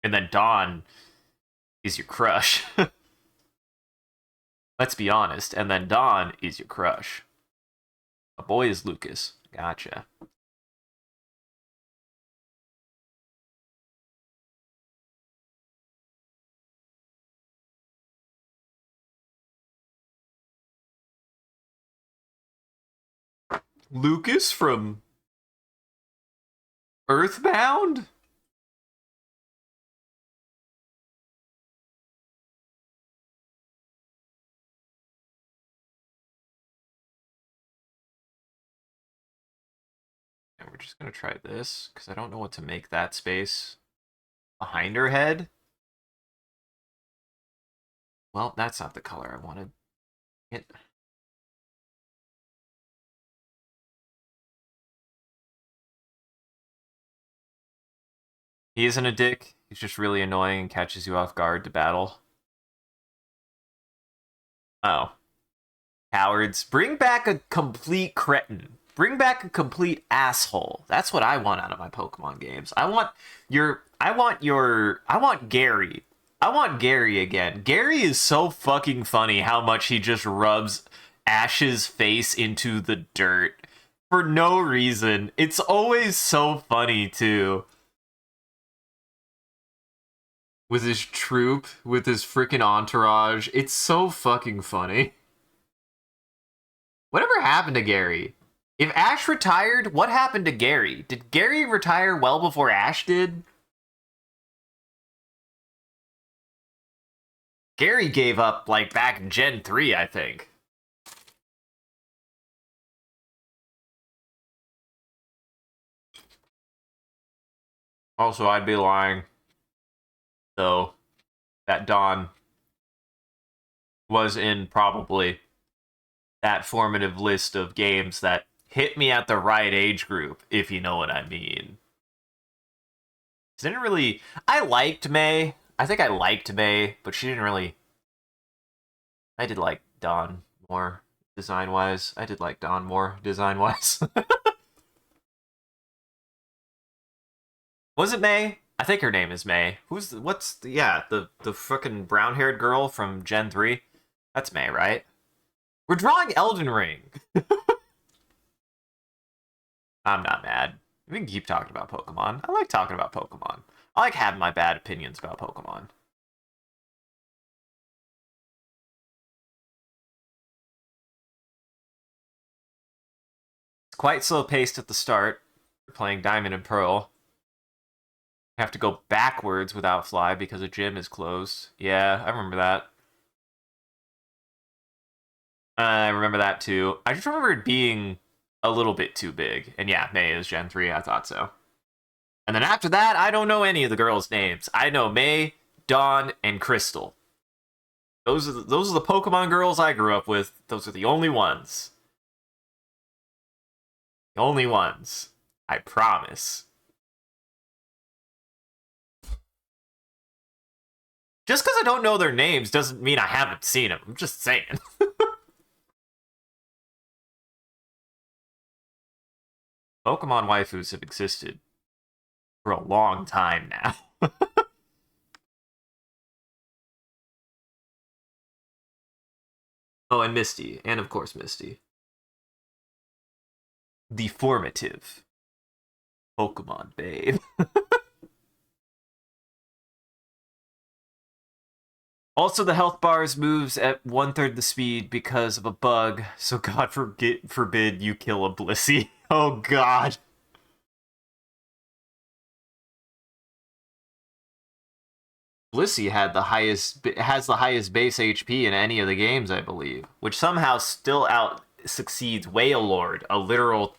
And then Dawn is your crush. Let's be honest. And then Dawn is your crush. A boy is Lucas. Gotcha. Lucas from Earthbound? And we're just gonna try this, because I don't know what to make that space behind her head. Well, that's not the color I wanted. It... He isn't a dick. He's just really annoying and catches you off guard to battle. Oh. Cowards. Bring back a complete cretin. Bring back a complete asshole. That's what I want out of my Pokemon games. I want Gary. I want Gary again. Gary is so fucking funny how much he just rubs Ash's face into the dirt for no reason. It's always so funny too. With his troop, with his freaking entourage. It's so fucking funny. Whatever happened to Gary? If Ash retired, what happened to Gary? Did Gary retire well before Ash did? Gary gave up, like, back in Gen 3, I think. Also, I'd be lying, though, that Dawn was in probably that formative list of games that hit me at the right age group, if you know what I mean. Didn't really... I liked May. I think I liked May, but she didn't really... I did like Dawn more, design-wise. I did like Dawn more, design-wise. Was it May? I think her name is May. Yeah, the fucking brown-haired girl from Gen 3? That's May, right? We're drawing Elden Ring. I'm not mad. We can keep talking about Pokemon. I like talking about Pokemon. I like having my bad opinions about Pokemon. It's quite slow-paced at the start. We're playing Diamond and Pearl. Have to go backwards without Fly because a gym is closed. Yeah, I remember that. I remember that too. I just remember it being a little bit too big. And yeah, May is Gen 3, I thought so. And then after that, I don't know any of the girls' names. I know May, Dawn, and Crystal. Those are the Pokemon girls I grew up with. Those are the only ones. The only ones. I promise. Just because I don't know their names doesn't mean I haven't seen them. I'm just saying. Pokemon waifus have existed for a long time now. Oh, and Misty. And of course, Misty. The formative Pokemon babe. Also, the health bars moves at 1/3 the speed because of a bug, so God forbid you kill a Blissey. Oh God. Blissey has the highest base HP in any of the games, I believe, which somehow still out succeeds Whale Lord, a literal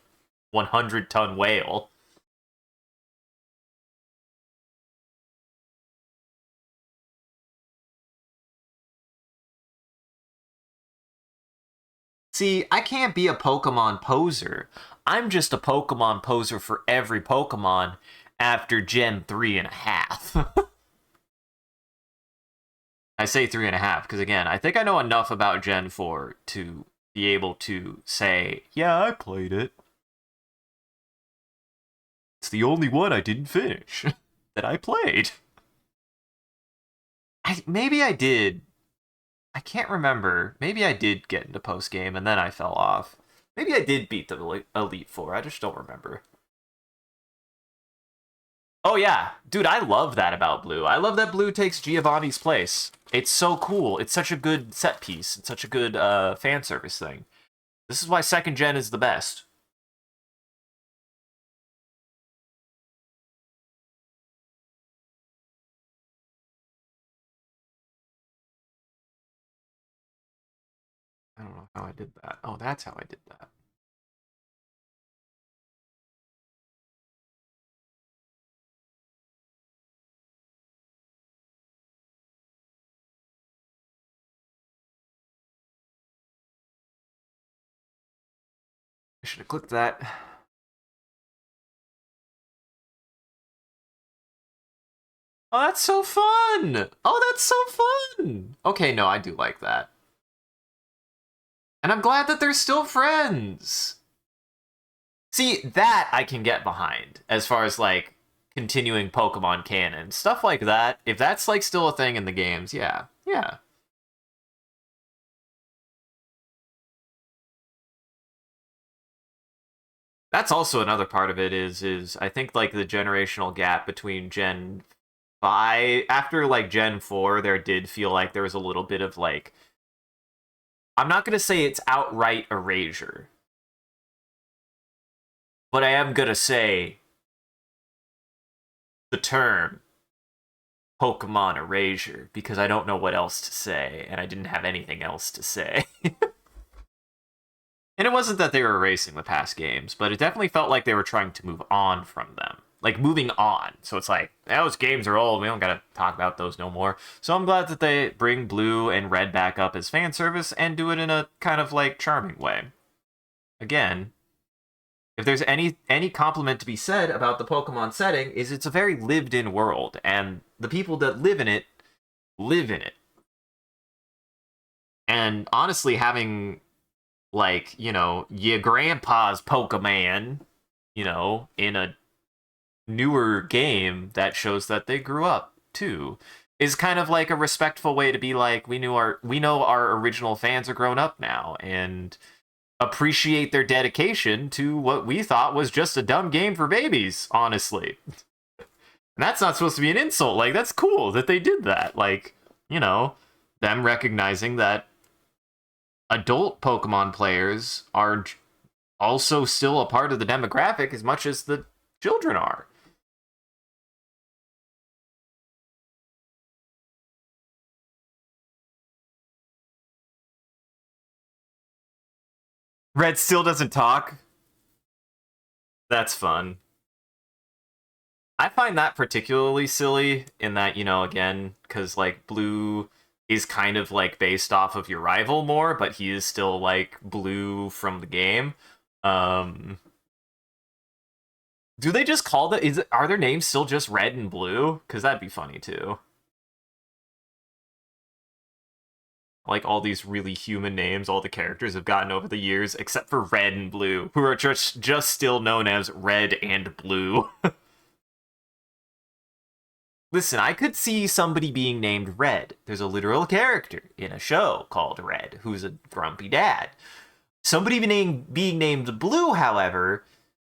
100-ton whale. See, I can't be a Pokemon poser. I'm just a Pokemon poser for every Pokemon after Gen 3.5. I say 3.5 because, again, I think I know enough about Gen 4 to be able to say, yeah, I played it. It's the only one I didn't finish that I played. Maybe I did. I can't remember. Maybe I did get into post game and then I fell off. Maybe I did beat the Elite Four. I just don't remember. Oh yeah, dude, I love that about Blue. I love that Blue takes Giovanni's place. It's so cool. It's such a good set piece. It's such a good fan service thing. This is why second gen is the best. I don't know how I did that. Oh, that's how I did that. I should have clicked that. Oh, that's so fun! Oh, that's so fun! Okay, no, I do like that. And I'm glad that they're still friends. See, that I can get behind as far as like continuing Pokemon canon. Stuff like that. If that's like still a thing in the games, yeah. Yeah. That's also another part of it is I think like the generational gap between Gen 5 after like Gen 4 there did feel like there was a little bit of like I'm not going to say it's outright erasure, but I am going to say the term Pokemon erasure because I don't know what else to say and I didn't have anything else to say. And it wasn't that they were erasing the past games, but it definitely felt like they were trying to move on from them. Like moving on. So it's like, those games are old. We don't gotta talk about those no more. So I'm glad that they bring Blue and Red back up as fan service and do it in a kind of like charming way. Again, if there's any compliment to be said about the Pokemon setting, is it's a very lived-in world, and the people that live in it live in it. And honestly, having like, you know, your grandpa's Pokemon, you know, in a newer game that shows that they grew up too is kind of like a respectful way to be like we know our original fans are grown up now and appreciate their dedication to what we thought was just a dumb game for babies, honestly. And that's not supposed to be an insult. Like that's cool that they did that. Like, you know, them recognizing that adult Pokemon players are also still a part of the demographic as much as the children are. Red still doesn't talk. That's fun. I find that particularly silly in that, you know, again, because like Blue is kind of like based off of your rival more, but he is still like Blue from the game. Um, do they just call the are their names still just Red and Blue? Because that'd be funny too. Like all these really human names all the characters have gotten over the years, except for Red and Blue, who are just still known as Red and Blue. Listen, I could see somebody being named Red. There's a literal character in a show called Red who's a grumpy dad. Somebody being named Blue, however,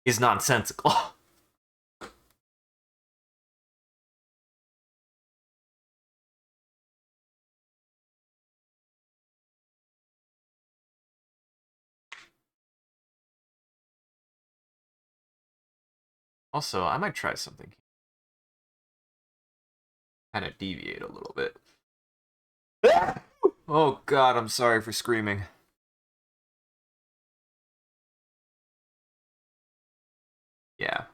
is nonsensical. Also, I might try something. Kind of deviate a little bit. Oh god, I'm sorry for screaming. Yeah.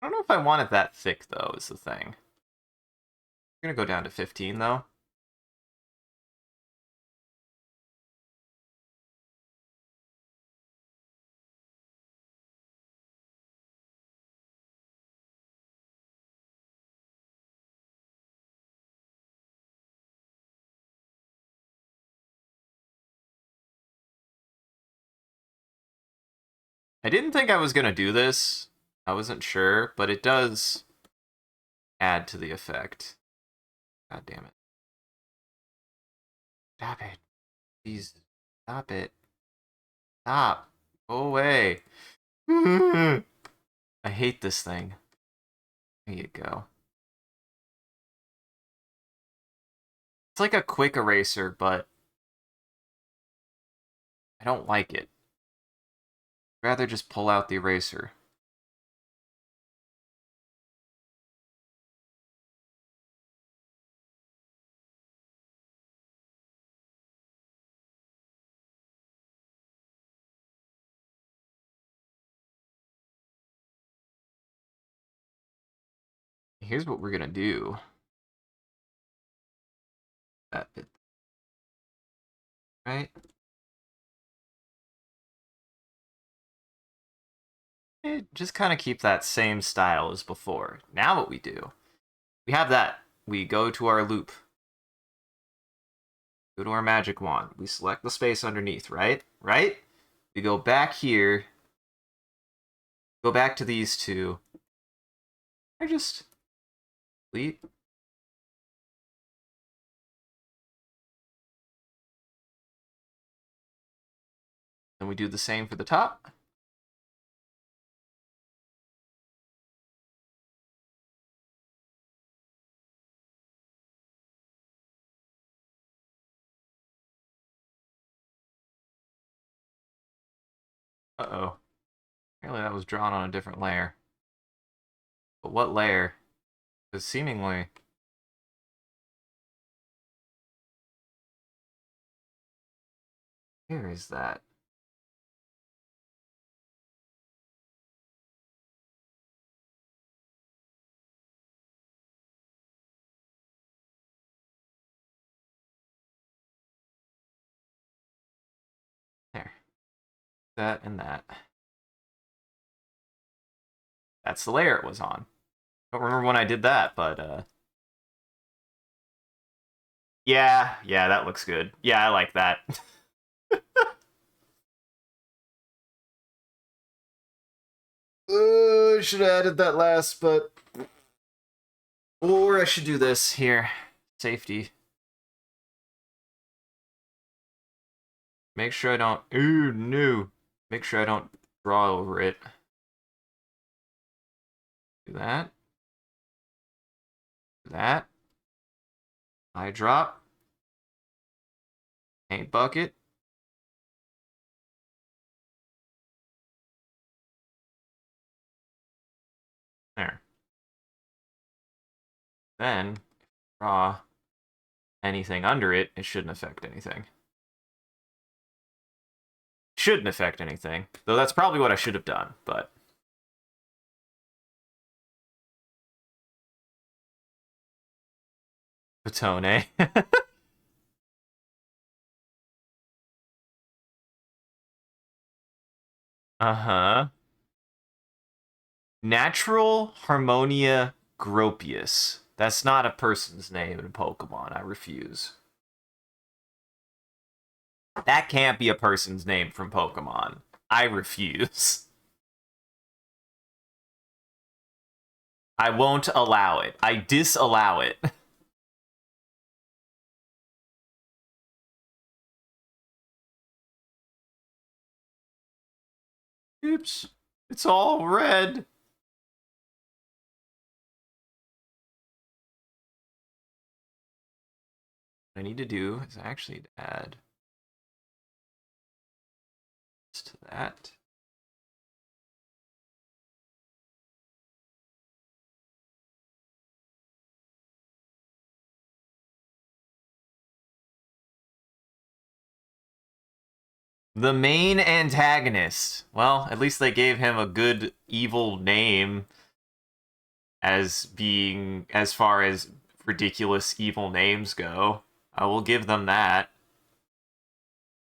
I don't know if I want it that thick, though, is the thing. I'm gonna go down to 15, though. I didn't think I was gonna do this. I wasn't sure, but it does add to the effect. God damn it. Stop it. Please. Stop it. Stop. Go away. I hate this thing. There you go. It's like a quick eraser, but I don't like it. I'd rather just pull out the eraser. Here's what we're gonna do. That bit right? Just kind of keep that same style as before. Now what we do, we have that. We go to our loop. Go to our magic wand. We select the space underneath, right? Right? We go back here. Go back to these two. I just delete. Then we do the same for the top. Uh-oh. Apparently that was drawn on a different layer. But what layer? Because seemingly... Where is that? There. That and that. That's the layer it was on. Don't remember when I did that, but yeah, that looks good. Yeah, I like that. I should have added that last, but... Or I should do this here. Safety. Make sure I don't... Ooh, no. Make sure I don't draw over it. Do that. Do that. Eye drop. Paint bucket. There. Then, draw anything under it. It shouldn't affect anything. Shouldn't affect anything. Though that's probably what I should have done, but... Patone. Uh-huh. Natural Harmonia Gropius. That's not a person's name in Pokemon. I refuse. That can't be a person's name from Pokemon. I refuse. I won't allow it. I disallow it. Oops. It's all red. What I need to do is actually add this to that. The main antagonist. Well, at least they gave him a good evil name as being, as far as ridiculous evil names go. I will give them that.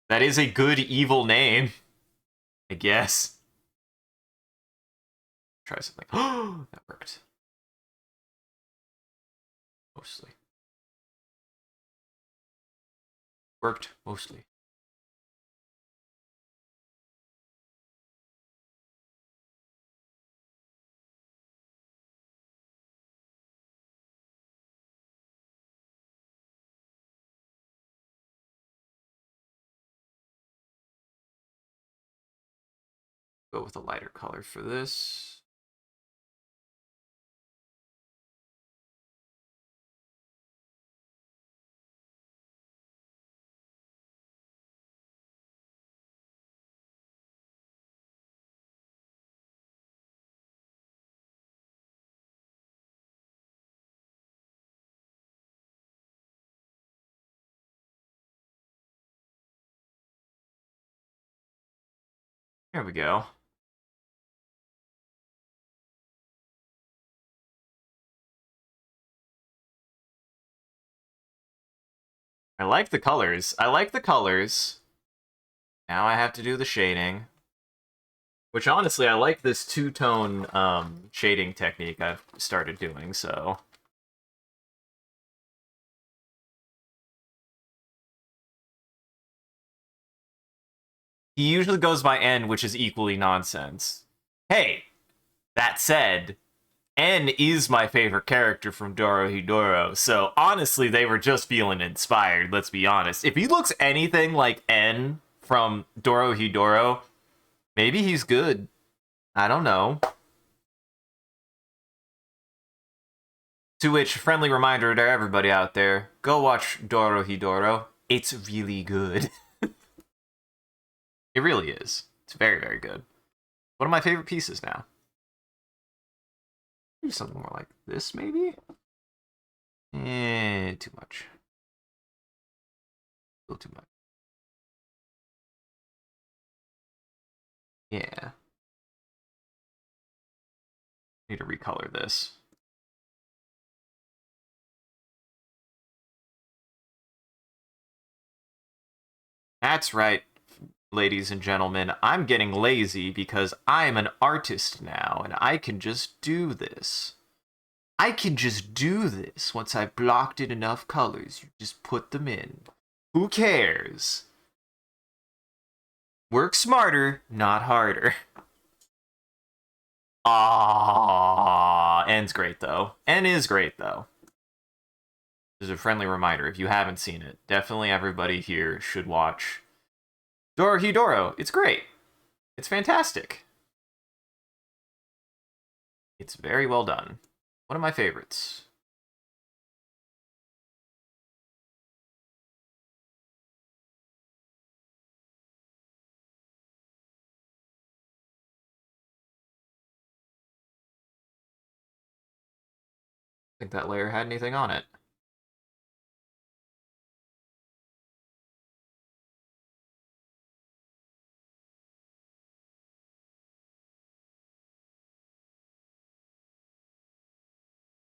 That is a good evil name, I guess. Try something. Oh, that worked. Mostly. Worked, mostly. Go with a lighter color for this. There we go. I like the colors. I like the colors. Now I have to do the shading. Which, honestly, I like this two-tone shading technique I've started doing, so... He usually goes by N, which is equally nonsense. Hey, that said, N is my favorite character from Dorohedoro, so honestly, they were just feeling inspired, let's be honest. If he looks anything like N from Dorohedoro, maybe he's good. I don't know. To which, friendly reminder to everybody out there, go watch Dorohedoro. It's really good. It really is. It's very, very good. One of my favorite pieces now. Do something more like this, maybe? Too much. A little too much. Yeah. Need to recolor this. That's right, ladies and gentlemen. I'm getting lazy because I'm an artist now, and I can just do this. I can just do this once I've blocked in enough colors. You just put them in. Who cares? Work smarter, not harder. Ah, N's great though. N is great though. Just a friendly reminder, if you haven't seen it, definitely everybody here should watch Dorohedoro. It's great. It's fantastic. It's very well done. One of my favorites. I think that layer had anything on it.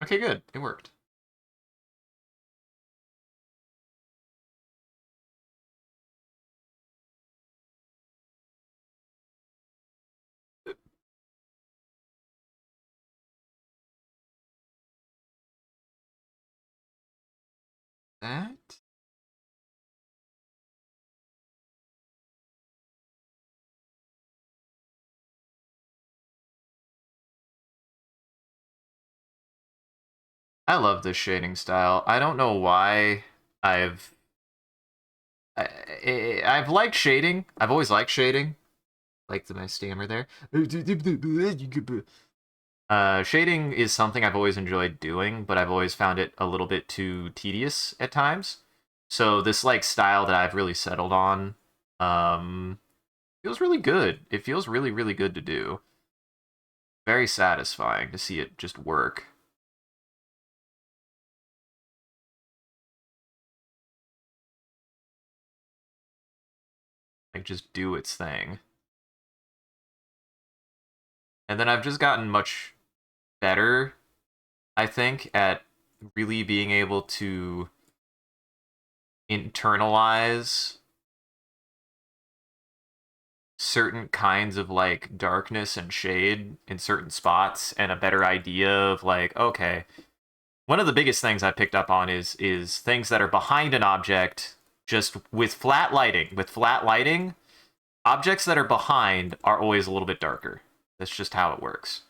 Okay, good. It worked. That? I love this shading style. I don't know why I've I've liked shading. I've always liked shading. Like my stammer there. Shading is something I've always enjoyed doing, but I've always found it a little bit too tedious at times. So this like style that I've really settled on, feels really good. It feels really, really good to do. Very satisfying to see it just work. Like just do its thing. And then I've just gotten much better, I think, at really being able to internalize certain kinds of like darkness and shade in certain spots, and a better idea of like, okay, one of the biggest things I picked up on is things that are behind an object just with flat lighting. With flat lighting, objects that are behind are always a little bit darker. That's just how it works.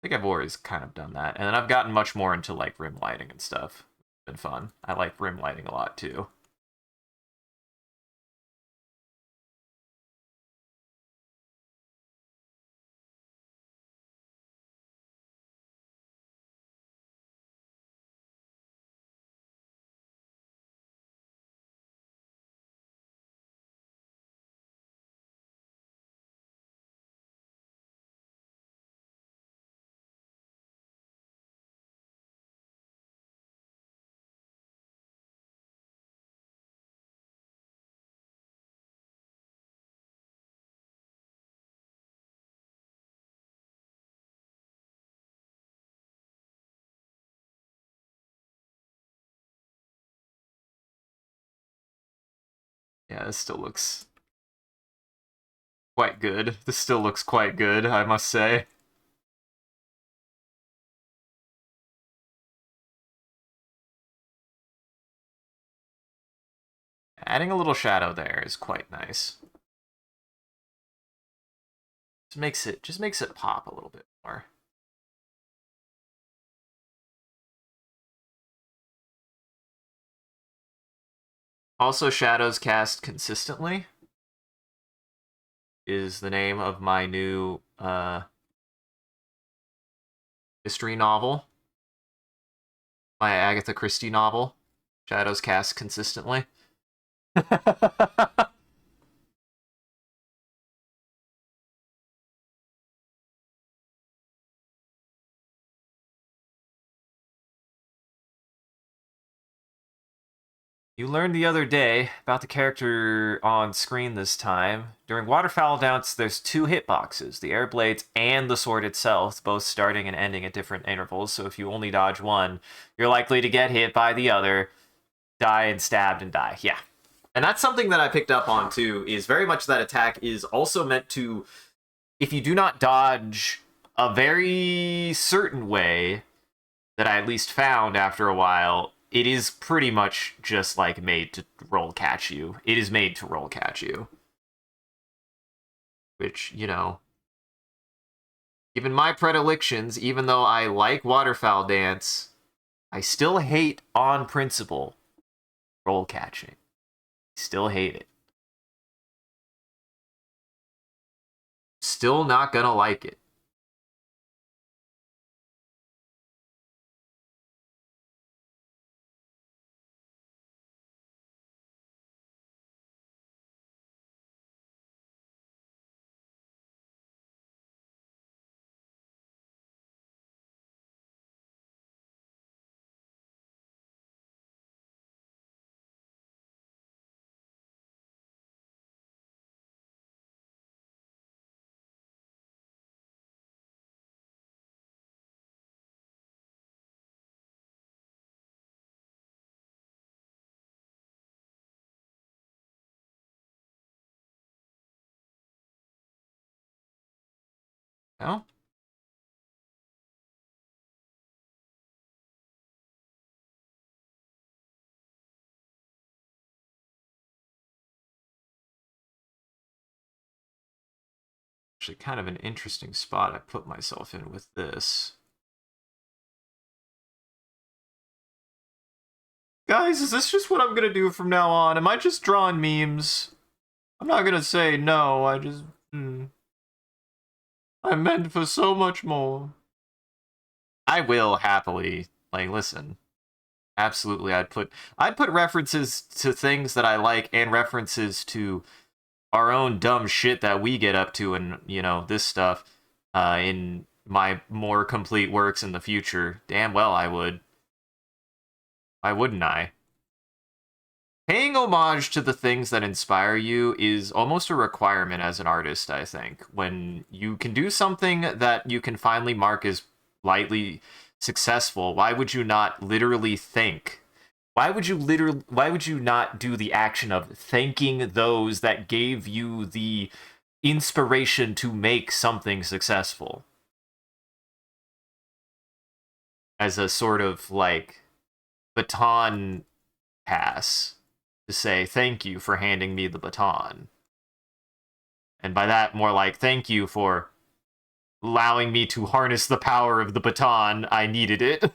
I think I've always kind of done that. And then I've gotten much more into like rim lighting and stuff. It's been fun. I like rim lighting a lot too. Yeah, this still looks quite good. This still looks quite good, I must say. Adding a little shadow there is quite nice. Just makes it pop a little bit more. Also, shadows cast consistently is the name of my new mystery novel. My Agatha Christie novel. Shadows cast consistently. You learned the other day about the character on screen this time. During Waterfowl Dance, there's 2 hitboxes, the air blades and the sword itself, both starting and ending at different intervals, so if you only dodge one, you're likely to get hit by the other, die and stabbed and die. Yeah. And that's something that I picked up on, too, is very much that attack is also meant to, if you do not dodge a very certain way, that I at least found after a while, it is pretty much just like made to roll catch you. It is made to roll catch you. Which, you know, given my predilections, even though I like Waterfowl Dance, I still hate on principle roll catching. Still hate it. Still not gonna like it. No? Actually, kind of an interesting spot I put myself in with this. Guys, is this just what I'm gonna do from now on? Am I just drawing memes? I'm not gonna say no, I just... I meant for so much more. I will happily, like, listen. Absolutely, I'd put references to things that I like and references to our own dumb shit that we get up to and, you know, this stuff in my more complete works in the future. Damn well I would. Why wouldn't I? Paying homage to the things that inspire you is almost a requirement as an artist, I think. When you can do something that you can finally mark as lightly successful, why would you not literally think? Why would you not do the action of thanking those that gave you the inspiration to make something successful? As a sort of like baton pass to say thank you for handing me the baton. And by that, more like thank you for allowing me to harness the power of the baton. I needed it.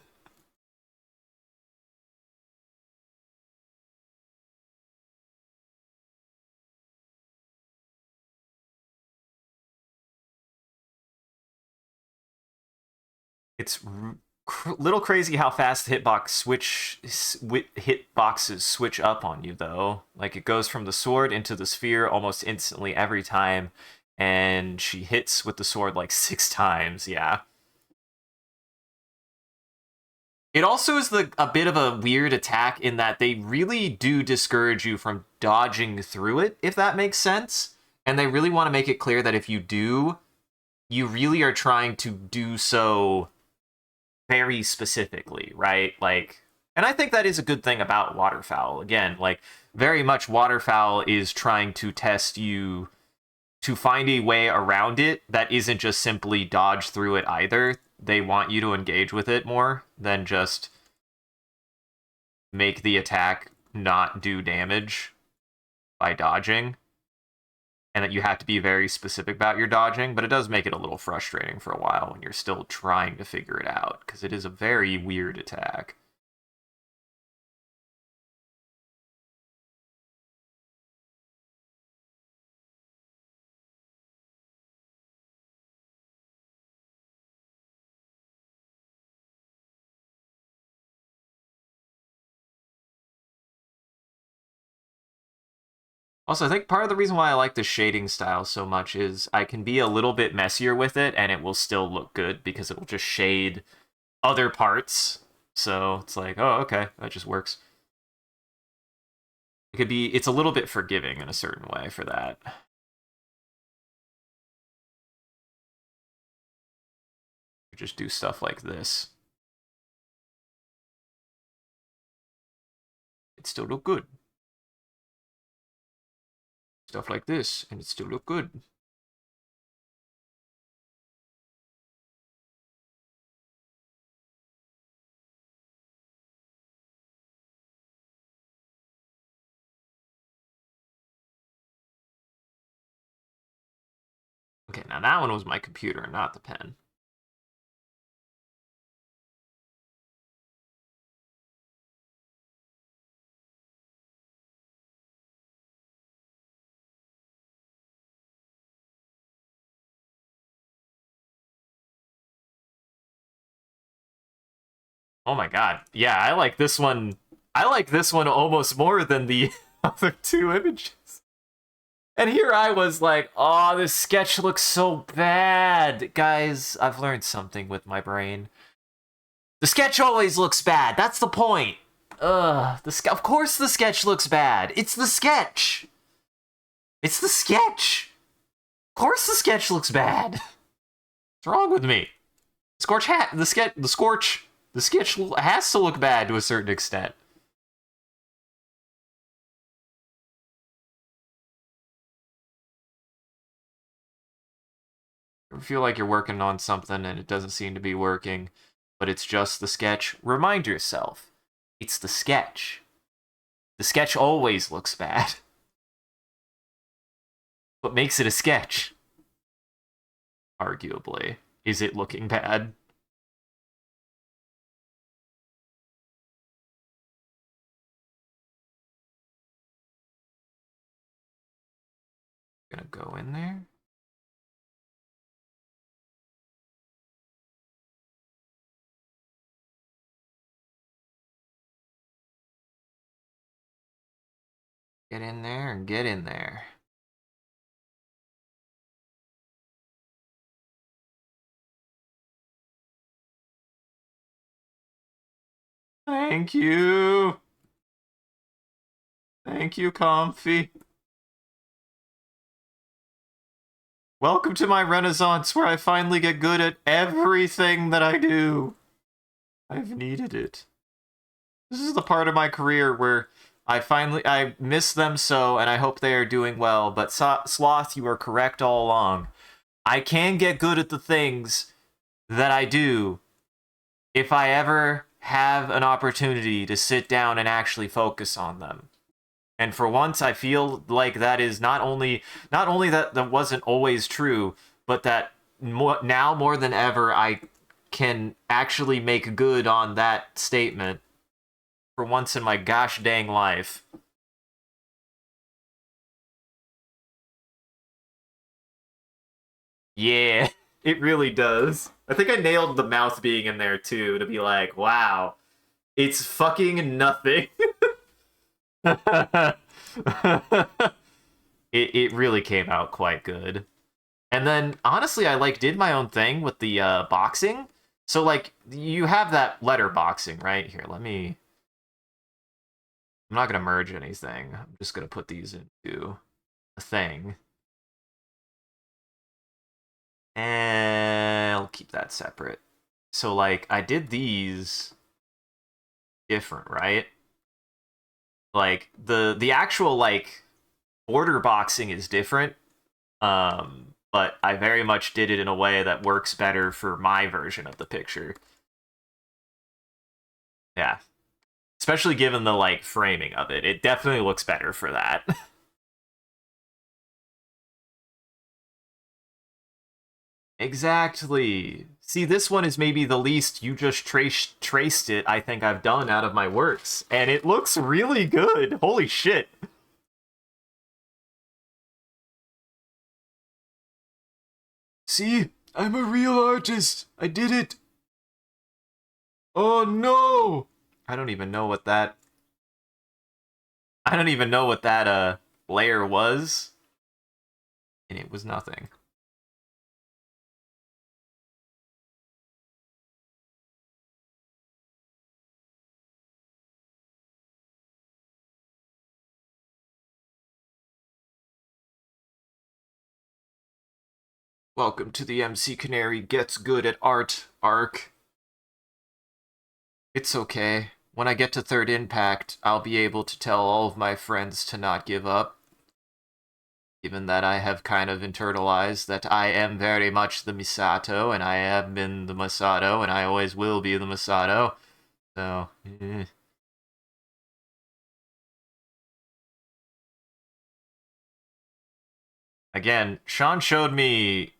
It's little crazy how fast the hitboxes switch up on you, though. Like, it goes from the sword into the sphere almost instantly every time, and she hits with the sword like 6 times, yeah. It also is a bit of a weird attack in that they really do discourage you from dodging through it, if that makes sense. And they really want to make it clear that if you do, you really are trying to do so very specifically, right? Like, And I think that is a good thing about waterfowl. Again, like, very much waterfowl is trying to test you to find a way around it that isn't just simply dodge through it either. They want you to engage with it more than just make the attack not do damage by dodging. And that you have to be very specific about your dodging, but it does make it a little frustrating for a while when you're still trying to figure it out, because it is a very weird attack. Also, I think part of the reason why I like the shading style so much is I can be a little bit messier with it and it will still look good because it will just shade other parts. So it's like, oh, okay, that just works. It's a little bit forgiving in a certain way for that. Just do stuff like this. It still look good. Stuff like this, and it still look good. Okay, now that one was my computer, not the pen. Oh my god. Yeah, I like this one. I like this one almost more than the other two images. And here I was like, oh, this sketch looks so bad. Guys, I've learned something with my brain. The sketch always looks bad. That's the point. Of course the sketch looks bad. It's the sketch. It's the sketch. Of course the sketch looks bad. What's wrong with me? The sketch has to look bad to a certain extent. If you feel like you're working on something and it doesn't seem to be working, but it's just the sketch, remind yourself, it's the sketch. The sketch always looks bad. What makes it a sketch? Arguably. Is it looking bad? Gonna go in there. Get in there and get in there. Thank you. Thank you, Comfy. Welcome to my renaissance where I finally get good at everything that I do. I've needed it. This is the part of my career where I miss them so, and I hope they are doing well, but Sloth, you are correct all along. I can get good at the things that I do if I ever have an opportunity to sit down and actually focus on them. And for once, I feel like that is not only that wasn't always true, but that now more than ever, I can actually make good on that statement for once in my gosh dang life. Yeah, it really does. I think I nailed the mouth being in there too, to be like, wow, it's fucking nothing. it really came out quite good. And then honestly, I like did my own thing with the boxing. So like you have that letter boxing, right? Here, I'm not gonna merge anything. I'm just gonna put these into a thing. And I'll keep that separate. So like I did these different, right? Like the actual like border boxing is different. But I very much did it in a way that works better for my version of the picture. Yeah. Especially given the like framing of it. It definitely looks better for that. Exactly. See, this one is maybe the least you just traced it I think I've done out of my works. And it looks really good. Holy shit. See, I'm a real artist. I did it. Oh no. I don't even know what that I don't even know what that layer was. And it was nothing. Welcome to the MCCanary Gets Good at Art arc. It's okay. When I get to Third Impact, I'll be able to tell all of my friends to not give up. Given that I have kind of internalized that I am very much the Misato, and I have been the Masato, and I always will be the Masato. So, Again, Sean showed me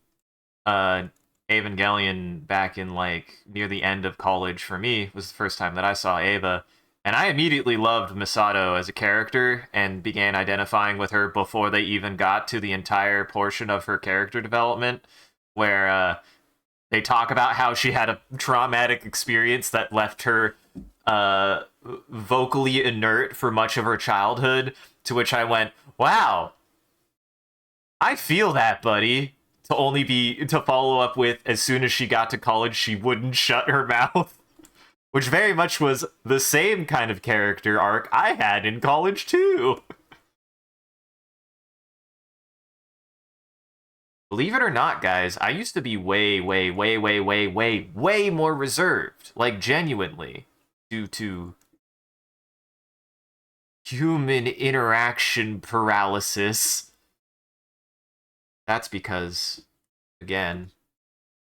uh Evangelion back in like near the end of college for me. It was the first time that I saw Eva. And I immediately loved Misato as a character and began identifying with her before they even got to the entire portion of her character development where they talk about how she had a traumatic experience that left her uh vocally inert for much of her childhood, to which I went, "Wow, I feel that, buddy." To follow up with, as soon as she got to college, she wouldn't shut her mouth, which very much was the same kind of character arc I had in college too. Believe it or not, guys, I used to be way more reserved, like genuinely, due to human interaction paralysis. That's because, again,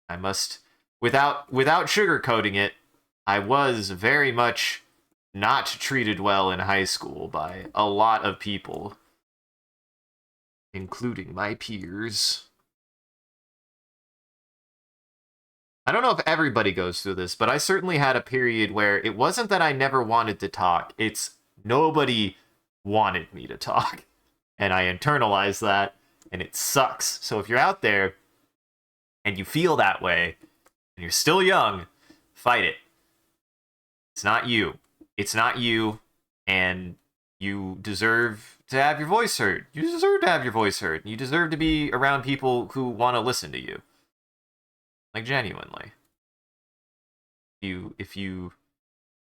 I must, without sugarcoating it, I was very much not treated well in high school by a lot of people, including my peers. I don't know if everybody goes through this, but I certainly had a period where it wasn't that I never wanted to talk, it's nobody wanted me to talk. And I internalized that, and it sucks. So if you're out there and you feel that way, and you're still young, fight it. It's not you. It's not you, and you deserve to have your voice heard. You deserve to have your voice heard. You deserve to be around people who want to listen to you. Like, genuinely. If you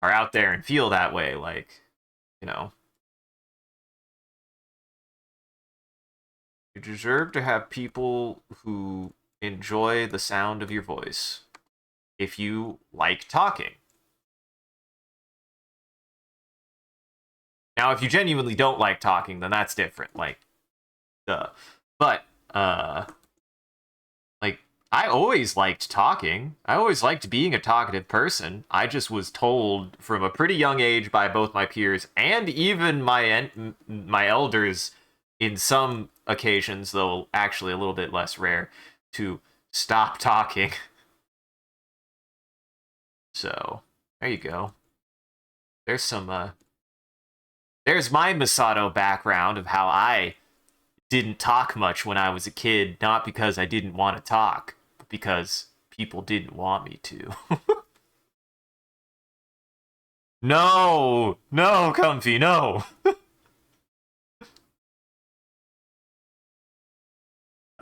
are out there and feel that way, like, you know, you deserve to have people who enjoy the sound of your voice. If you like talking. Now, if you genuinely don't like talking, then that's different. Like, duh. But, like, I always liked talking. I always liked being a talkative person. I just was told from a pretty young age by both my peers and even my elders in some occasions, though actually a little bit less rare, to stop talking. So, there you go. There's some there's my Masato background of how I didn't talk much when I was a kid, not because I didn't want to talk, but because people didn't want me to. No, no, Comfy, no.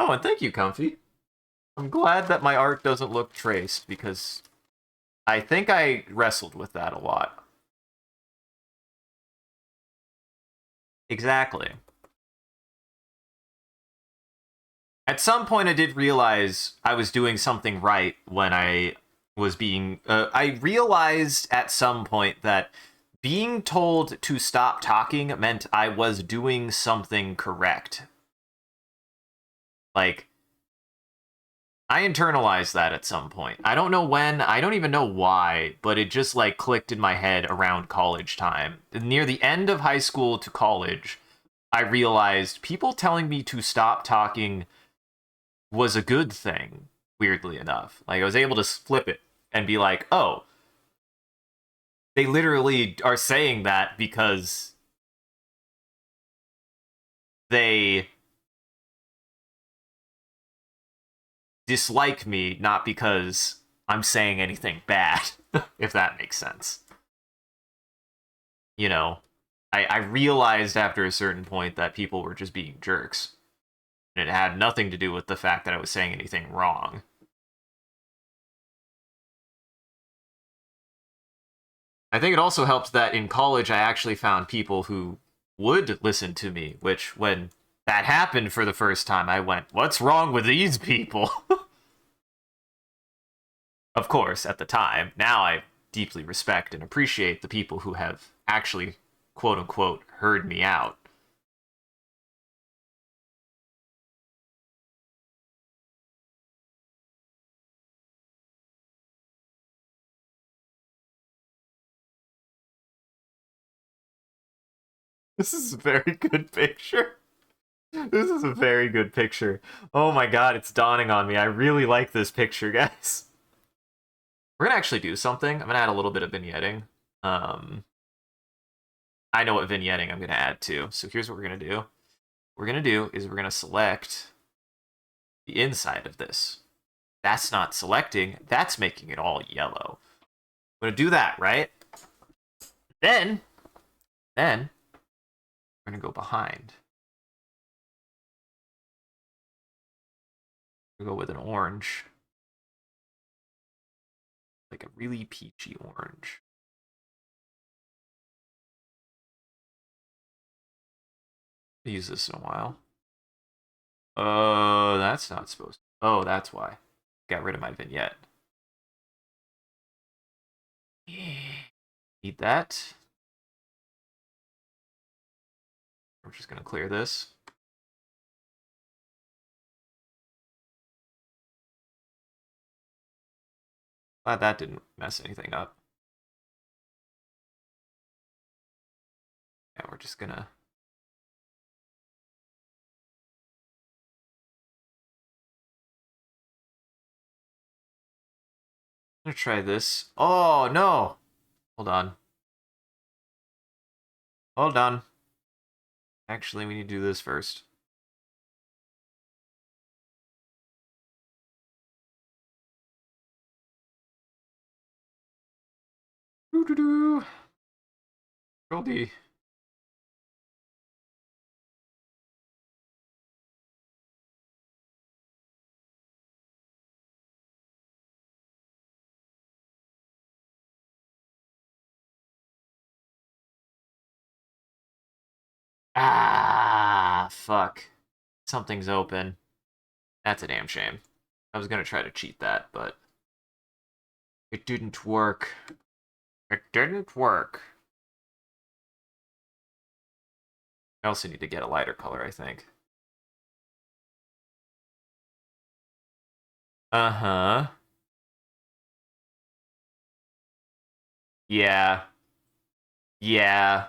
Oh, and thank you, Comfy. I'm glad that my art doesn't look traced, because I think I wrestled with that a lot. Exactly. At some point, I did realize I was doing something right when I was being. I realized at some point that being told to stop talking meant I was doing something correct. Like, I internalized that at some point. I don't know when, I don't even know why, but it just like clicked in my head around college time. Near the end of high school to college, I realized people telling me to stop talking was a good thing, weirdly enough. Like, I was able to flip it and be like, oh, they literally are saying that because they dislike me, not because I'm saying anything bad, if that makes sense. You know, I realized after a certain point that people were just being jerks. And it had nothing to do with the fact that I was saying anything wrong. I think it also helped that in college I actually found people who would listen to me, which when that happened for the first time, I went, what's wrong with these people? Of course, at the time. Now I deeply respect and appreciate the people who have actually, quote unquote, heard me out. This is a very good picture. This is a very good picture. Oh my god, it's dawning on me. I really like this picture, guys. We're gonna actually do something. I'm gonna add a little bit of vignetting. Um, I know what vignetting I'm gonna add to. So here's what we're gonna do. What we're gonna do is we're gonna select the inside of this. That's not selecting. That's making it all yellow. I'm gonna do that, right? Then we're gonna go behind. We'll go with an orange, like a really peachy orange. I'll use this in a while. That's not supposed to. Oh, that's why. Got rid of my vignette. Need that. I'm just gonna clear this. Glad that didn't mess anything up. Yeah, we're just gonna... I'm gonna try this. Oh, no! Hold on. Hold on. Actually, we need to do this first. Doo-doo-doo. Control D. Ah, fuck. Something's open. That's a damn shame. I was gonna try to cheat that, but it didn't work. It didn't work. I also need to get a lighter color, I think. Uh-huh. Yeah. Yeah.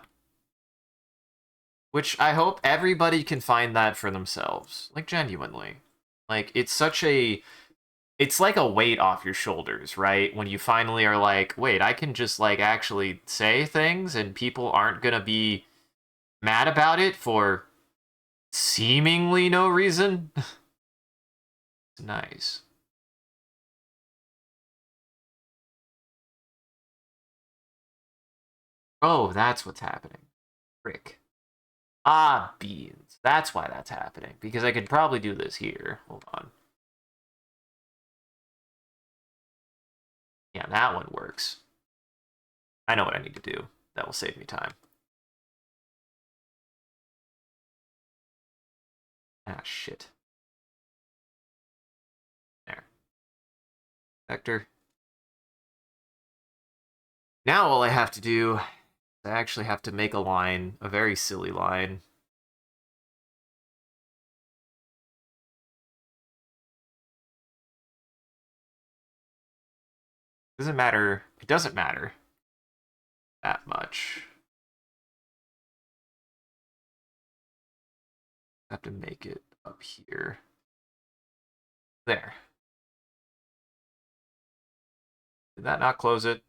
Which I hope everybody can find that for themselves. Like, genuinely. Like, it's such a... It's like a weight off your shoulders, right? When you finally are like, wait, I can just, like, actually say things and people aren't gonna be mad about it for seemingly no reason. It's nice. Oh, that's what's happening. Frick. Ah, beans. That's why that's happening. Because I could probably do this here. Hold on. Yeah, that one works. I know what I need to do. That will save me time. Ah, shit. There. Vector. Now all I have to do is I actually have to make a line, a very silly line. Doesn't matter. It doesn't matter that much. I have to make it up here. There. Did that not close it?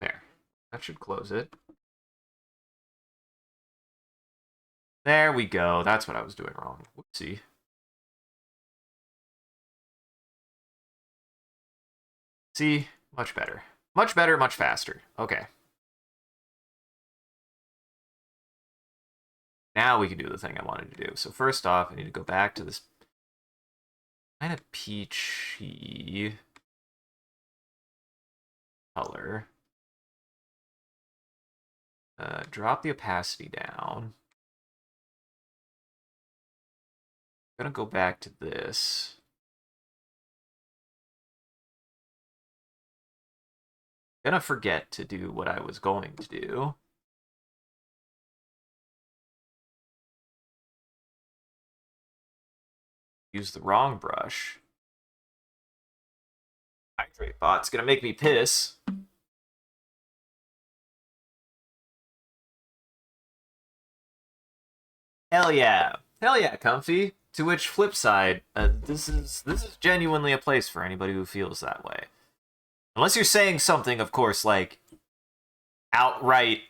There. That should close it. There we go. That's what I was doing wrong. Whoopsie. See? Much better. Much better, much faster. Okay. Now we can do the thing I wanted to do. So first off, I need to go back to this kind of peachy color. Drop the opacity down. I'm gonna go back to this. Gonna forget to do what I was going to do. Use the wrong brush. Hydrate bot's gonna make me piss. Hell yeah. Hell yeah, Comfy. To which flip side, this is genuinely a place for anybody who feels that way. Unless you're saying something, of course, like outright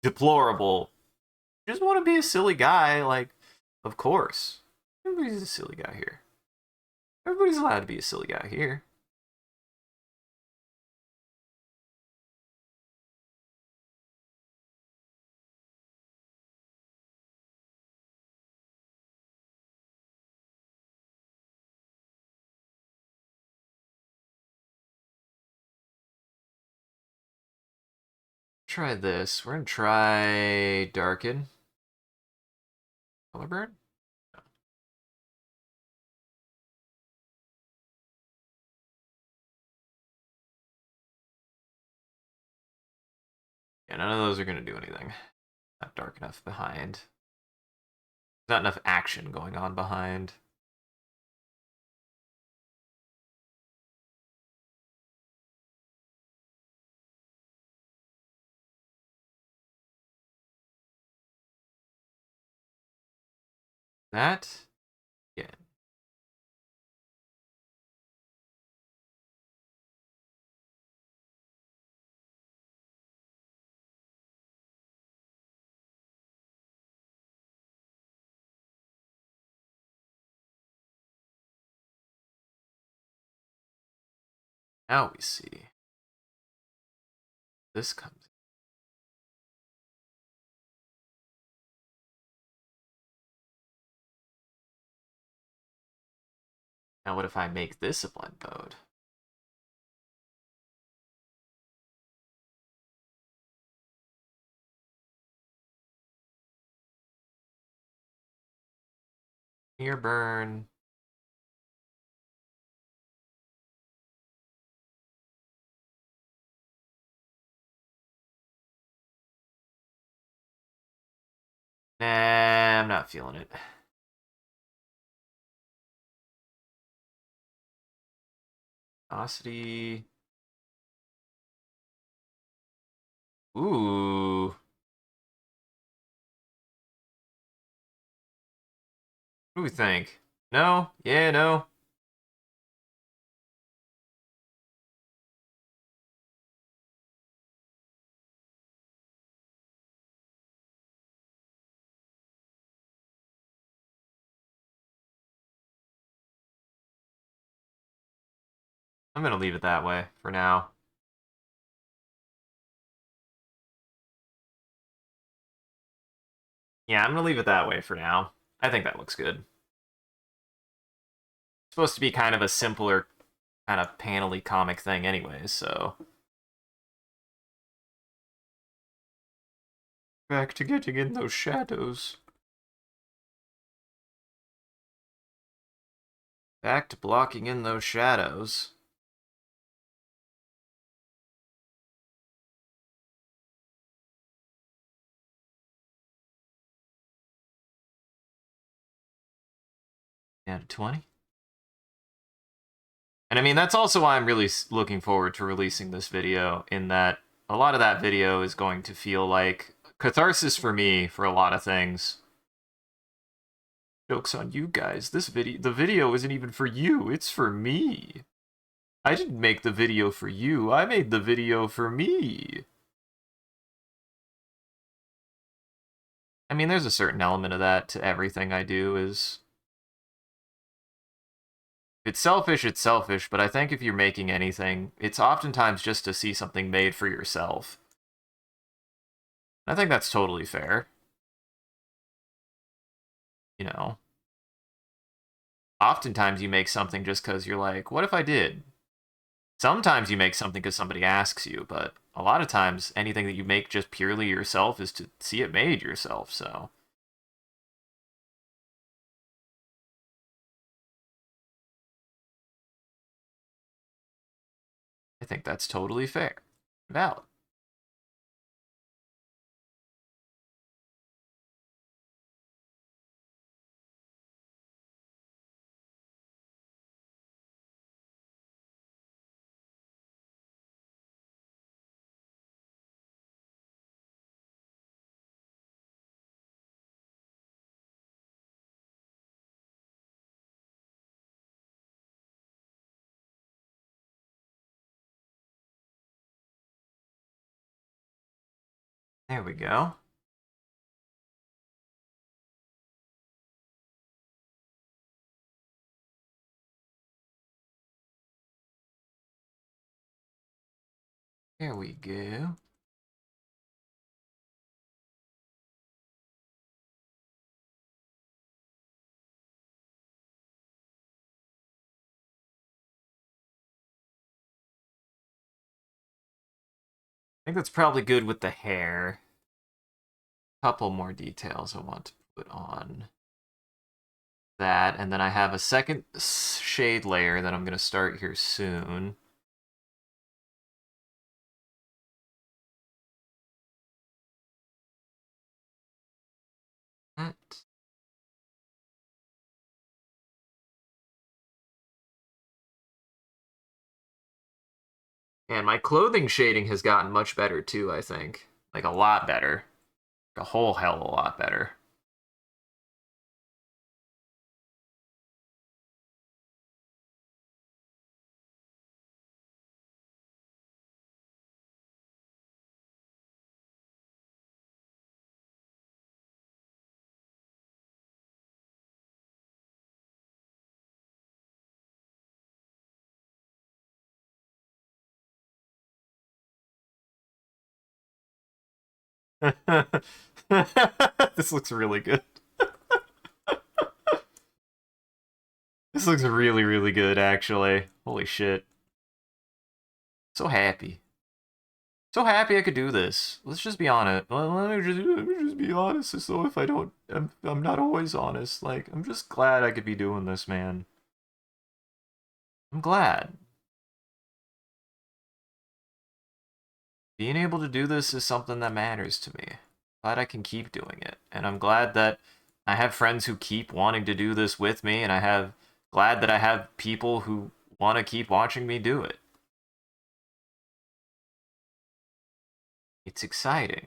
deplorable. You just want to be a silly guy, like, of course. Everybody's a silly guy here. Everybody's allowed to be a silly guy here. Try this. We're gonna try darken. Color burn? No. Yeah, none of those are gonna do anything. Not dark enough behind. Not enough action going on behind. That again. Now we see. This comes. Now what if I make this a blend mode? Here burn. Nah, I'm not feeling it. Velocity. Ooh. What do we think? No? Yeah, no? I'm gonna leave it that way for now. Yeah, I'm gonna leave it that way for now. I think that looks good. It's supposed to be kind of a simpler, kind of panely comic thing anyways, so. Back to getting in those shadows. Back to blocking in those shadows. Down to 20. And I mean, that's also why I'm really looking forward to releasing this video, in that a lot of that video is going to feel like catharsis for me for a lot of things. Joke's on you guys. The video isn't even for you, it's for me. I didn't make the video for you, I made the video for me. I mean, there's a certain element of that to everything I do. Is it's selfish, but I think if you're making anything, it's oftentimes just to see something made for yourself. I think that's totally fair. You know, oftentimes you make something just because you're like, what if I did? Sometimes you make something because somebody asks you, but a lot of times anything that you make just purely yourself is to see it made yourself, so. I think that's totally fair. Valid. There we go. There we go. I think that's probably good with the hair. Couple more details I want to put on that, and then I have a second shade layer that I'm going to start here soon. That. And my clothing shading has gotten much better too, I think. Like a lot better. A whole hell of a lot better. This looks really good. This looks really, really good, actually. Holy shit. So happy. So happy I could do this. Let's just be honest. Let me just be honest. So if I don't, I'm not always honest. Like, I'm just glad I could be doing this, man. I'm glad. Being able to do this is something that matters to me. Glad I can keep doing it. And I'm glad that I have friends who keep wanting to do this with me, and glad that I have people who want to keep watching me do it. It's exciting.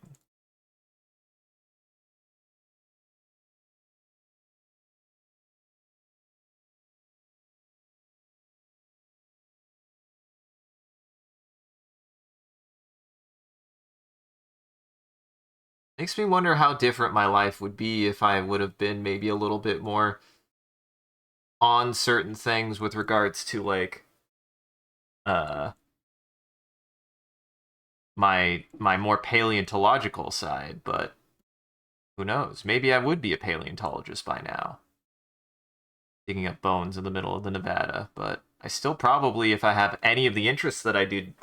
Makes me wonder how different my life would be if I would have been maybe a little bit more on certain things with regards to, like, uh my more paleontological side, but who knows? Maybe I would be a paleontologist by now, digging up bones in the middle of the Nevada. But I still probably, if I have any of the interests that I did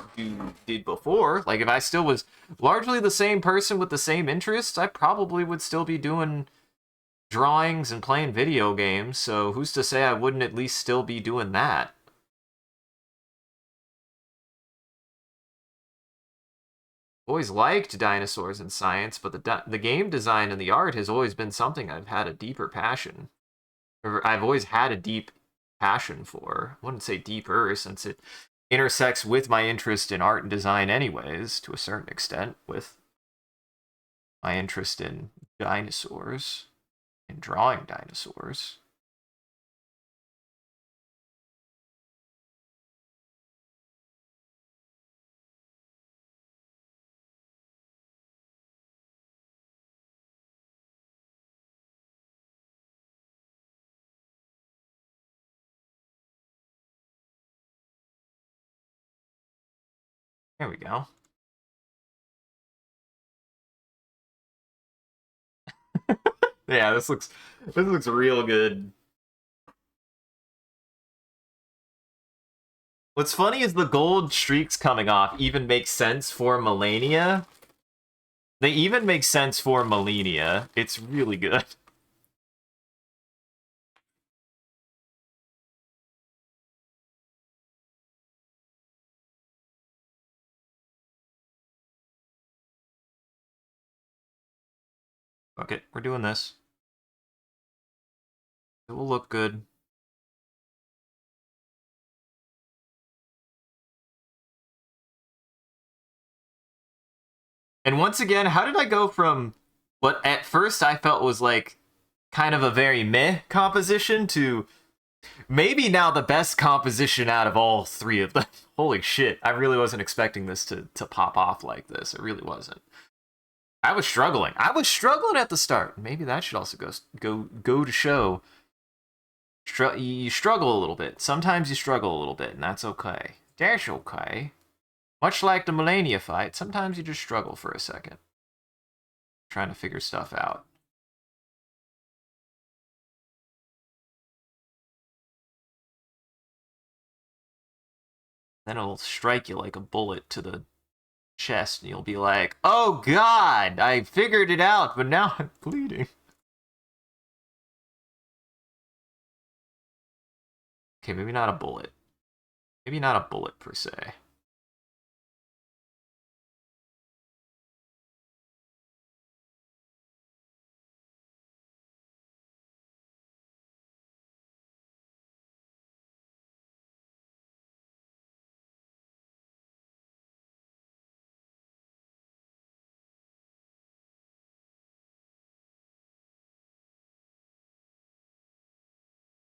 before, like if I still was largely the same person with the same interests, I probably would still be doing drawings and playing video games, so who's to say I wouldn't at least still be doing that? Always liked dinosaurs and science, but the game design and the art has always been something I've had a deeper passion. Or I've always had a deep passion for. I wouldn't say deeper, since it intersects with my interest in art and design anyways, to a certain extent, with my interest in dinosaurs and drawing dinosaurs. There we go. Yeah, this looks real good. What's funny is the gold streaks coming off even make sense for Melania. They even make sense for Melania. It's really good. Okay, we're doing this. It will look good. And once again, how did I go from what at first I felt was like kind of a very meh composition to maybe now the best composition out of all three of them? Holy shit, I really wasn't expecting this to pop off like this. It really wasn't. I was struggling. I was struggling at the start. Maybe that should also go to show. You struggle a little bit. Sometimes you struggle a little bit, and that's okay. That's okay. Much like the Melania fight, sometimes you just struggle for a second, trying to figure stuff out. Then it'll strike you like a bullet to the chest, and you'll be like, "Oh God, I figured it out, but now I'm bleeding." Okay, maybe not a bullet. Maybe not a bullet per se.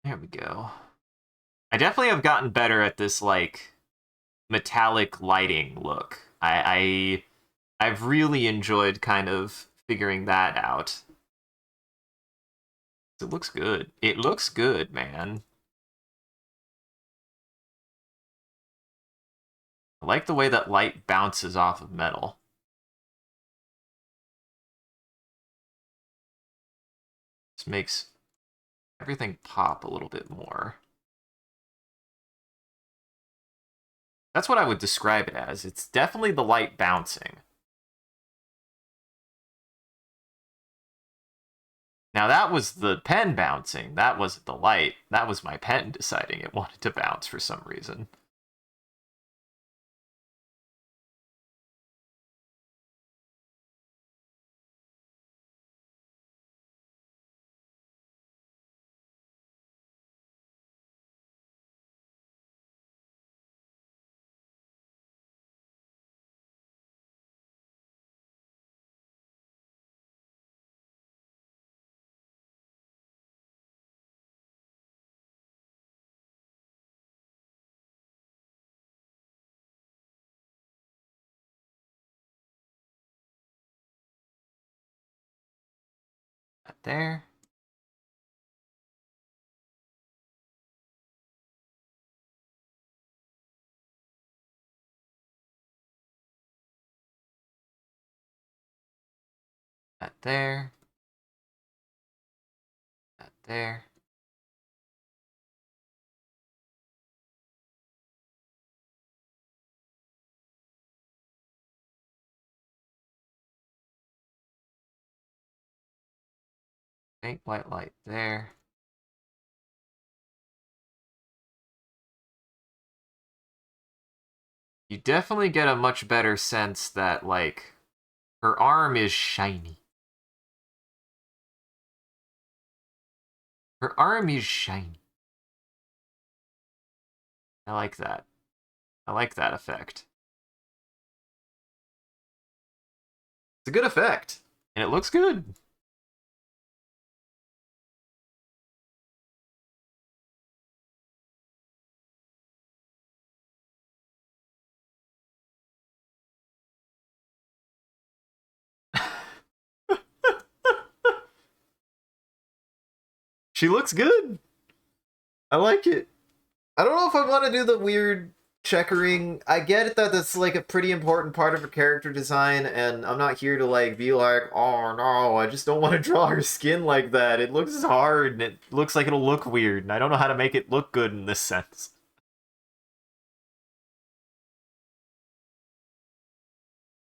There we go. I definitely have gotten better at this like metallic lighting look. I've really enjoyed kind of figuring that out. It looks good. It looks good, man. I like the way that light bounces off of metal. This makes everything pop a little bit more. That's what I would describe it as. It's definitely the light bouncing. Now that was the pen bouncing. That wasn't the light. That was my pen deciding it wanted to bounce for some reason. That there. That there. That there. Faint white light there. You definitely get a much better sense that, like, her arm is shiny. Her arm is shiny. I like that. I like that effect. It's a good effect, and it looks good. She looks good. I like it. I don't know if I want to do the weird checkering. I get it that that's like a pretty important part of her character design, and I'm not here to like be like, oh no, I just don't want to draw her skin like that. It looks hard and it looks like it'll look weird, and I don't know how to make it look good in this sense.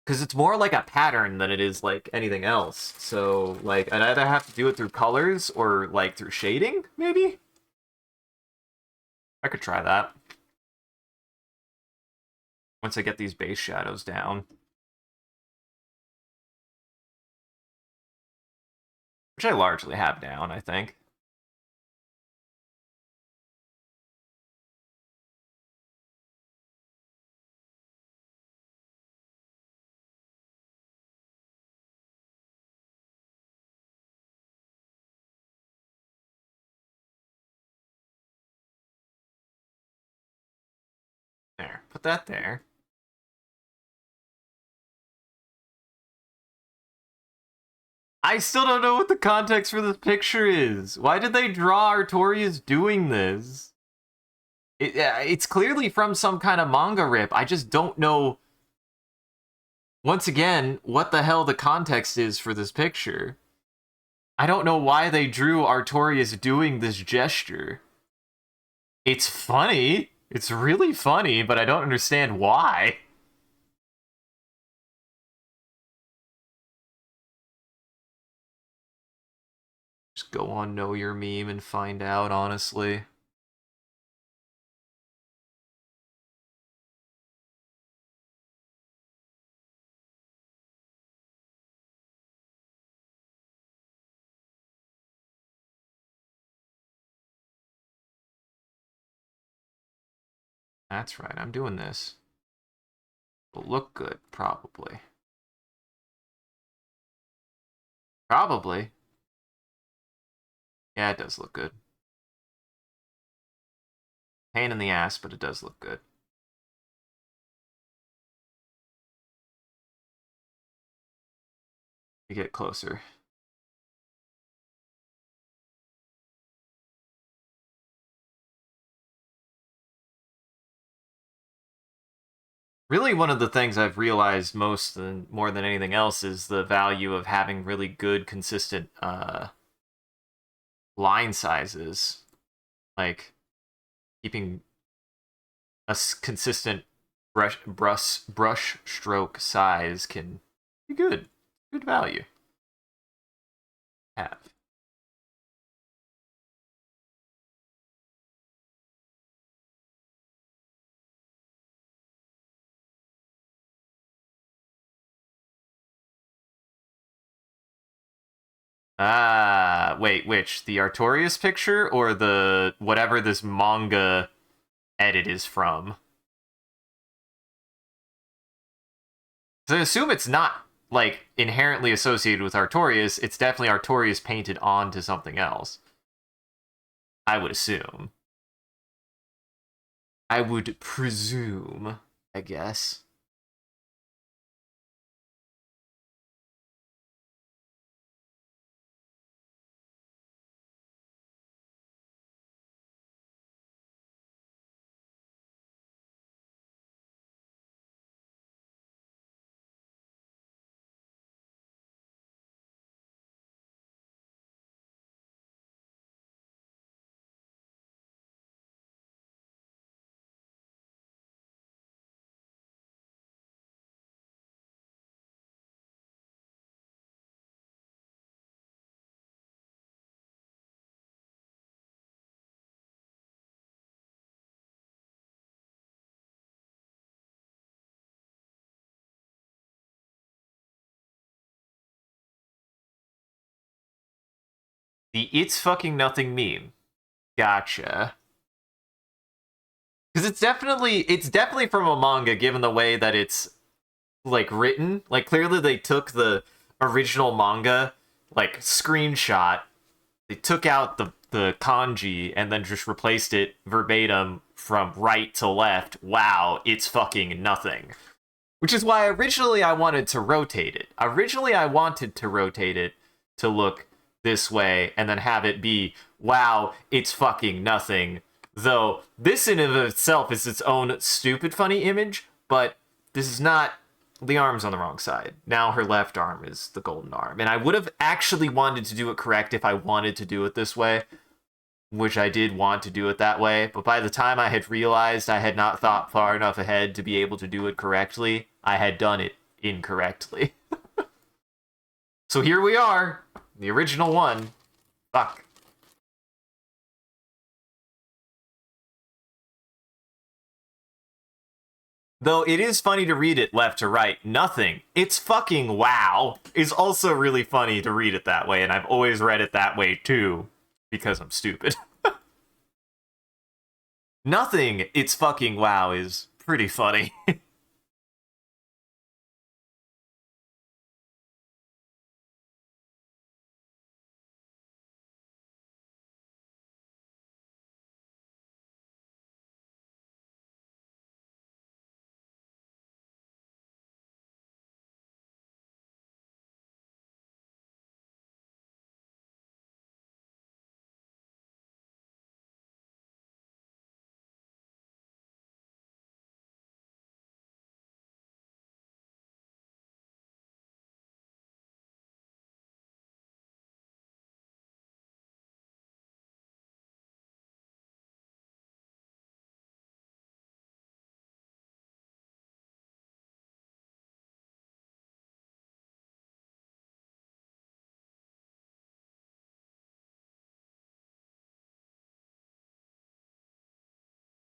Because it's more like a pattern than it is like anything else. So like I'd either have to do it through colors or like through shading, maybe? I could try that. Once I get these base shadows down. Which I largely have down, I think. There, put that there. I still don't know what the context for this picture is. Why did they draw Artorias doing this? It's clearly from some kind of manga rip. I just don't know, once again, what the hell the context is for this picture. I don't know why they drew Artorias doing this gesture. It's funny. It's really funny, but I don't understand why. Just go on Know Your Meme and find out, honestly. That's right, I'm doing this. It'll look good, probably. Probably. Yeah, it does look good. Pain in the ass, but it does look good. You get closer. Really, one of the things I've realized more than anything else is the value of having really good, consistent line sizes. Like, keeping a consistent brush stroke size can be good. Good value. Have. Ah, wait, which? The Artorias picture or the whatever this manga edit is from? So I assume it's not like inherently associated with Artorias. It's definitely Artorias painted onto something else. I would assume. I would presume, I guess. The It's Fucking Nothing meme. Gotcha. Because it's definitely from a manga, given the way that it's like written. Like clearly they took the original manga like screenshot. They took out the kanji and then just replaced it verbatim from right to left. Wow, it's fucking nothing. Which is why originally I wanted to rotate it. Originally I wanted to rotate it to look this way and then have it be, wow, it's fucking nothing. Though this in and of itself is its own stupid funny image, but this is not, the arm's on the wrong side. Now her left arm is the golden arm. And I would have actually wanted to do it correct if I wanted to do it this way, which I did want to do it that way. But by the time I had realized I had not thought far enough ahead to be able to do it correctly, I had done it incorrectly. So here we are, the original one. Fuck. Though it is funny to read it left to right. Nothing. It's fucking wow is also really funny to read it that way, and I've always read it that way too, because I'm stupid. Nothing. It's fucking wow is pretty funny.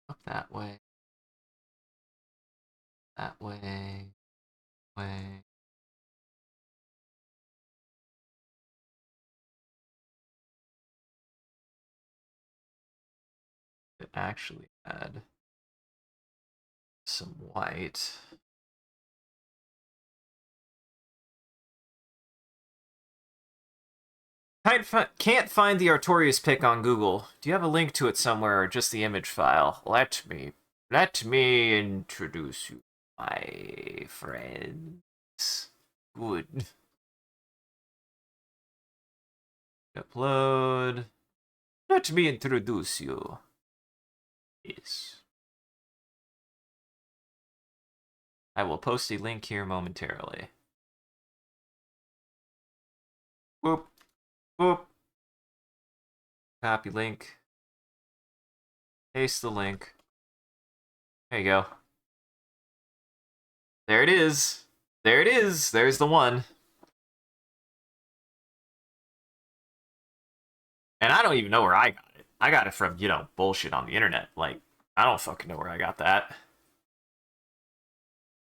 Up that way. That way. Way. It actually had some white. Can't find the Artorias pic on Google. Do you have a link to it somewhere or just the image file? Let me introduce you, my friends. Good. Upload. Let me introduce you. Yes. I will post a link here momentarily. Whoop. Whoop. Copy link. Paste the link. There you go. There it is. There it is. There's the one. And I don't even know where I got it. I got it from, bullshit on the internet. Like, I don't fucking know where I got that.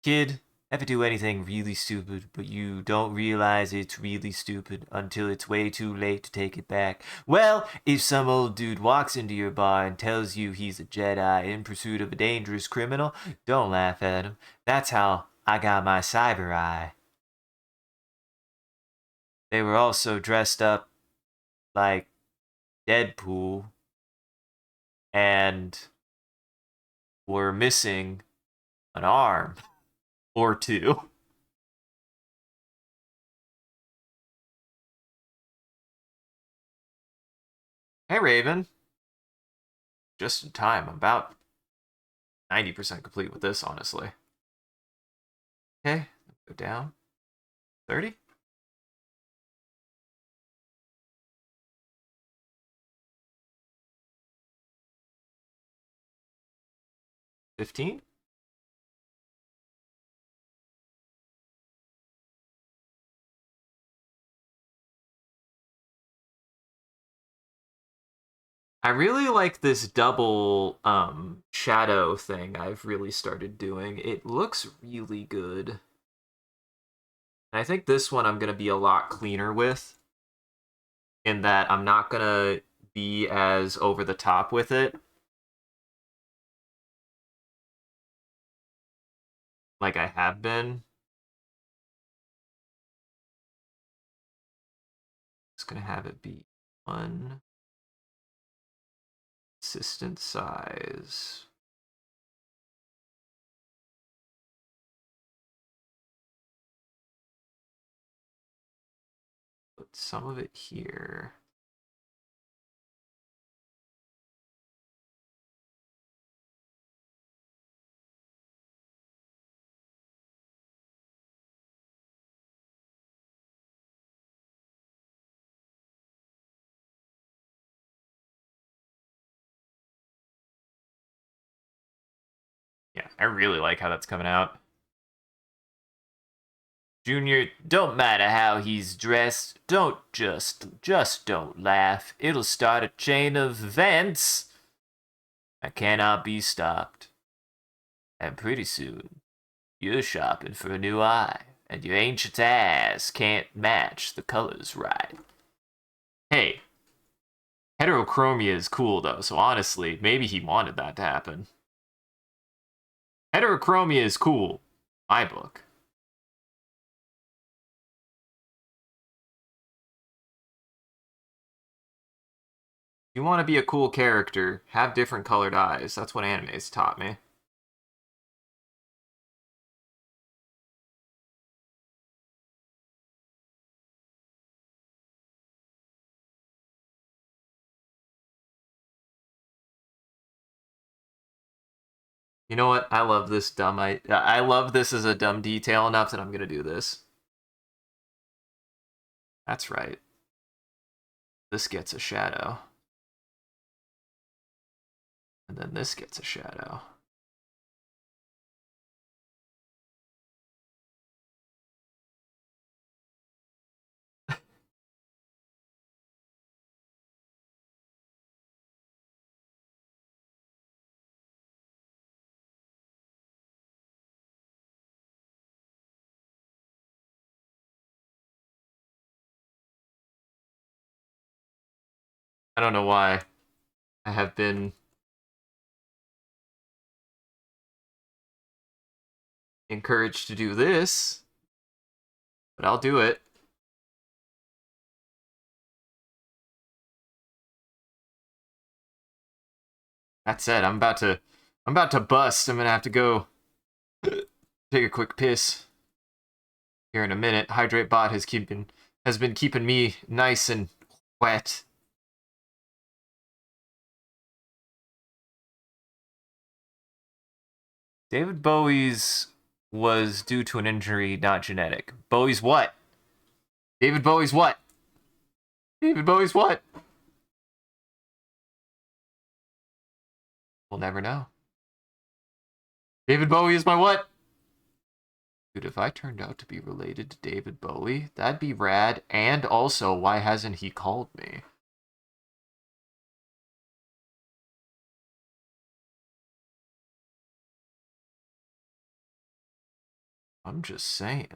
Kid, ever do anything really stupid, but you don't realize it's really stupid until it's way too late to take it back? Well, if some old dude walks into your bar and tells you he's a Jedi in pursuit of a dangerous criminal, don't laugh at him. That's how I got my cyber eye. They were also dressed up like Deadpool and were missing an arm or two. Hey, Raven. Just in time. I'm about 90% complete with this, honestly. Okay, go down. 30? 15? I really like this double shadow thing I've really started doing. It looks really good. And I think this one I'm going to be a lot cleaner with. in that I'm not gonna be as over the top with it like I have been. Just gonna have it be one consistent size. Put some of it here. Yeah, I really like how that's coming out. Junior, don't matter how he's dressed. Don't just don't laugh. It'll start a chain of events that cannot be stopped. And pretty soon, you're shopping for a new eye, and your ancient ass can't match the colors right. Hey, heterochromia is cool though, so honestly, maybe he wanted that to happen. Heterochromia is cool. My book. You want to be a cool character, have different colored eyes. That's what anime's taught me. You know what? I love this dumb. I love this as a dumb detail enough that I'm gonna do this. That's right. This gets a shadow. And then this gets a shadow. I don't know why I have been encouraged to do this, but I'll do it. That said, I'm about to bust. I'm gonna have to go take a quick piss here in a minute. Hydrate Bot has been keeping me nice and wet. David Bowie's was due to an injury, not genetic. Bowie's what? David Bowie's what? David Bowie's what? We'll never know. David Bowie is my what? Dude, if I turned out to be related to David Bowie, that'd be rad. And also, why hasn't he called me? I'm just saying.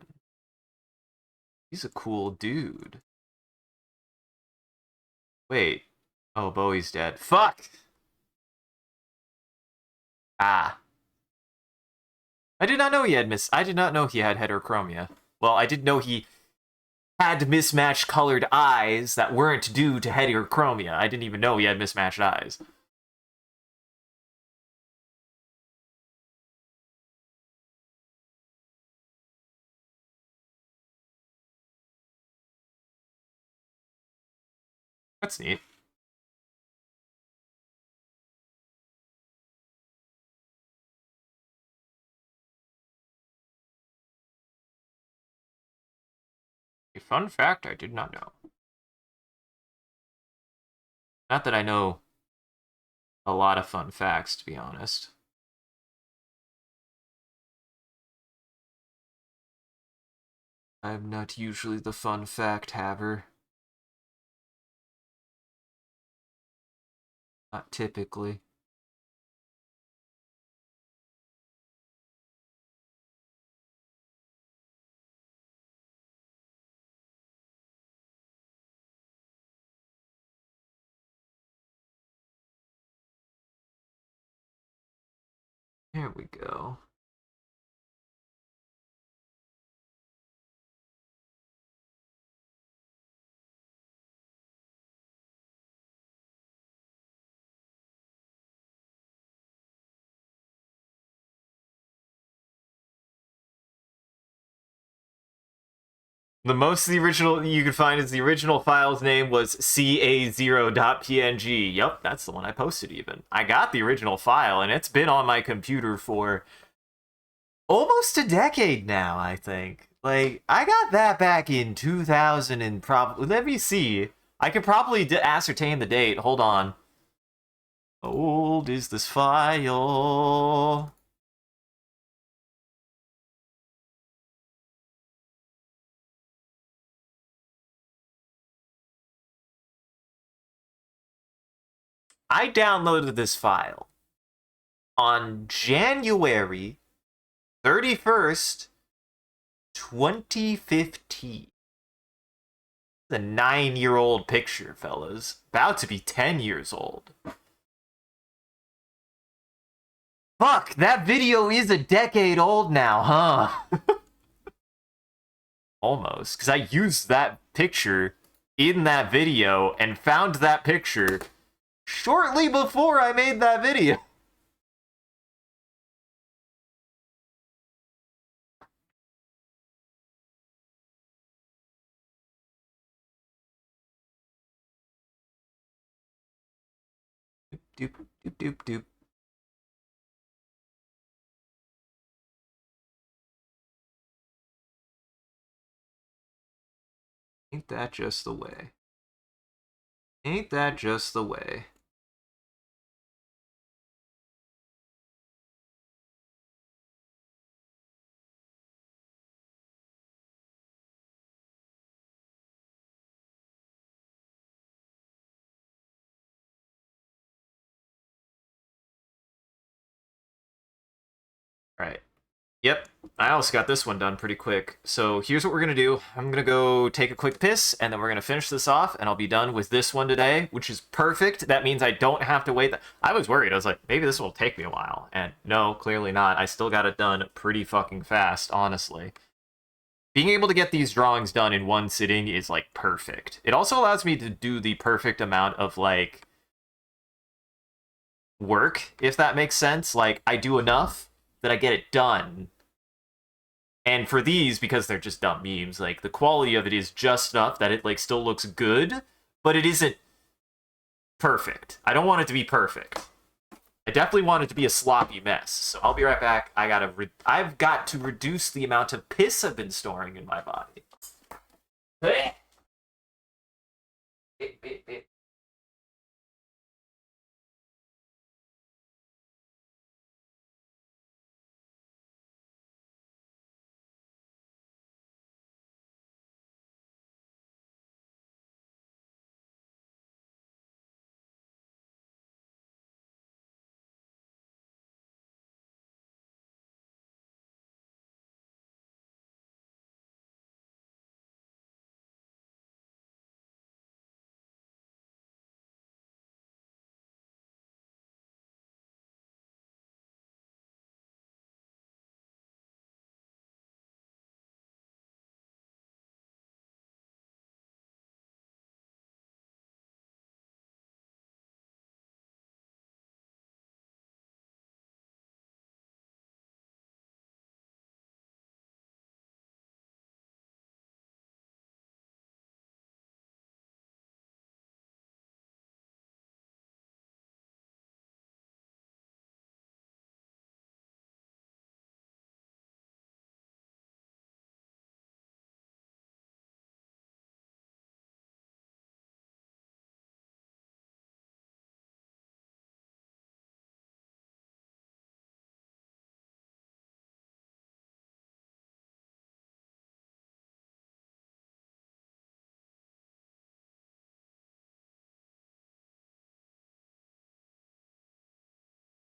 He's a cool dude. Wait. Oh, Bowie's dead. Fuck! Ah. I did not know he had I did not know he had heterochromia. Well, I did know he had mismatched colored eyes that weren't due to heterochromia. I didn't even know he had mismatched eyes. That's neat. A fun fact I did not know. Not that I know a lot of fun facts, to be honest. I'm not usually the fun fact haver. Not typically. There we go. The most the original you could find is the original file's name was ca0.png. Yep, that's the one I posted even. I got the original file, and it's been on my computer for almost a decade now, I think. Like, I got that back in 2000 and probably... Let me see. I could probably ascertain the date. Hold on. How old is this file? I downloaded this file on January 31st, 2015. The 9-year-old picture, fellas. About to be 10 years old. Fuck, that video is a decade old now, huh? Almost, because I used that picture in that video and found that picture shortly before I made that video. Doop, doop, doop, doop. Ain't that just the way? Ain't that just the way? Right. Yep. I also got this one done pretty quick. So here's what we're going to do. I'm going to go take a quick piss, and then we're going to finish this off, and I'll be done with this one today, which is perfect. That means I don't have to wait. I was worried. I was like, maybe this will take me a while. And no, clearly not. I still got it done pretty fucking fast, honestly. Being able to get these drawings done in one sitting is, like, perfect. It also allows me to do the perfect amount of, like, work, if that makes sense. Like, I do enough that I get it done. And for these, because they're just dumb memes, like, the quality of it is just enough that it, like, still looks good, but it isn't perfect. I don't want it to be perfect. I definitely want it to be a sloppy mess. So I'll be right back. I've got to reduce the amount of piss I've been storing in my body.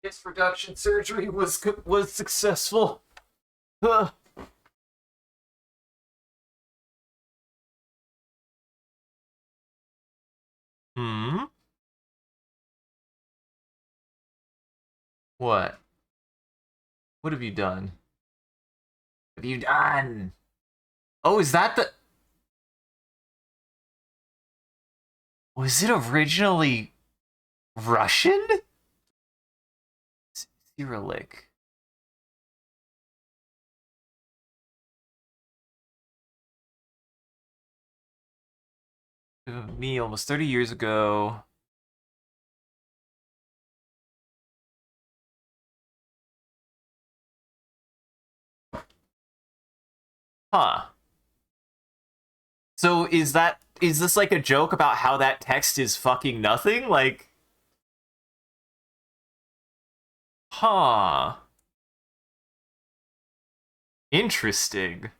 His reduction surgery was successful. Hmm? What? What have you done? What have you done? Oh, is that the... Was it originally Russian? Cyrillic. Me almost 30 years ago. Huh. So is this like a joke about how that text is fucking nothing? Like, huh. Interesting.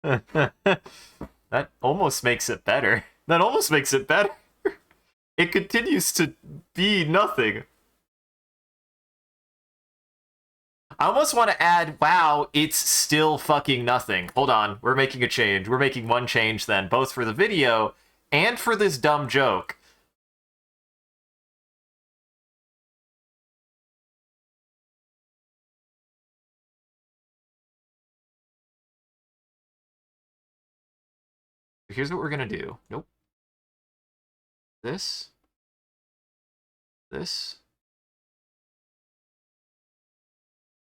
That almost makes it better. That almost makes it better. It continues to be nothing. I almost want to add, wow, it's still fucking nothing. Hold on, we're making a change. We're making one change then, both for the video and for this dumb joke. Here's what we're gonna do. Nope. This. This.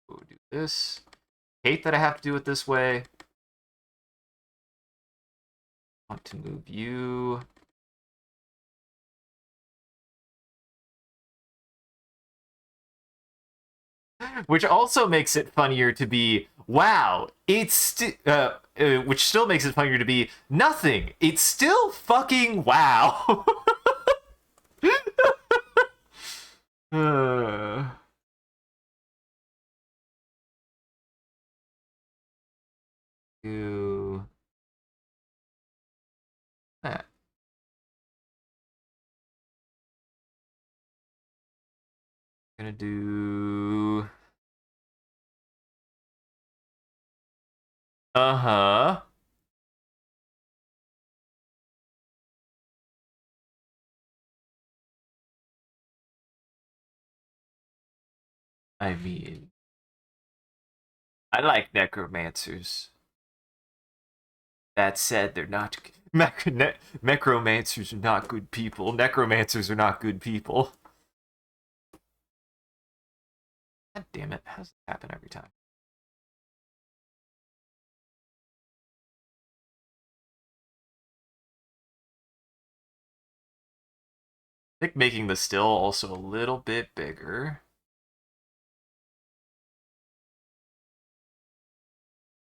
We'll do this. Hate that I have to do it this way. Want to move you. Which also makes it funnier to be, wow, which still makes it funnier to be, nothing. It's still fucking wow. Do that. Gonna do. Uh-huh. I mean, I like necromancers. That said, they're not. Necromancers are not good people. Necromancers are not good people. God damn it. How does that happen every time? I think making the still also a little bit bigger.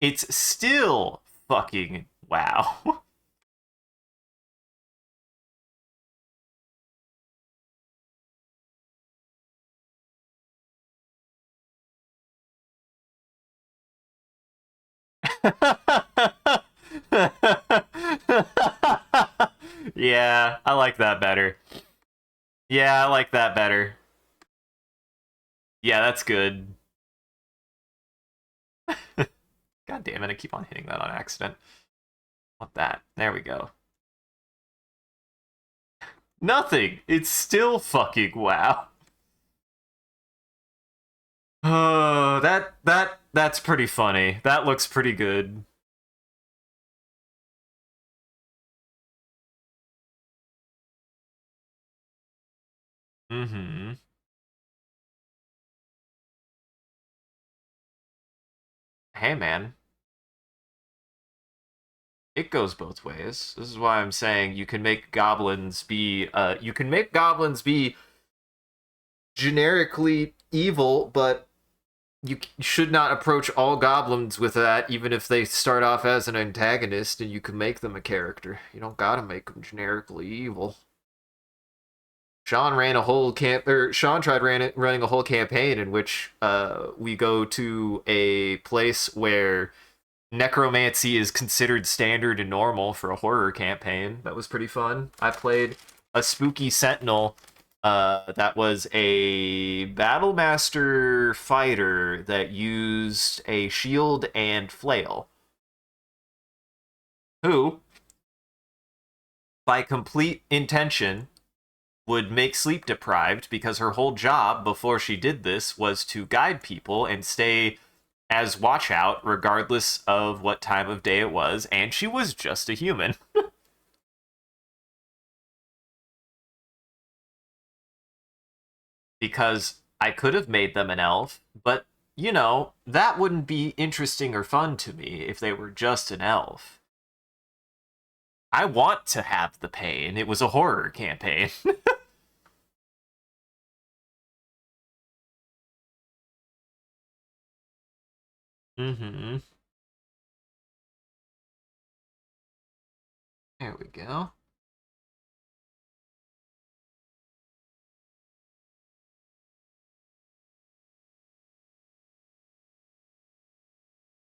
It's still fucking wow. Yeah, I like that better. Yeah, I like that better. Yeah, that's good. God damn it, I keep on hitting that on accident. Want that. There we go. Nothing. It's still fucking wow. Oh, that's pretty funny. That looks pretty good. Mm-hmm. Hey man, it goes both ways. This is why I'm saying you can make goblins be generically evil, but you should not approach all goblins with that, even if they start off as an antagonist, and you can make them a character. You don't gotta make them generically evil. Sean tried running a whole campaign in which we go to a place where necromancy is considered standard and normal for a horror campaign. That was pretty fun. I played a spooky sentinel that was a battlemaster fighter that used a shield and flail, who, by complete intention, would make sleep deprived because her whole job before she did this was to guide people and stay as watch out regardless of what time of day it was, and she was just a human. Because I could have made them an elf, but you know, that wouldn't be interesting or fun to me if they were just an elf. I want to have the pain. It was a horror campaign. Mm-hmm. There we go.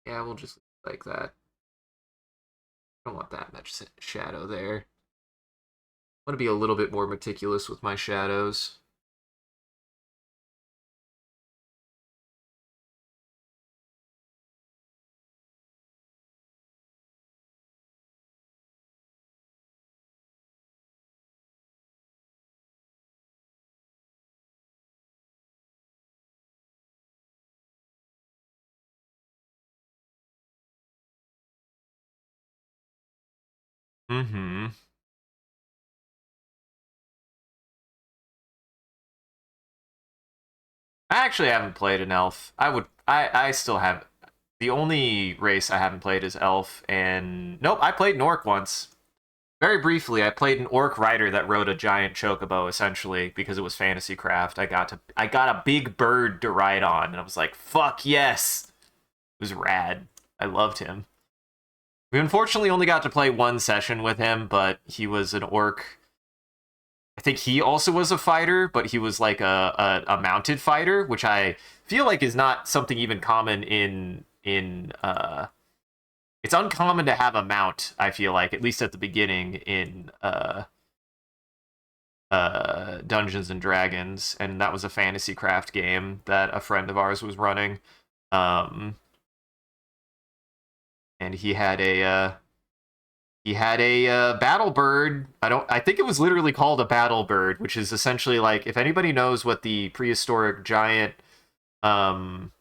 Yeah, we'll just like that. I don't want that much shadow there. I want to be a little bit more meticulous with my shadows. Mm-hmm. I actually haven't played an elf. I still have. The only race I haven't played is elf, and nope, I played an orc once. Very briefly, I played an orc rider that rode a giant chocobo, essentially, because it was fantasy craft. I got a big bird to ride on, and I was like, fuck yes! It was rad. I loved him. We unfortunately only got to play one session with him, but he was an orc. I think he also was a fighter, but he was like a mounted fighter, which I feel like is not something even common in it's uncommon to have a mount, I feel like, at least at the beginning in Dungeons and Dragons, and that was a fantasy craft game that a friend of ours was running. Um and he had a battle bird. I think it was literally called a battle bird, which is essentially like, if anybody knows what the prehistoric giant um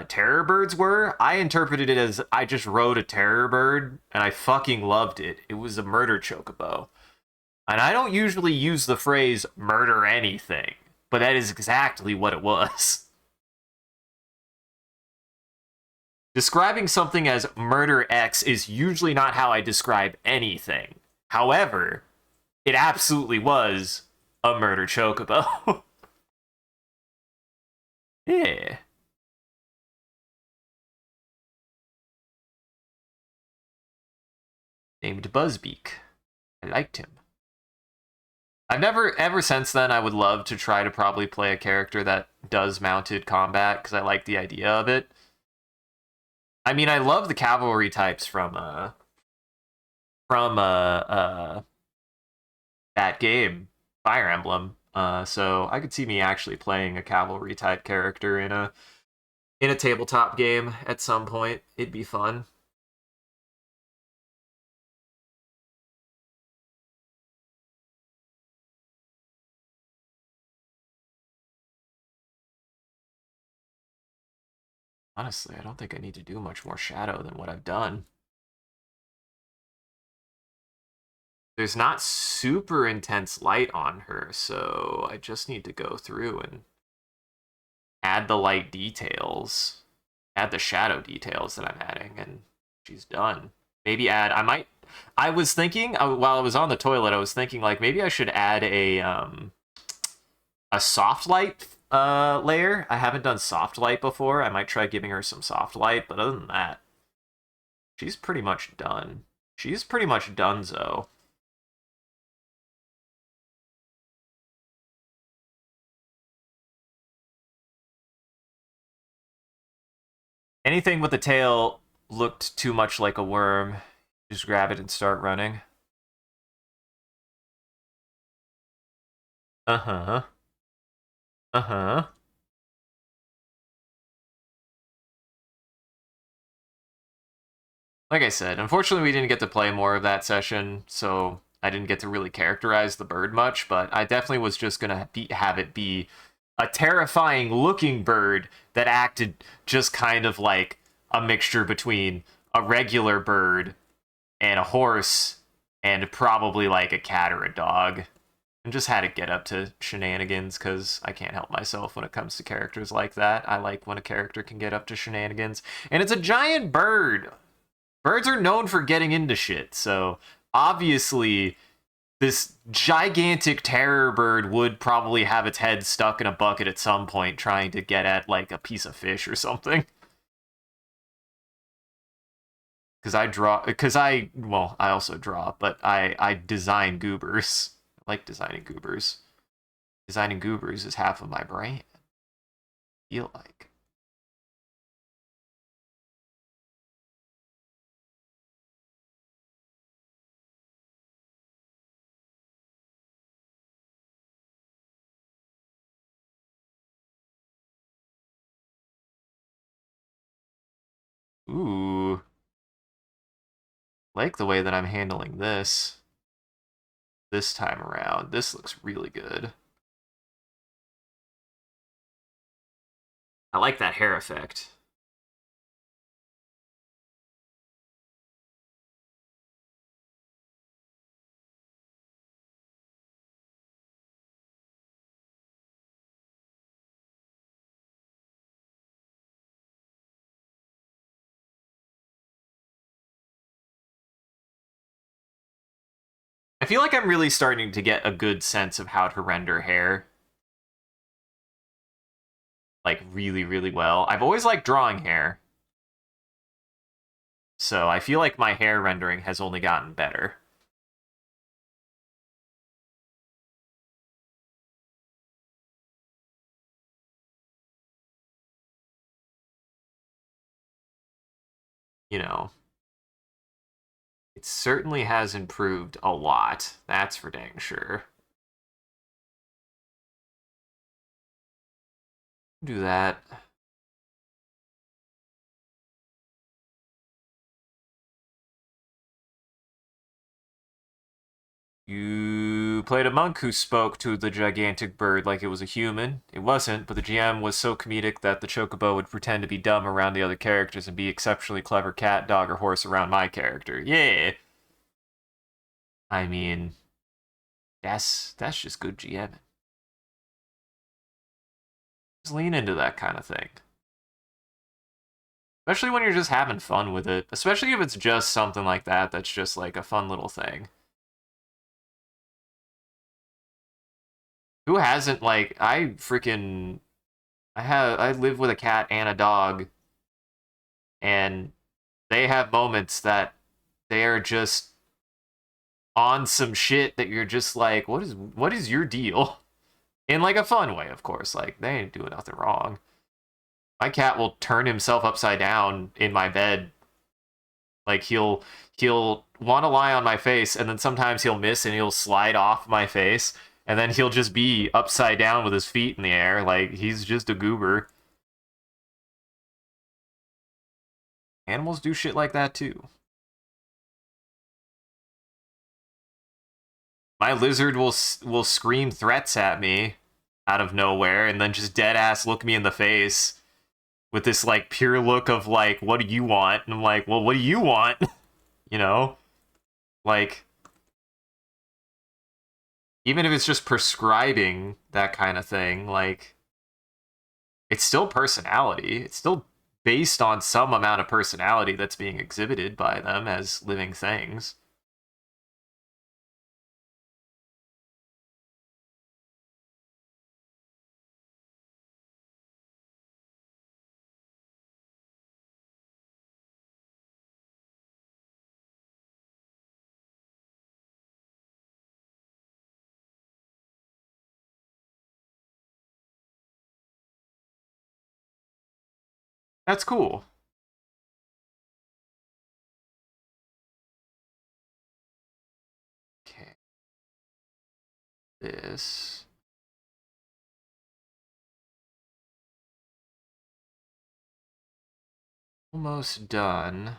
terror birds were, I interpreted it as I just rode a terror bird and I fucking loved it. It was a murder chocobo. And I don't usually use the phrase murder anything, but that is exactly what it was. Describing something as murder X is usually not how I describe anything. However, it absolutely was a murder chocobo. Yeah. Named Buzzbeak. I liked him. I've never, ever since then, I would love to try to probably play a character that does mounted combat because I like the idea of it. I mean, I love the cavalry types from that game, Fire Emblem. So I could see me actually playing a cavalry type character in a tabletop game at some point. It'd be fun. Honestly, I don't think I need to do much more shadow than what I've done. There's not super intense light on her, so I just need to go through and add the light details, add the shadow details that I'm adding, and she's done. Maybe add, I was thinking, while I was on the toilet, I was thinking, like, maybe I should add a soft light layer. I haven't done soft light before. I might try giving her some soft light, but other than that, she's pretty much done. She's pretty much donezo. Anything with a tail looked too much like a worm. Just grab it and start running. Uh-huh. Uh-huh. Like I said, unfortunately we didn't get to play more of that session, so I didn't get to really characterize the bird much, but I definitely was just gonna have it be a terrifying looking bird that acted just kind of like a mixture between a regular bird and a horse and probably like a cat or a dog. And just had to get up to shenanigans because I can't help myself when it comes to characters like that. I like when a character can get up to shenanigans. And it's a giant bird. Birds are known for getting into shit, so obviously this gigantic terror bird would probably have its head stuck in a bucket at some point trying to get at like a piece of fish or something. I also draw, but I design goobers. I like designing goobers. Designing goobers is half of my brain. I feel like. Ooh, like the way that I'm handling this time around. This looks really good. I like that hair effect. I feel like I'm really starting to get a good sense of how to render hair, like really, really well. I've always liked drawing hair, so I feel like my hair rendering has only gotten better. You know, it certainly has improved a lot. That's for dang sure. Do that. You played a monk who spoke to the gigantic bird like it was a human. It wasn't, but the GM was so comedic that the chocobo would pretend to be dumb around the other characters and be exceptionally clever cat, dog, or horse around my character. Yeah. I mean, that's just good GM. Just lean into that kind of thing. Especially when you're just having fun with it. Especially if it's just something like that that's just like a fun little thing. Who hasn't like I live with a cat and a dog and they have moments that they are just on some shit that you're just like, what is your deal? In like a fun way, of course. Like they ain't doing nothing wrong. My cat will turn himself upside down in my bed. Like he'll want to lie on my face and then sometimes he'll miss and he'll slide off my face and then he'll just be upside down with his feet in the air like he's just a goober. Animals do shit like that too. My lizard will scream threats at me out of nowhere and then just dead ass look me in the face with this like pure look of like, what do you want? And I'm like, well, what do you want? You know? Like, even if it's just prescribing that kind of thing, like, it's still personality. It's still based on some amount of personality that's being exhibited by them as living things. That's cool. Okay, this. Almost done.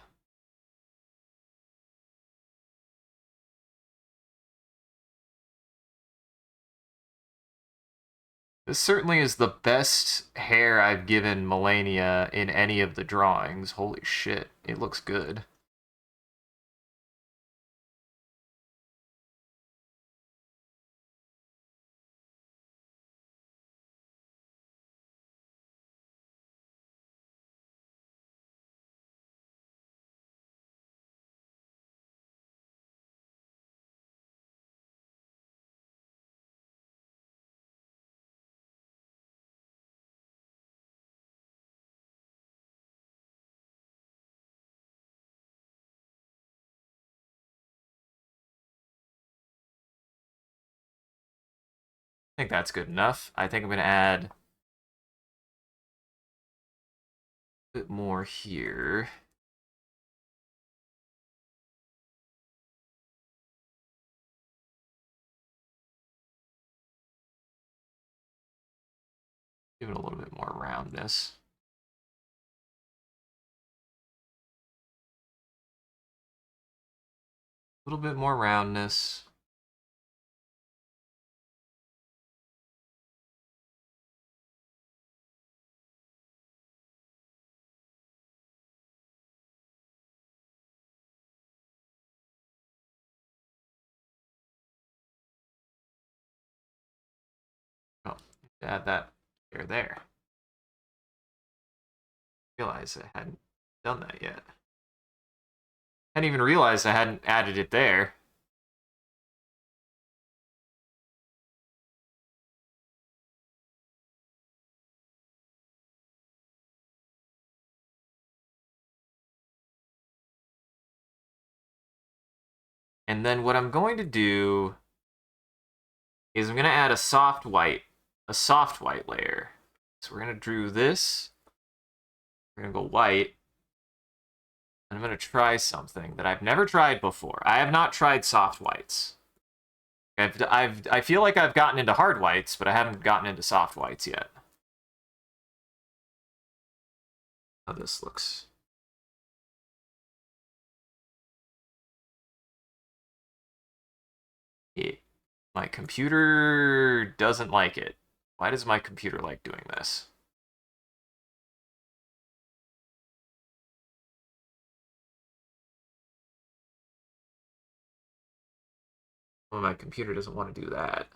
This certainly is the best hair I've given Melania in any of the drawings. Holy shit, it looks good. I think that's good enough. I think I'm going to add a bit more here. Give it a little bit more roundness. A little bit more roundness. Oh, add that there. Realize I hadn't done that yet. I hadn't even realized I hadn't added it there. And then what I'm going to do is I'm going to add a soft white layer. So we're going to drew this. We're going to go white. And I'm going to try something that I've never tried before. I have not tried soft whites. I feel like I've gotten into hard whites, but I haven't gotten into soft whites yet. How this looks. My computer doesn't like it. Why does my computer like doing this? Well, my computer doesn't want to do that.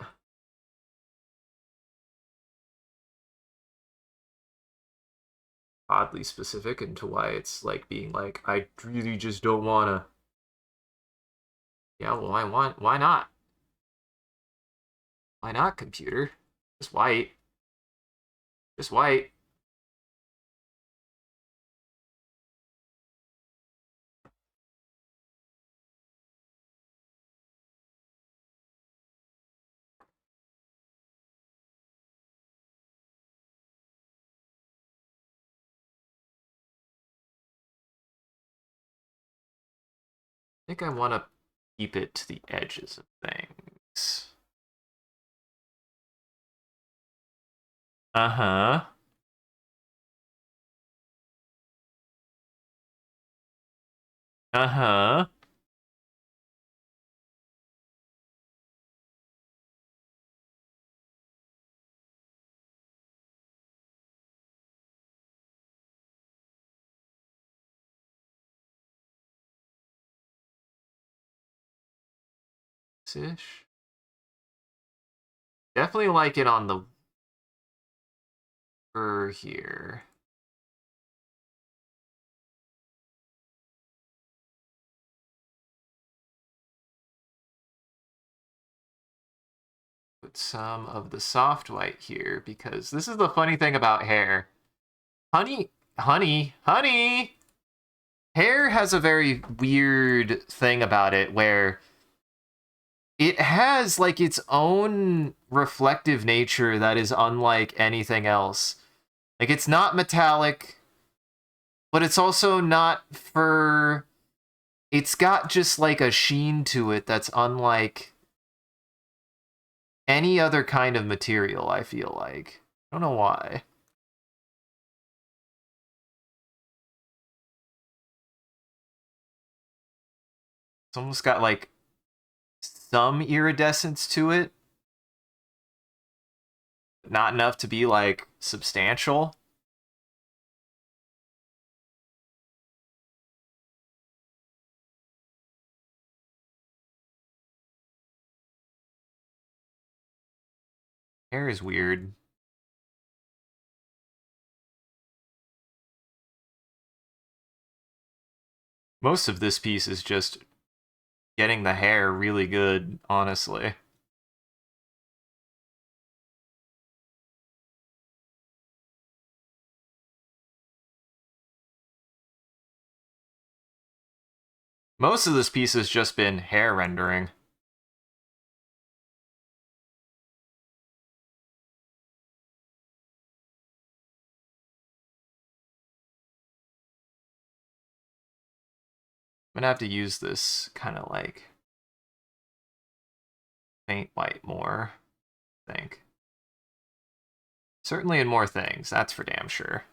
Oddly specific into why it's like being like, I really just don't want to. Yeah, well, why not? Why not, computer? Just white. Just white. I think I want to keep it to the edges of things. Uh-huh. Uh-huh. Ish. Definitely like it on the fur here. Put some of the soft white here because this is the funny thing about hair. Honey. Hair has a very weird thing about it where it has like its own reflective nature that is unlike anything else. Like it's not metallic, but it's also not fur. It's got just like a sheen to it that's unlike any other kind of material, I feel like. I don't know why. It's almost got like some iridescence to it. not enough to be like substantial. Hair is weird. Most of this piece is just getting the hair really good, honestly. Most of this piece has just been hair rendering. I'm gonna have to use this kind of like faint white more, I think. Certainly in more things, that's for damn sure.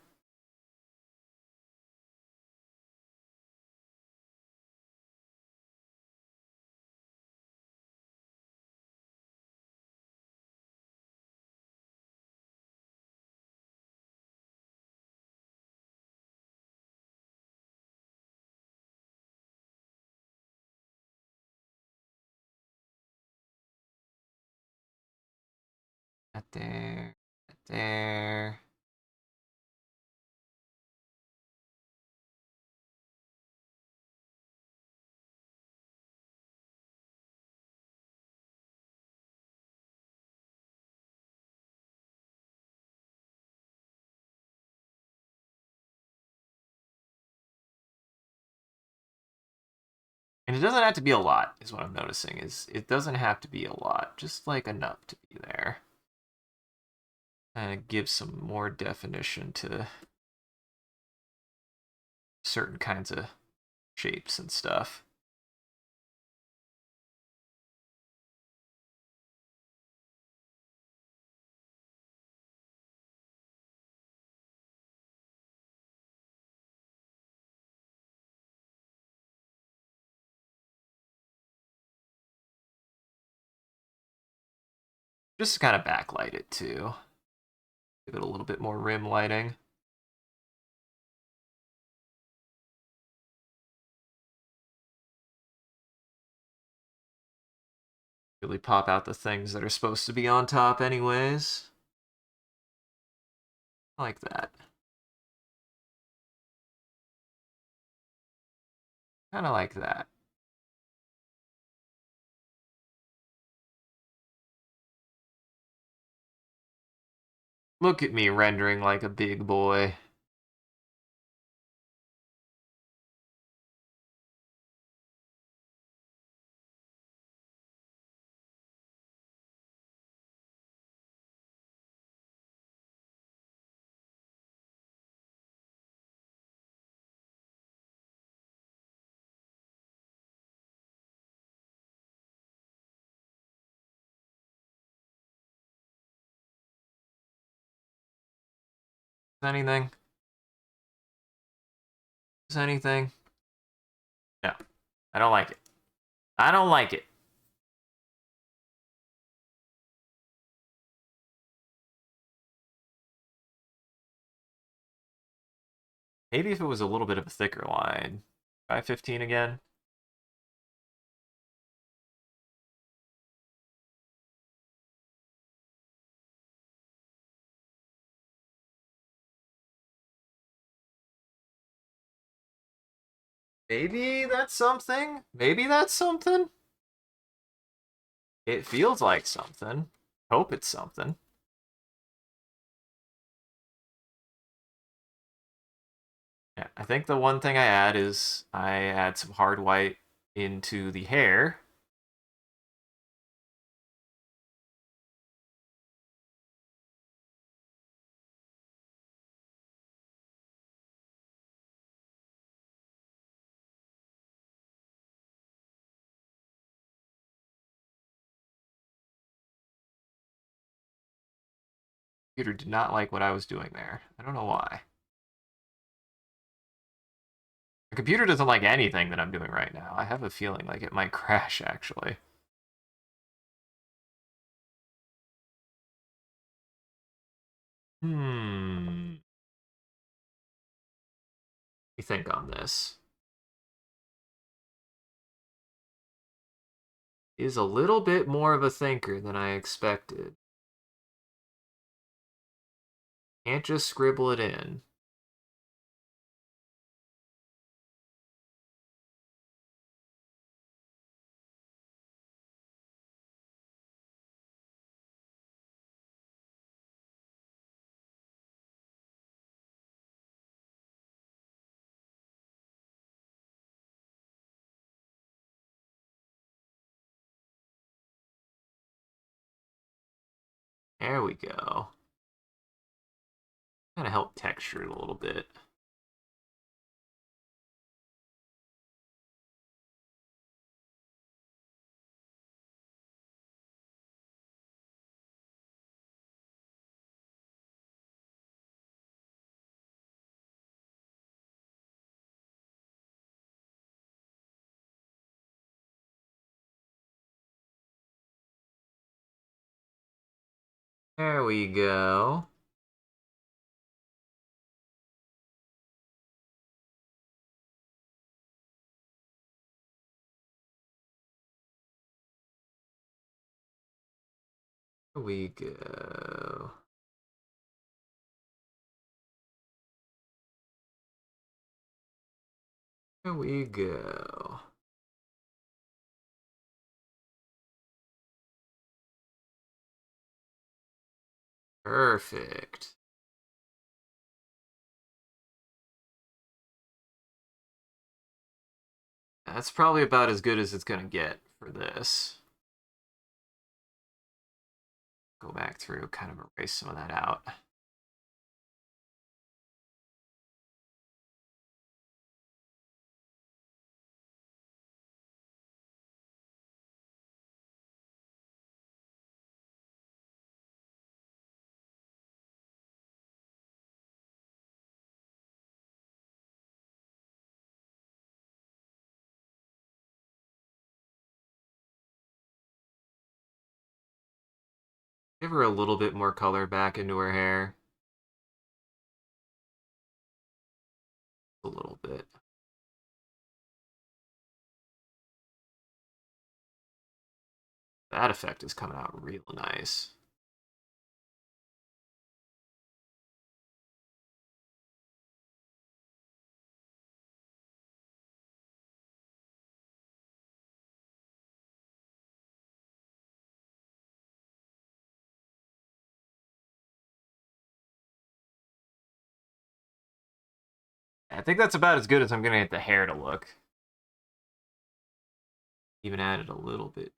That there, that there. And it doesn't have to be a lot, is what I'm noticing. Is it doesn't have to be a lot, just like enough to be there. And give some more definition to certain kinds of shapes and stuff. Just to kind of backlight it too. Give it a little bit more rim lighting. Really pop out the things that are supposed to be on top anyways. I like that. Kind of like that. Look at me rendering like a big boy. Is anything? Is anything? No. I don't like it. I don't like it. Maybe if it was a little bit of a thicker line. Try 15 again. Maybe that's something. Maybe that's something. It feels like something. Hope it's something. Yeah, I think the one thing I add is I add some hard white into the hair. Computer did not like what I was doing there. I don't know why. The computer doesn't like anything that I'm doing right now. I have a feeling like it might crash, actually. Hmm. What do you think on this? Is a little bit more of a thinker than I expected. Can't just scribble it in. There we go. Kind of help texture it a little bit. There we go. There we go. There we go. Perfect. That's probably about as good as it's gonna get for this. Go back through, kind of erase some of that out. Give her a little bit more color back into her hair. A little bit. That effect is coming out real nice. I think that's about as good as I'm gonna get the hair to look. Even added a little bit.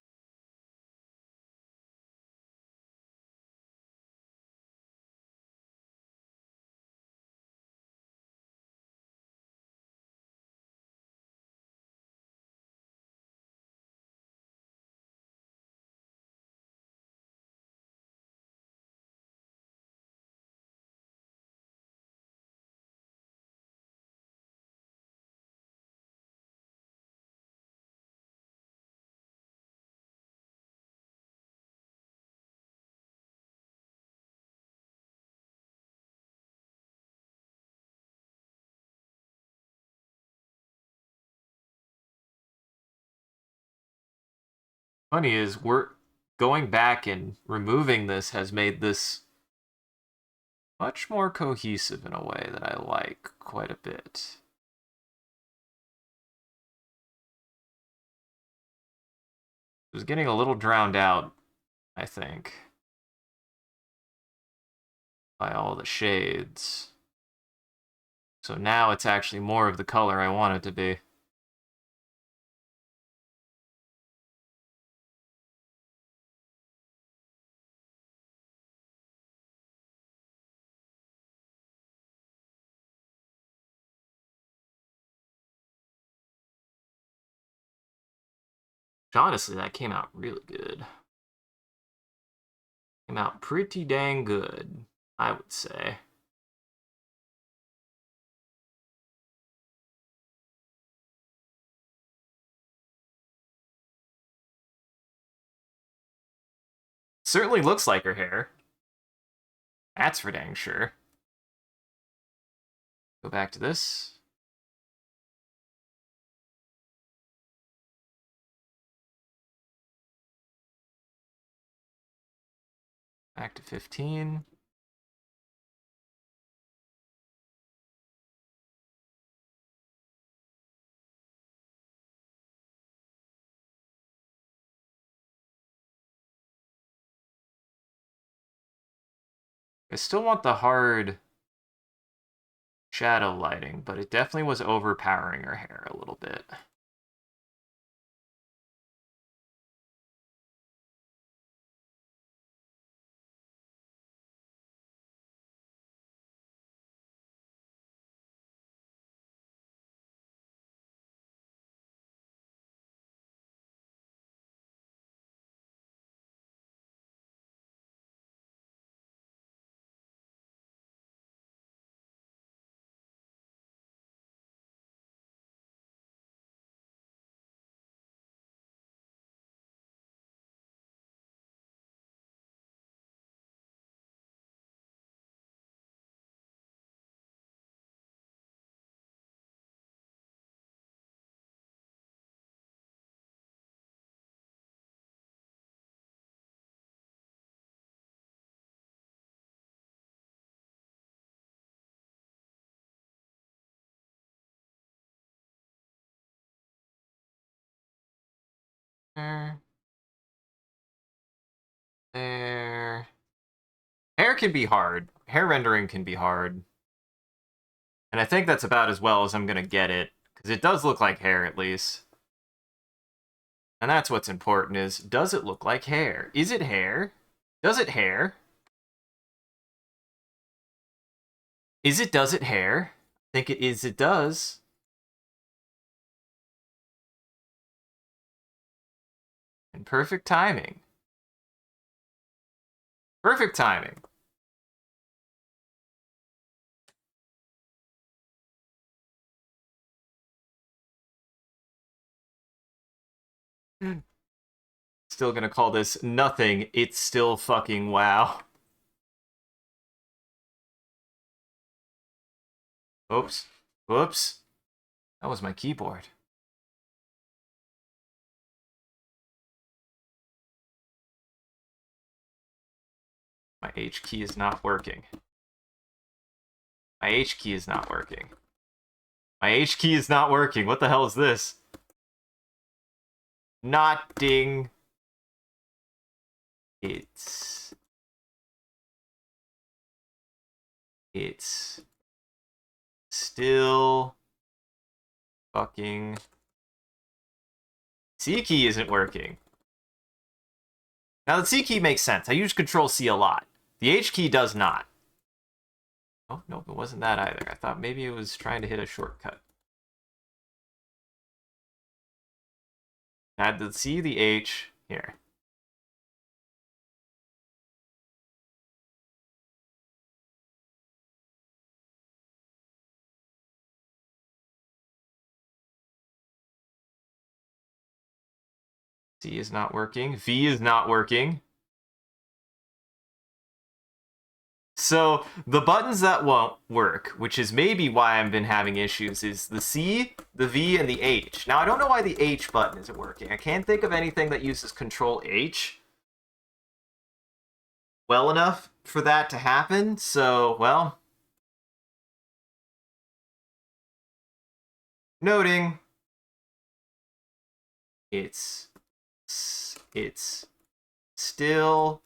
Funny is, we're going back and removing this has made this much more cohesive in a way that I like quite a bit. It was getting a little drowned out, I think, by all the shades. So now it's actually more of the color I want it to be. Honestly, that came out really good. Came out pretty dang good, I would say. Certainly looks like her hair. That's for dang sure. Go back to this. Back to 15. I still want the hard shadow lighting, but it definitely was overpowering her hair a little bit. There. There. Hair can be hard. Hair rendering can be hard. And I think that's about as well as I'm going to get it. Because it does look like hair, at least. And that's what's important is, does it look like hair? Is it hair? Does it hair? Does it hair? I think it is, it does. And perfect timing. Perfect timing. Still gonna call this nothing. It's still fucking wow. Oops. Whoops. That was my keyboard. My H key is not working. My H key is not working. My H key is not working. What the hell is this? Not ding. It's still fucking C key isn't working. Now the C key makes sense. I use Control C a lot. The H key does not. Oh, nope, it wasn't that either. I thought maybe it was trying to hit a shortcut. Add the C, the H, here. C is not working. V is not working. So the buttons that won't work, which is maybe why I've been having issues, is the C, the V, and the H. Now, I don't know why the H button isn't working. I can't think of anything that uses Control H well enough for that to happen. So, well, noting it's still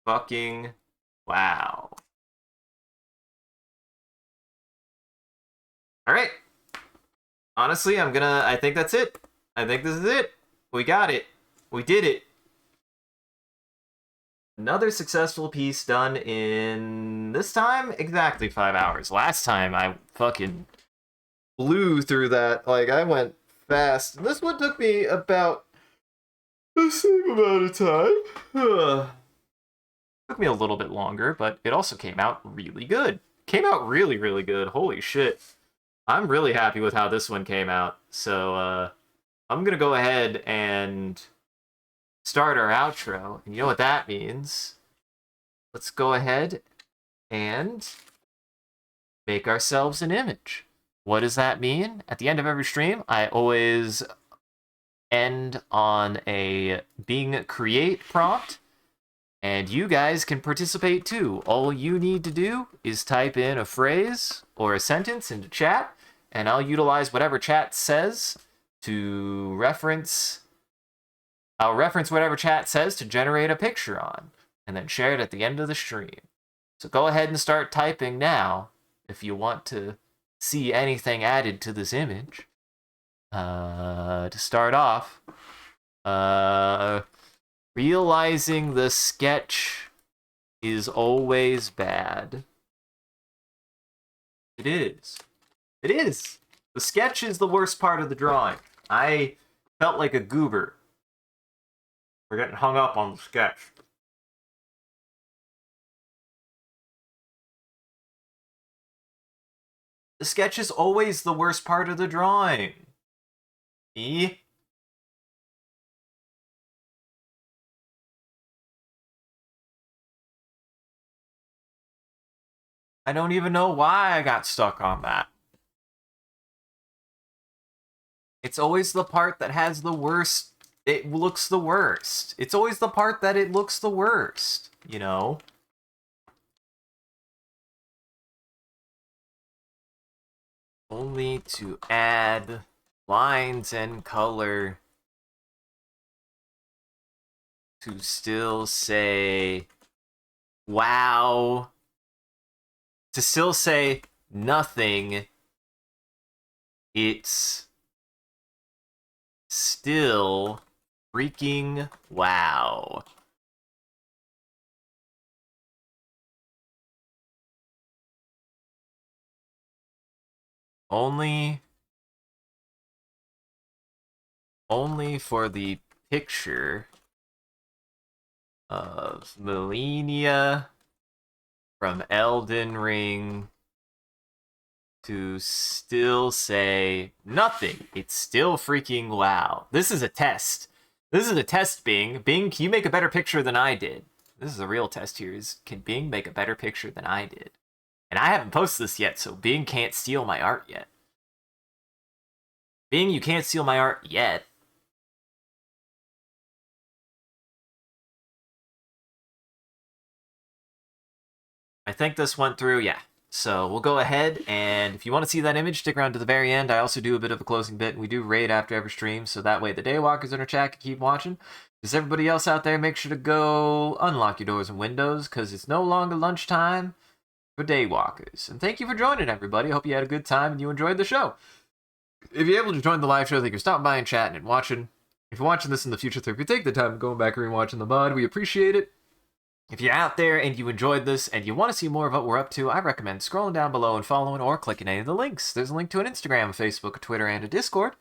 fucking wow. All right. Honestly, I think that's it. I think this is it. We got it. We did it. Another successful piece done in, this time, exactly 5 hours. Last time, I fucking blew through that. Like, I went fast. This one took me about the same amount of time. Took me a little bit longer, but it also came out really good. Came out really, really good. Holy shit. I'm really happy with how this one came out. So, I'm gonna go ahead and start our outro. And you know what that means? let's go ahead and make ourselves an image. What does that mean? At the end of every stream, I always end on a Bing Create prompt, and you guys can participate too. All you need to do is type in a phrase or a sentence into chat, and I'll utilize whatever chat says to reference. I'll reference whatever chat says to generate a picture on, and then share it at the end of the stream. So go ahead and start typing now if you want to see anything added to this image. To start off, realizing the sketch is always bad. It is. It is. The sketch is the worst part of the drawing. I felt like a goober for getting hung up on the sketch. The sketch is always the worst part of the drawing. E? I don't even know why I got stuck on that. It's always the part that has the worst. It looks the worst. It's always the part that it looks the worst, you know? Only to add lines and color to still say, wow. To still say nothing, it's still freaking wow. Only for the picture of Melania from Elden Ring to still say nothing. It's still freaking wow. This is a test. This is a test, Bing. Bing, can you make a better picture than I did? This is a real test here. Can Bing make a better picture than I did? And I haven't posted this yet, so Bing can't steal my art yet. Bing, you can't steal my art yet. I think this went through, yeah. So we'll go ahead, and if you want to see that image, stick around to the very end. I also do a bit of a closing bit, and we do raid after every stream, so that way the Daywalkers in our chat can keep watching. Because everybody else out there, make sure to go unlock your doors and windows, because it's no longer lunchtime for Daywalkers. And thank you for joining, everybody. I hope you had a good time and you enjoyed the show. If you're able to join the live show, thank you for stopping by and chatting and watching. If you're watching this in the future, if you take the time of going back and rewatching the VOD, we appreciate it. If you're out there and you enjoyed this and you want to see more of what we're up to, I recommend scrolling down below and following or clicking any of the links. There's a link to an Instagram, a Facebook, a Twitter, and a Discord.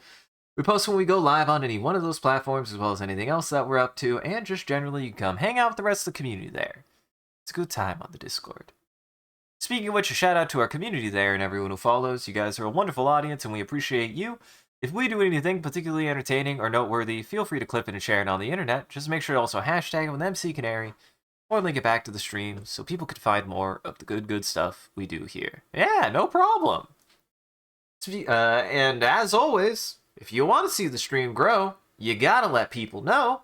We post when we go live on any one of those platforms, as well as anything else that we're up to, and just generally you can come hang out with the rest of the community there. It's a good time on the Discord. Speaking of which, a shout out to our community there and everyone who follows. You guys are a wonderful audience and we appreciate you. If we do anything particularly entertaining or noteworthy, feel free to clip it and share it on the internet. Just make sure to also hashtag it with MCCanary or link it back to the stream so people can find more of the good stuff we do here. Yeah, no problem. And as always, if you want to see the stream grow, you gotta let people know.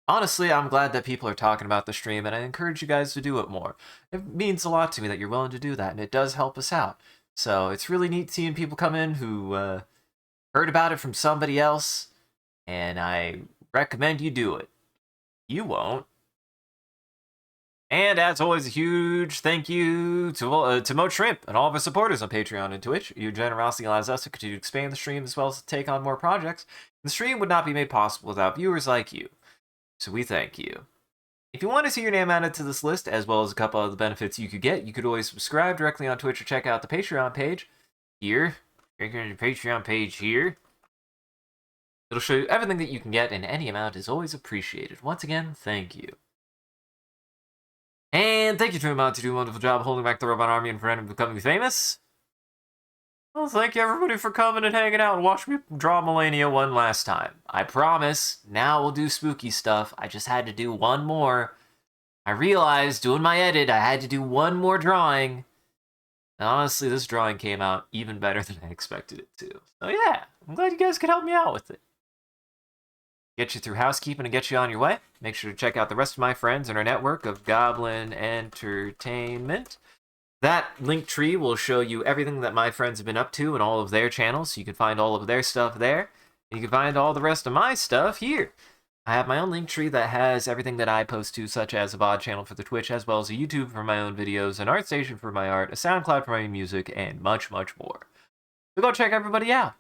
Honestly, I'm glad that people are talking about the stream, and I encourage you guys to do it more. It means a lot to me that you're willing to do that, and it does help us out. So it's really neat seeing people come in who heard about it from somebody else, and I recommend you do it. You won't. And as always, a huge thank you to Mo Shrimp and all of our supporters on Patreon and Twitch. Your generosity allows us to continue to expand the stream as well as to take on more projects. The stream would not be made possible without viewers like you. So we thank you. If you want to see your name added to this list, as well as a couple of the benefits you could get, you could always subscribe directly on Twitch or check out the Patreon page here. Check out your Patreon page here. It'll show you everything that you can get, and any amount is always appreciated. Once again, thank you. And thank you to Amount to do a wonderful job holding back the robot army and preventing becoming famous. Well, thank you everybody for coming and hanging out and watching me draw Melania one last time. I promise, now we'll do spooky stuff. I just had to do one more. I realized doing my edit, I had to do one more drawing. And honestly, this drawing came out even better than I expected it to. So yeah, I'm glad you guys could help me out with it. Get you through housekeeping and get you on your way. Make sure to check out the rest of my friends in our network of Goblin Entertainment. That link tree will show you everything that my friends have been up to and all of their channels, so you can find all of their stuff there. And you can find all the rest of my stuff here. I have my own link tree that has everything that I post to, such as a VOD channel for the Twitch, as well as a YouTube for my own videos, an ArtStation for my art, a SoundCloud for my music, and much, much more. So go check everybody out.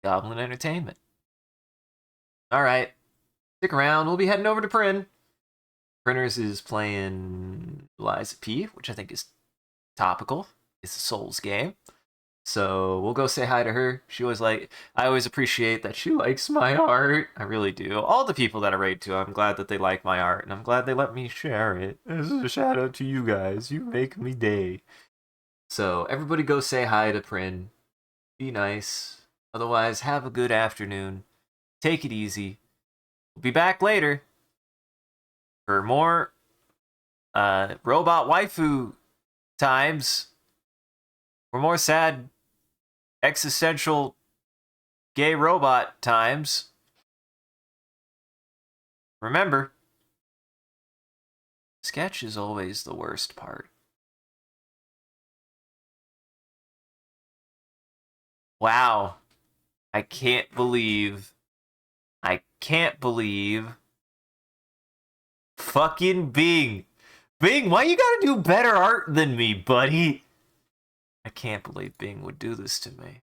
Goblin Entertainment. Alright, stick around, we'll be heading over to Prin. Printers is playing Liza P, which I think is topical. It's a Souls game. So we'll go say hi to her. She was like, I always appreciate that she likes my art. I really do. All the people that I raid to, I'm glad that they like my art, and I'm glad they let me share it. This is a shout out to you guys. You make me day. So everybody go say hi to Prin. Be nice. Otherwise, have a good afternoon. Take it easy. We'll be back later for more robot waifu times. For more sad existential gay robot times. Remember, sketch is always the worst part. Wow. I can't believe fucking Bing. Bing, why you gotta do better art than me, buddy? I can't believe Bing would do this to me.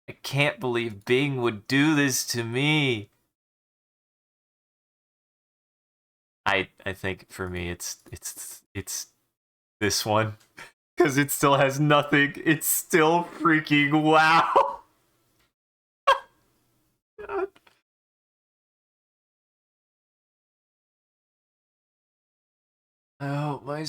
I can't believe Bing would do this to me. I think for me it's this one, because it still has nothing. It's still freaking wow. God. Oh, my